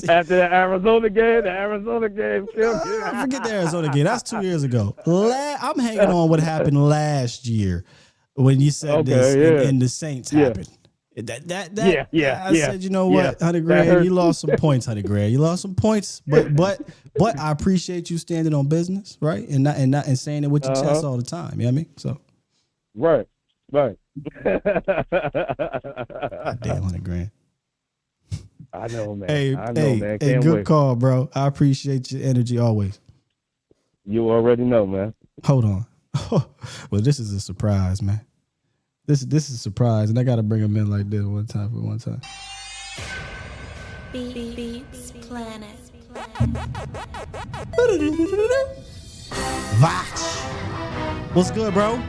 After the Arizona game, forget the Arizona game. That's 2 years ago. I'm hanging on what happened last year when you said this and the Saints happened. I said, you know what, $100,000, you lost some points, $100,000. You lost some points, but I appreciate you standing on business, right? And saying it with your chest all the time. You know what I mean? So Right. Damn, $100,000. I know, man. Hey, man. Can't good wait. Call, bro. I appreciate your energy always. You already know, man. Hold on. Well, this is a surprise, man. This is a surprise, and I got to bring him in like this one time. Beats Planet. Vach. What's good, bro?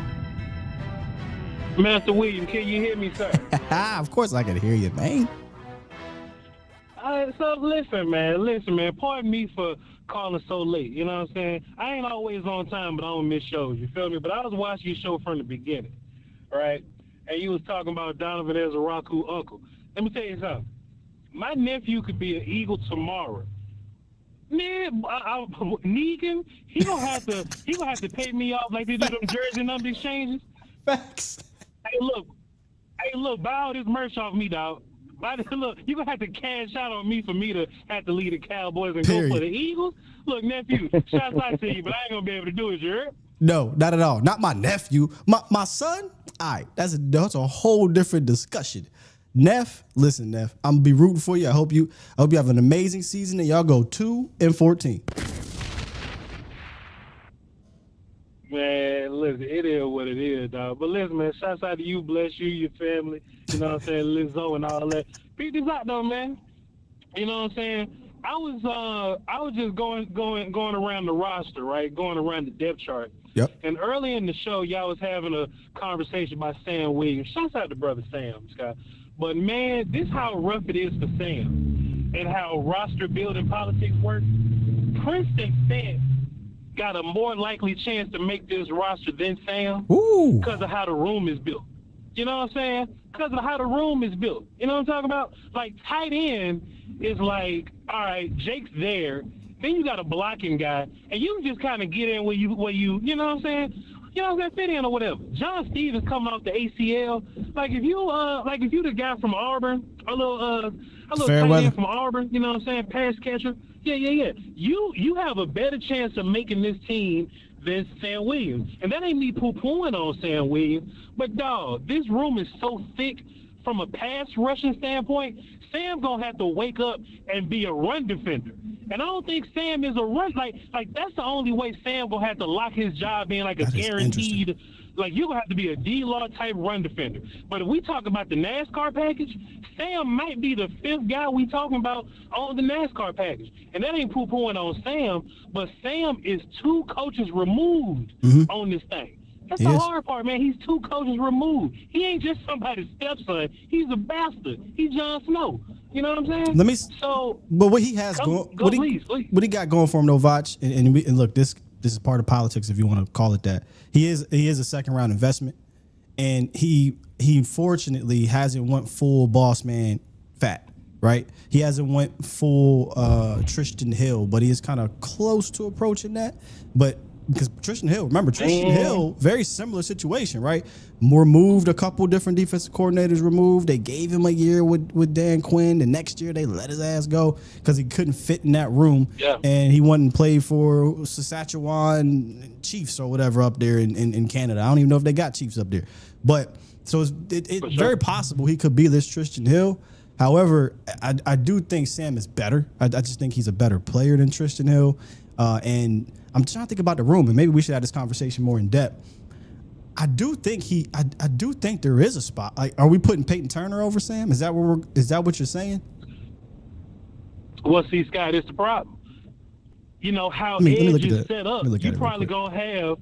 Master William, can you hear me, sir? Of course I can hear you, man. So listen, man. Pardon me for calling so late. You know what I'm saying? I ain't always on time, but I don't miss shows. You feel me? But I was watching your show from the beginning, right? And you was talking about Donovan Ezeiruaku uncle. Let me tell you something. My nephew could be an Eagle tomorrow. Man, Negan, he gonna have to pay me off like they do them jersey number exchanges. Facts. Hey, look, buy all this merch off me, dog. Look, you gonna have to cash out on me for me to have to leave the Cowboys and go for the Eagles. Look, nephew, shots out to you, but I ain't gonna be able to do it, you heard? No, not at all. Not my nephew. My son? All right, that's a whole different discussion. Neff, listen, Neff, I'm gonna be rooting for you. I hope you have an amazing season and y'all go 2-14. Man, listen, it is what it is, dog. But listen, man, shouts out to you, bless you, your family, you know what I'm saying, Lizzo and all that. Beat this out, though, man. You know what I'm saying? I was just going around the roster, right? Going around the depth chart. Yep. And early in the show, y'all was having a conversation about Sam Williams. Shouts out to brother Sam, Scott. But man, this is how rough it is for Sam and how roster building politics work. Princeton fans got a more likely chance to make this roster than Sam because of how the room is built. You know what I'm saying? Because of how the room is built. You know what I'm talking about? Like, tight end is like, all right, Jake's there. Then you got a blocking guy, and you can just kind of get in where you know what I'm saying? You know what I'm saying? Fit in or whatever. John Stevens coming off the ACL. Like, if you the guy from Auburn, a little tight end from Auburn, you know what I'm saying? Pass catcher. Yeah. You have a better chance of making this team than Sam Williams. And that ain't me poo-pooing on Sam Williams. But, dog, this room is so thick from a pass rushing standpoint, Sam going to have to wake up and be a run defender. And I don't think Sam is a run. Like that's the only way Sam going to have to lock his job in, like a guaranteed. Like, you're going to have to be a D-Law type run defender. But if we talk about the NASCAR package, Sam might be the fifth guy we talking about on the NASCAR package. And that ain't poo-pooing on Sam, but Sam is 2 coaches removed on this thing. That's the hard part, man. He's 2 coaches removed. He ain't just somebody's stepson. He's a bastard. He's Jon Snow. You know what I'm saying? But what he has please. What he got going for him, though, Vach, and look, this is part of politics, if you want to call it that. He is a second round investment, and he fortunately hasn't went full boss man fat, right? He hasn't went full Tristan Hill, but he is kind of close to approaching that. But because Tristan Hill, very similar situation, right? Removed a couple different defensive coordinators removed. They gave him a year with Dan Quinn. The next year they let his ass go because he couldn't fit in that room. Yeah. And he went and played for Saskatchewan Chiefs or whatever up there in Canada. I don't even know if they got Chiefs up there. But so it's very possible he could be this Tristan Hill. However, I do think Sam is better. I just think he's a better player than Tristan Hill. And I'm trying to think about the room, and maybe we should have this conversation more in depth. I do think there is a spot. Like, are we putting Peyton Turner over Sam? Is that what you're saying? Well, see, Scott, it's the problem. You know how Edge is set up. You probably gonna have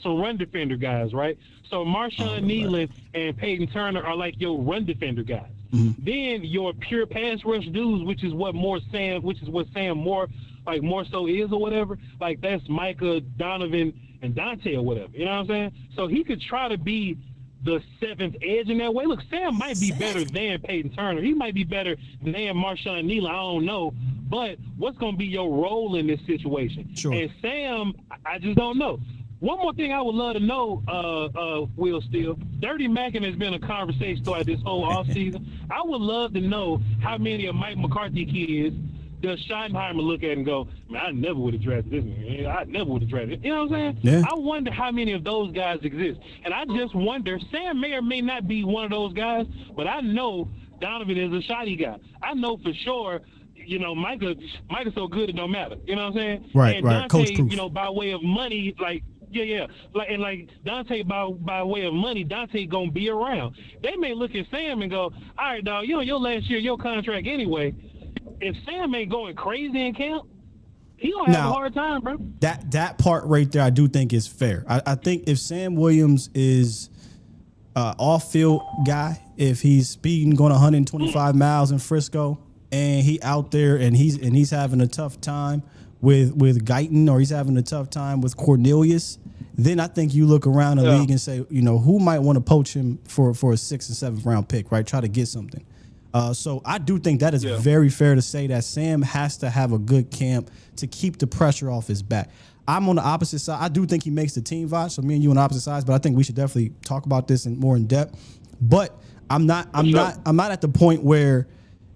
some run defender guys, right? So Marshawn Nealon and Peyton Turner are like your run defender guys. Mm-hmm. Then your pure pass rush dudes, which is what Sam more so is or whatever. Like, that's Micah, Donovan, and Dante or whatever. You know what I'm saying? So he could try to be the 7th edge in that way. Look, Sam might be better than Peyton Turner. He might be better than Marshawn Nealon. I don't know. But what's going to be your role in this situation? Sure. And Sam, I just don't know. One more thing I would love to know, Will Steele. Dirty Mackin has been a conversation throughout this whole offseason. I would love to know how many of Mike McCarthy kids does Schottenheimer look at and go, man, I never would have drafted this man. I never would have drafted it. You know what I'm saying? Yeah. I wonder how many of those guys exist. And I just wonder, Sam may or may not be one of those guys, but I know Donovan is a shotty guy. I know for sure, Micah's so good it don't matter. You know what I'm saying? Right, and right. Dante, by way of money, like Dante by way of money, Dante gonna be around. They may look at Sam and go, all right, dog, your last year, your contract anyway. If Sam ain't going crazy in camp, he gonna have a hard time, bro. That part right there, I do think is fair. I think if Sam Williams is off-field guy, if he's speeding going 125 miles in Frisco, and he out there and he's having a tough time with Guyton, or he's having a tough time with Cornelius, then I think you look around the league and say, who might want to poach him for a 6th and 7th round pick, right? Try to get something. So I do think that is very fair to say that Sam has to have a good camp to keep the pressure off his back. I'm on the opposite side. I do think he makes the team, Voch. So me and you on the opposite sides, but I think we should definitely talk about this more in depth. But I'm not at the point where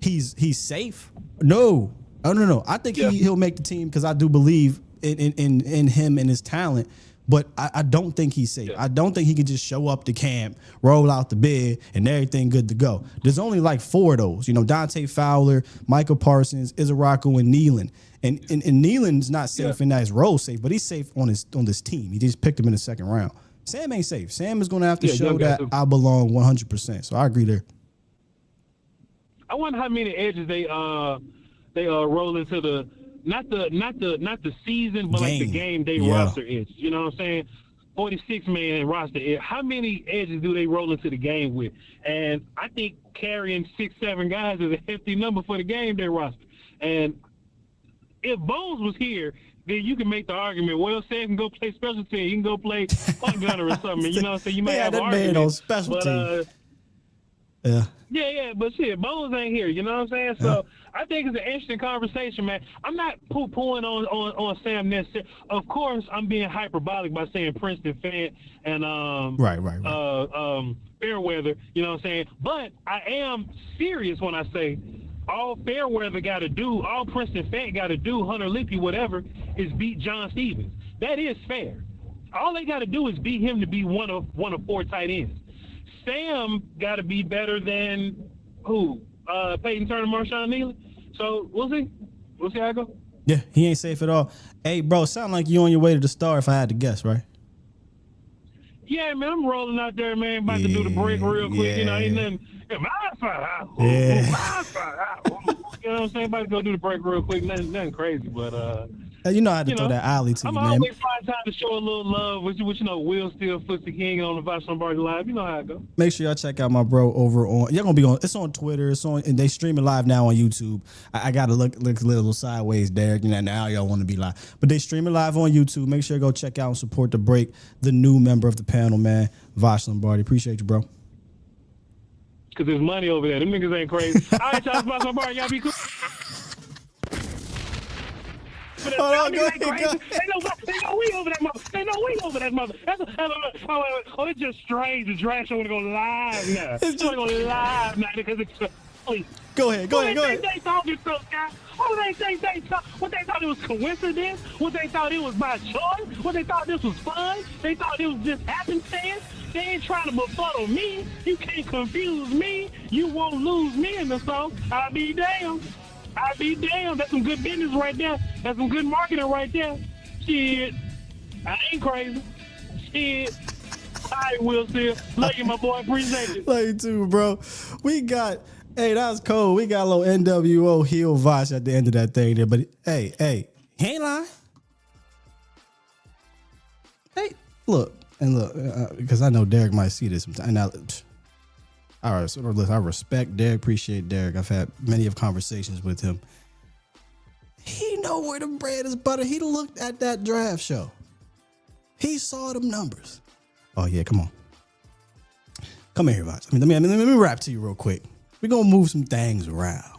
he's safe. No. I think he'll make the team, because I do believe in him and his talent. But I don't think he's safe. I don't think he can just show up to camp, roll out the bed, and everything good to go. There's only like 4 of those. You know, Dante Fowler, Michael Parsons, Ezeiruaku, and Nealon. And Nealon's not safe in that his role safe, but he's safe on this team. He just picked him in the second round. Sam ain't safe. Sam is going to have to show that I belong 100%. So I agree there. I wonder how many edges they roll into the not the season, but like the game day roster edges. You know what I'm saying? 46-man roster edge. How many edges do they roll into the game with? And I think carrying 6-7 guys is a hefty number for the game day roster. And if Bones was here, then you can make the argument, well, Sam can go play special team. He can go play punt gunner or something. You know what I'm saying? You might have an argument. Man on special team. Yeah, but shit, Bones ain't here. You know what I'm saying? So I think it's an interesting conversation, man. I'm not poo-pooing on Sam necessarily. Of course, I'm being hyperbolic by saying Princeton fan and Fairweather. You know what I'm saying? But I am serious when I say all Fairweather got to do, all Princeton fan got to do, Hunter Lippy, whatever, is beat John Stevens. That is fair. All they got to do is beat him to be one of 4 tight ends. Sam got to be better than who? Peyton Turner, Marshawn Neely. So we'll see. We'll see how it goes. Yeah, he ain't safe at all. Hey, bro, sound like you on your way to the Star if I had to guess, right? Yeah, man, I'm rolling out there, man. About to do the break real quick. You know, ain't nothing. You know what I'm saying? About to go do the break real quick. Nothing crazy, but you know I had to throw that alley to you, man. I'm always find time to show a little love, which you know, Will still Footsie King on the Vice Lombardi Live. You know how it go. Make sure y'all check out my bro over on. You're gonna be on. It's on Twitter. It's on, and they stream it live now on YouTube. I gotta look a little sideways, Derek. You know, now y'all want to be live, but they stream it live on YouTube. Make sure you go check out and support the break. The new member of the panel, man, Vice Lombardi. Appreciate you, bro. Cause there's money over there. Them niggas ain't crazy. All right, y'all, Vice Lombardi, y'all be cool. Hold on, go ahead. Ain't no we over that mother. Ain't no we over that mother. It's just strange. The draft show want to go live now. It's just going to go live now because it's Go ahead. They thought it was, guys. What they thought it was coincidence? What they thought it was by choice? What they thought this was fun? They thought it was just happenstance? They ain't trying to befuddle me. You can't confuse me. You won't lose me in the song. I'll be damned. That's some good business right there. That's some good marketing right there. Shit. I ain't crazy. Shit. I will still. Love you, my boy. Appreciate it. Love you too, bro. Hey, that was cold. We got a little NWO heel Vosh at the end of that thing there. But hey, he ain't lying. Hey, look, because I know Derek might see this sometime. Now, all right, so I respect Derek, appreciate Derek. I've had many of conversations with him. He know where the bread is buttered. He looked at that draft show. He saw them numbers. Oh yeah, come on. Come here, Vosh. Let me rap to you real quick. We're gonna move some things around.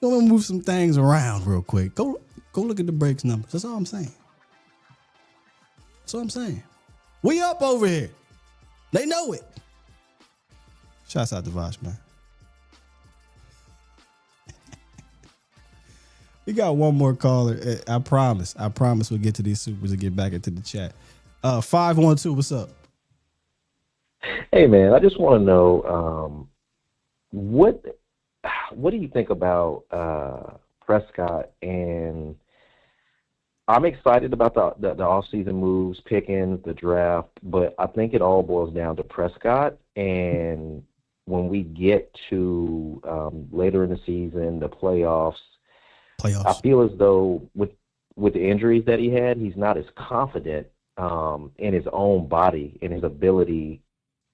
Real quick. Go look at the breaks numbers. That's all I'm saying. We up over here. They know it. Shouts out to Vosh, man. We got one more caller. I promise we'll get to these supers and get back into the chat. 512, what's up? Hey, man, I just want to know what do you think about Prescott? And I'm excited about the offseason moves, Pickens, the draft, but I think it all boils down to Prescott. And when we get to later in the season, the playoffs, I feel as though with the injuries that he had, he's not as confident in his own body and his ability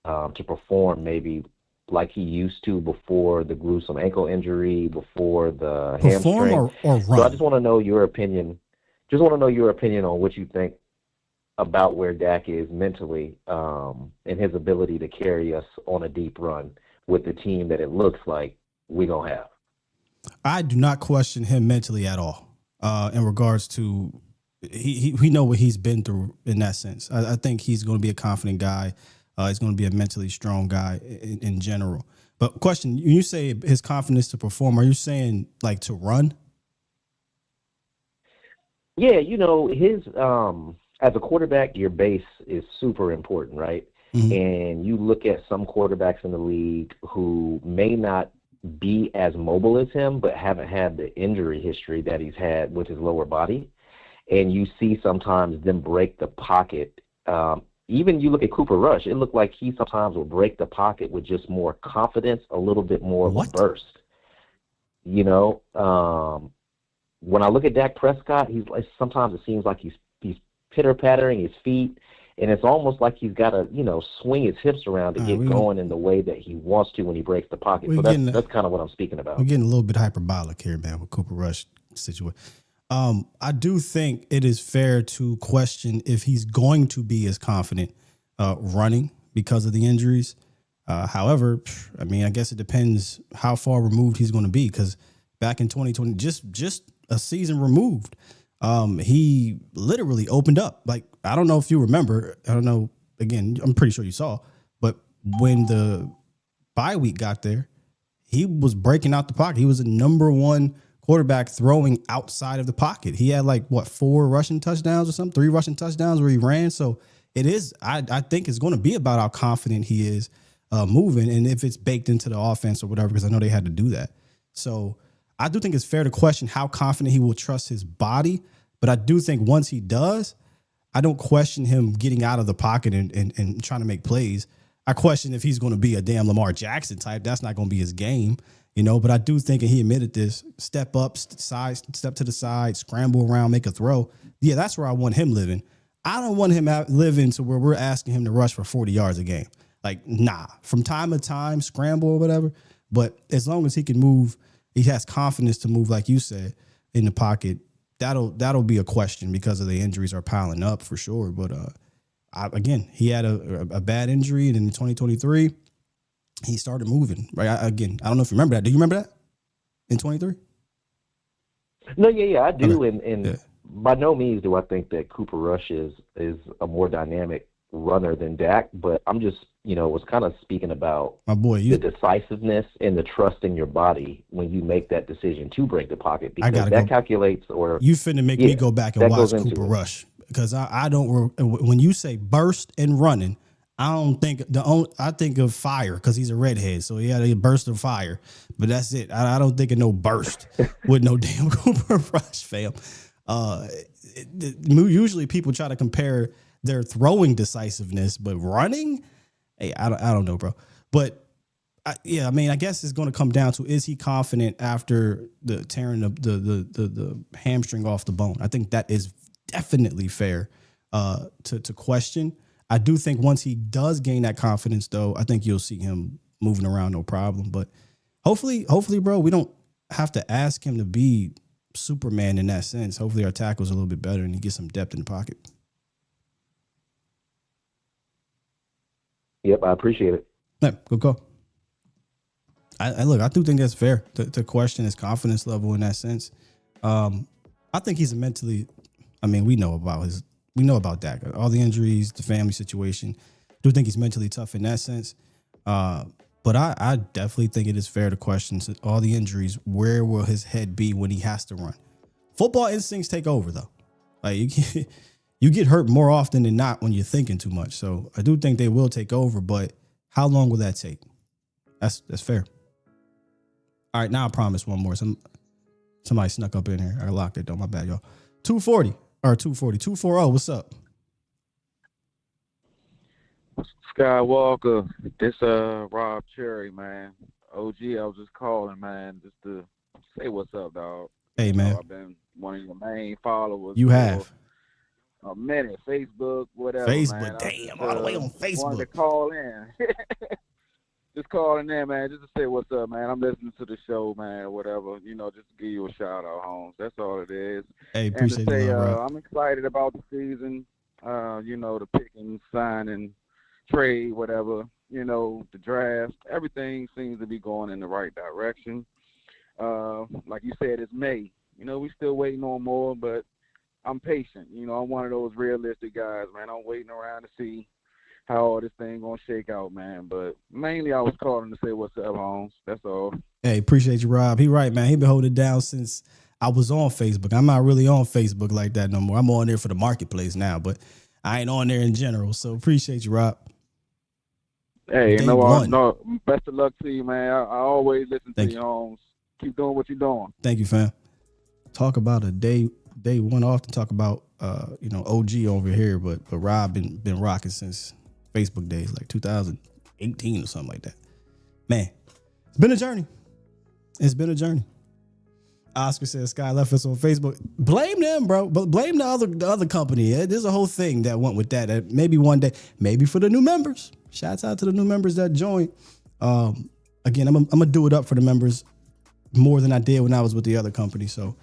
to perform maybe like he used to before the gruesome ankle injury, before the hamstring. Or run? So I just want to know your opinion. On what you think about where Dak is mentally and his ability to carry us on a deep run with the team that it looks like we're going to have. I do not question him mentally at all in regards to we know what he's been through in that sense. I think he's going to be a confident guy. He's going to be a mentally strong guy in general. But question, when you say his confidence to perform, are you saying like to run? Yeah, his as a quarterback, your base is super important, right? Mm-hmm. And you look at some quarterbacks in the league who may not be as mobile as him, but haven't had the injury history that he's had with his lower body. And you see sometimes them break the pocket. Even you look at Cooper Rush, it looked like he sometimes will break the pocket with just more confidence, a little bit more of a burst. When I look at Dak Prescott, sometimes it seems like he's pitter-pattering his feet, and it's almost like he's got to, swing his hips around to get going in the way that he wants to when he breaks the pocket. So that's kind of what I'm speaking about. We're getting a little bit hyperbolic here, man, with Cooper Rush situation. I do think it is fair to question if he's going to be as confident running because of the injuries. However, I mean, I guess it depends how far removed he's going to be, because back in 2020, just a season removed, he literally opened up. Like, I don't know if you remember. I don't know. Again, I'm pretty sure you saw. But when the bye week got there, he was breaking out the pocket. He was the number one quarterback throwing outside of the pocket. He had 4 rushing touchdowns or something, 3 rushing touchdowns where he ran. So it is, I think it's going to be about how confident he is moving, and if it's baked into the offense or whatever, because I know they had to do that. So I do think it's fair to question how confident he will trust his body. But I do think once he does, I don't question him getting out of the pocket and trying to make plays. I question if he's going to be a damn Lamar Jackson type. That's not going to be his game, But I do think, and he admitted this, step up, step to the side, scramble around, make a throw. Yeah, that's where I want him living. I don't want him living to where we're asking him to rush for 40 yards a game. Nah. From time to time, scramble or whatever. But as long as he can move, he has confidence to move, like you said, in the pocket. That'll be a question because of the injuries are piling up for sure. But again, he had a bad injury, and in 2023, he started moving. Right? I don't know if you remember that. Do you remember that in 23? No, yeah, I do. Okay. And by no means do I think that Cooper Rush is a more dynamic runner than Dak. But I'm just, was kind of speaking about my boy, the decisiveness and the trust in your body when you make that decision to break the pocket, because that calculates. Or you finna make me go back and watch Cooper Rush, because I don't. When you say burst and running, I don't think I think of fire, because he's a redhead, so he had a burst of fire, but that's it. I don't think of no burst with no damn Cooper Rush, fam. Usually people try to compare their throwing decisiveness, but running, hey, I don't know, bro. But I guess it's going to come down to, is he confident after the tearing the hamstring off the bone? I think that is definitely fair to question. I do think once he does gain that confidence, though, I think you'll see him moving around no problem. But hopefully, bro, we don't have to ask him to be Superman in that sense. Hopefully our tackle's a little bit better and he gets some depth in the pocket. Yep, I appreciate it. Yeah, good call. I do think that's fair to question his confidence level in that sense. I think he's we know about Dak, all the injuries, the family situation. I do think he's mentally tough in that sense. But I definitely think it is fair to question all the injuries. Where will his head be when he has to run? Football instincts take over, though. You get hurt more often than not when you're thinking too much. So I do think they will take over, but how long will that take? That's fair. All right, now I promise one more. Somebody snuck up in here. I locked it, though. My bad, y'all. 240. What's up? Skywalker, this Rob Cherry, man. OG, I was just calling, man, just to say what's up, dog. Hey, man. I've been one of your main followers. You have. A minute, Facebook, whatever. Facebook, man. damn, all the way on Facebook. Wanted to call in. Just calling in, man, just to say what's up, man. I'm listening to the show, man, whatever. Just to give you a shout out, Holmes. That's all it is. Hey, appreciate and to say, you, Rob. I'm excited about the season. The Pickens signing, trade, whatever. The draft. Everything seems to be going in the right direction. Like you said, it's May. We still waiting on more, but I'm patient. I'm one of those realistic guys, man. I'm waiting around to see how all this thing gonna shake out, man. But mainly I was calling to say what's up, Holmes. That's all. Hey, appreciate you, Rob. He right, man. He been holding it down since I was on Facebook. I'm not really on Facebook like that no more. I'm on there for the marketplace now, but I ain't on there in general. So appreciate you, Rob. Hey, Day no, one. no, best of luck to you, man. I always listen to you, Holmes. Keep doing what you're doing. Thank you, fam. Talk about a day one. I often talk about OG over here, but Rob been rocking since Facebook days, like 2018 or something like that. Man, it's been a journey. It's been a journey. Oscar says Sky left us on Facebook. Blame them, bro. But blame the other company. There's a whole thing that went with that. Maybe one day, maybe for the new members. Shouts out to the new members that joined. Again, I'm gonna do it up for the members more than I did when I was with the other company. So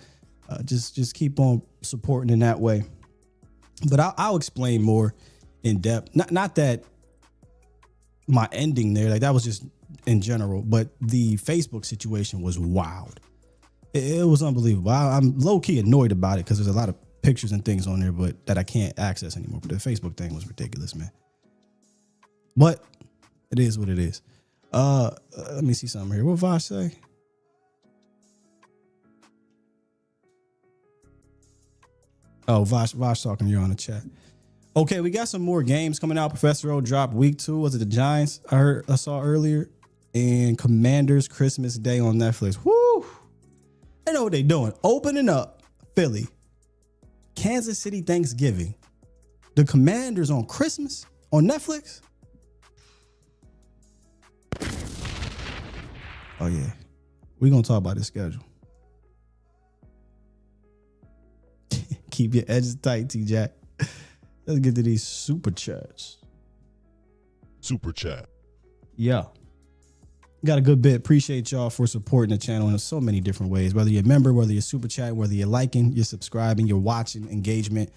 just keep on supporting in that way. But I'll explain more in depth. Not that my ending there, like that was just in general, but the Facebook situation was wild. It was unbelievable. I'm low key annoyed about it because there's a lot of pictures and things on there, but that I can't access anymore. But the Facebook thing was ridiculous, man. But it is what it is. Let me see something here. What Vosh say? Oh, Vosh talking to you on the chat. Okay, we got some more games coming out. Professor O dropped week 2. Was it the Giants? I saw earlier. And Commanders Christmas Day on Netflix. Woo! They know what they're doing. Opening up Philly. Kansas City Thanksgiving. The Commanders on Christmas on Netflix. Oh, yeah. We're going to talk about this schedule. Keep your edges tight, T-Jack. Let's get to these super chats. Super chat. Yeah. Got a good bit. Appreciate y'all for supporting the channel in so many different ways. Whether you're a member, whether you're super chat, whether you're liking, you're subscribing, you're watching, engagement.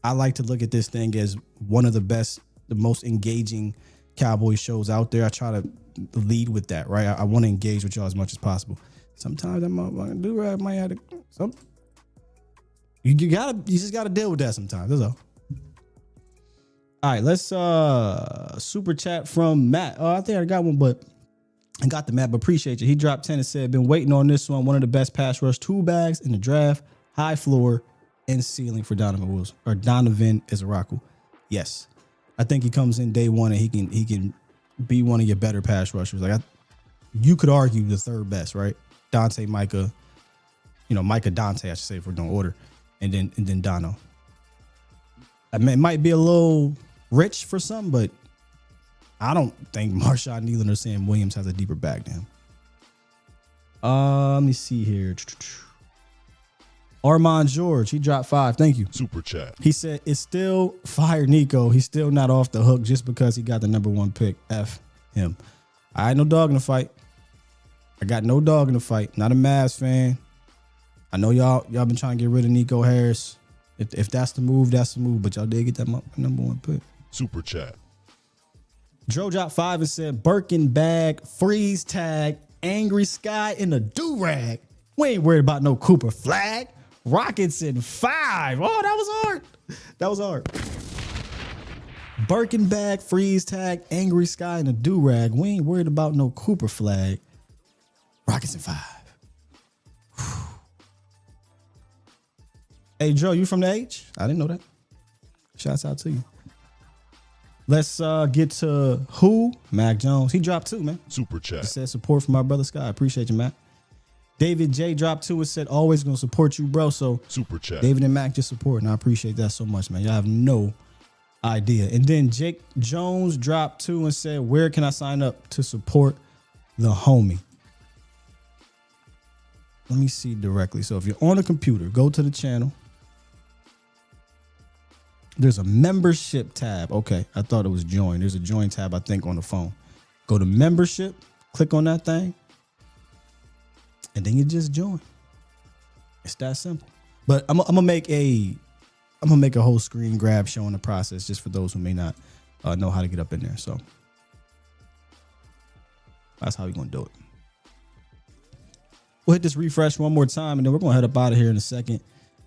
I like to look at this thing as one of the best, the most engaging Cowboy shows out there. I try to lead with that, right? I want to engage with y'all as much as possible. Sometimes I'm going to do right. I might have to. You just gotta deal with that sometimes. That's all. All right, let's super chat from Matt. Oh, I think I got one, but I got the Matt, but appreciate you. He dropped 10 and said, been waiting on this one. One of the best pass rush tool bags in the draft. High floor and ceiling for Donovan Ezeiruaku. Yes. I think he comes in day one and he can be one of your better pass rushers. Like you could argue the third best, right? Dante, Micah, Micah Dante, I should say, if we're doing order. And then Dono. I mean, it might be a little rich for some, but I don't think Marshawn Nealon or Sam Williams has a deeper bag than him. Let me see here. Armand George, he dropped 5. Thank you. Super chat. He said, it's still fire Nico. He's still not off the hook just because he got the number 1 pick. F him. I ain't no dog in the fight. I got no dog in the fight. Not a Mavs fan. I know y'all been trying to get rid of Nico Harris. If that's the move, that's the move. But y'all did get that number 1 pick. Super chat. Dro dropped 5 and said, Birkin bag, freeze tag, angry sky in a do-rag. We ain't worried about no Cooper flag. Rockets in 5. Oh, that was hard. That was hard. Birkin bag, freeze tag, angry sky in a do-rag. We ain't worried about no Cooper flag. Rockets in 5. Hey, Joe, you from the H? I didn't know that. Shouts out to you. Let's get to who? Mac Jones. He dropped 2, man. Super chat. He said support from my brother Sky. Appreciate you, Mac. David J dropped 2 and said always gonna support you, bro. So super chat. David and Mac just support, and I appreciate that so much, man. Y'all have no idea. And then Jake Jones dropped 2 and said, where can I sign up to support the homie? Let me see directly. So if you're on a computer, go to the channel. There's a membership tab. Okay, I thought it was join. There's a join tab, I think, on the phone. Go to membership, click on that thing, and then you just join. It's that simple. But I'm gonna make a whole screen grab showing the process just for those who may not know how to get up in there. So that's how we're gonna do it. We'll hit this refresh one more time, and then we're gonna head up out of here in a second.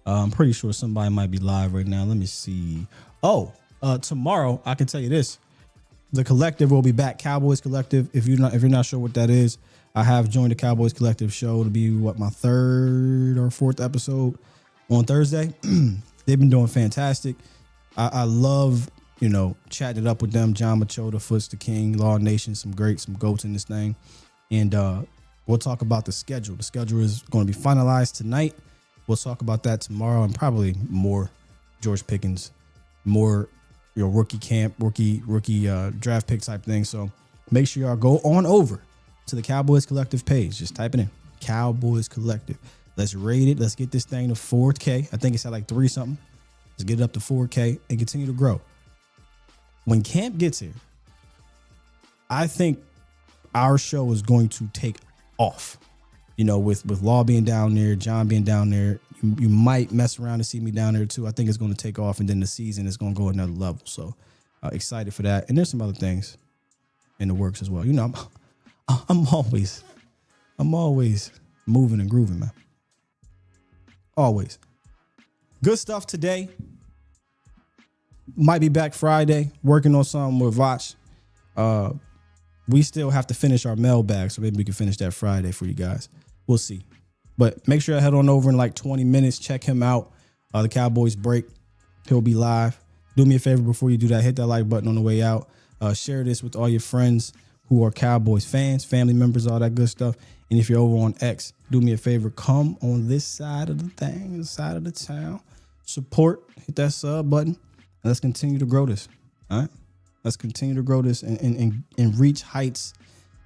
I'm pretty sure somebody might be live right now. Let me see. Oh, tomorrow I can tell you this: the collective will be back. Cowboys Collective. If you're not sure what that is, I have joined the Cowboys Collective show to be my third or fourth episode on Thursday. They've been doing fantastic. I love, chatting it up with them. John Machota, Foots the King, Law Nation, some goats in this thing. And we'll talk about the schedule. The schedule is going to be finalized tonight. We'll talk about that tomorrow and probably more George Pickens, more rookie camp, rookie draft pick type thing. So make sure y'all go on over to the Cowboys Collective page. Just type it in, Cowboys Collective. Let's rate it. Let's get this thing to 4K. I think it's at like 3 something. Let's get it up to 4K and continue to grow. When camp gets here, I think our show is going to take off. With Law being down there, John being down there, you might mess around and see me down there too. I think it's going to take off, and then the season is going to go another level. So excited for that. And there's some other things in the works as well. I'm always moving and grooving, man. Always. Good stuff today. Might be back Friday, working on something with Vach. We still have to finish our mailbag, so maybe we can finish that Friday for you guys. We'll see. But make sure I head on over in like 20 minutes. Check him out. The Cowboys break. He'll be live. Do me a favor before you do that. Hit that like button on the way out. Share this with all your friends who are Cowboys fans, family members, all that good stuff. And if you're over on X, do me a favor. Come on this side of the thing, this side of the town. Support. Hit that sub button. And let's continue to grow this. All right? Let's continue to grow this and reach heights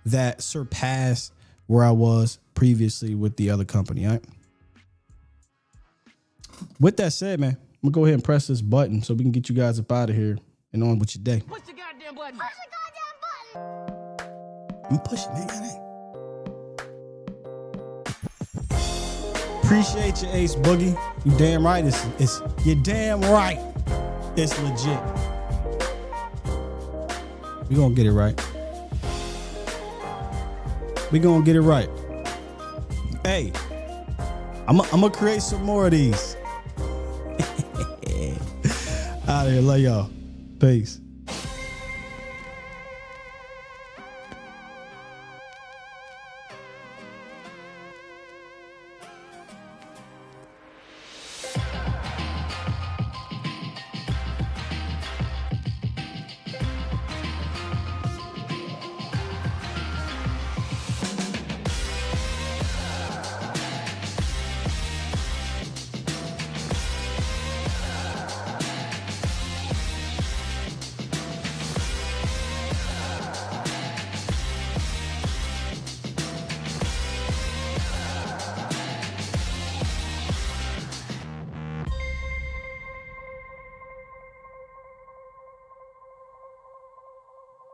that surpass where I was previously with the other company. All right. With that said, man, I'm going to go ahead and press this button so we can get you guys up out of here and on with your day. Push the goddamn button. Push the goddamn button. I'm pushing, man. Appreciate you, Ace Boogie. You damn right. It's you're damn right. It's legit. We gonna get it right. We gonna get it right. Hey, I'm gonna create some more of these. Out of here, love y'all. Peace.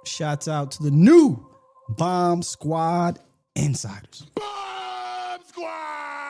Shouts out to the new Bomb Squad Insiders. Bomb Squad!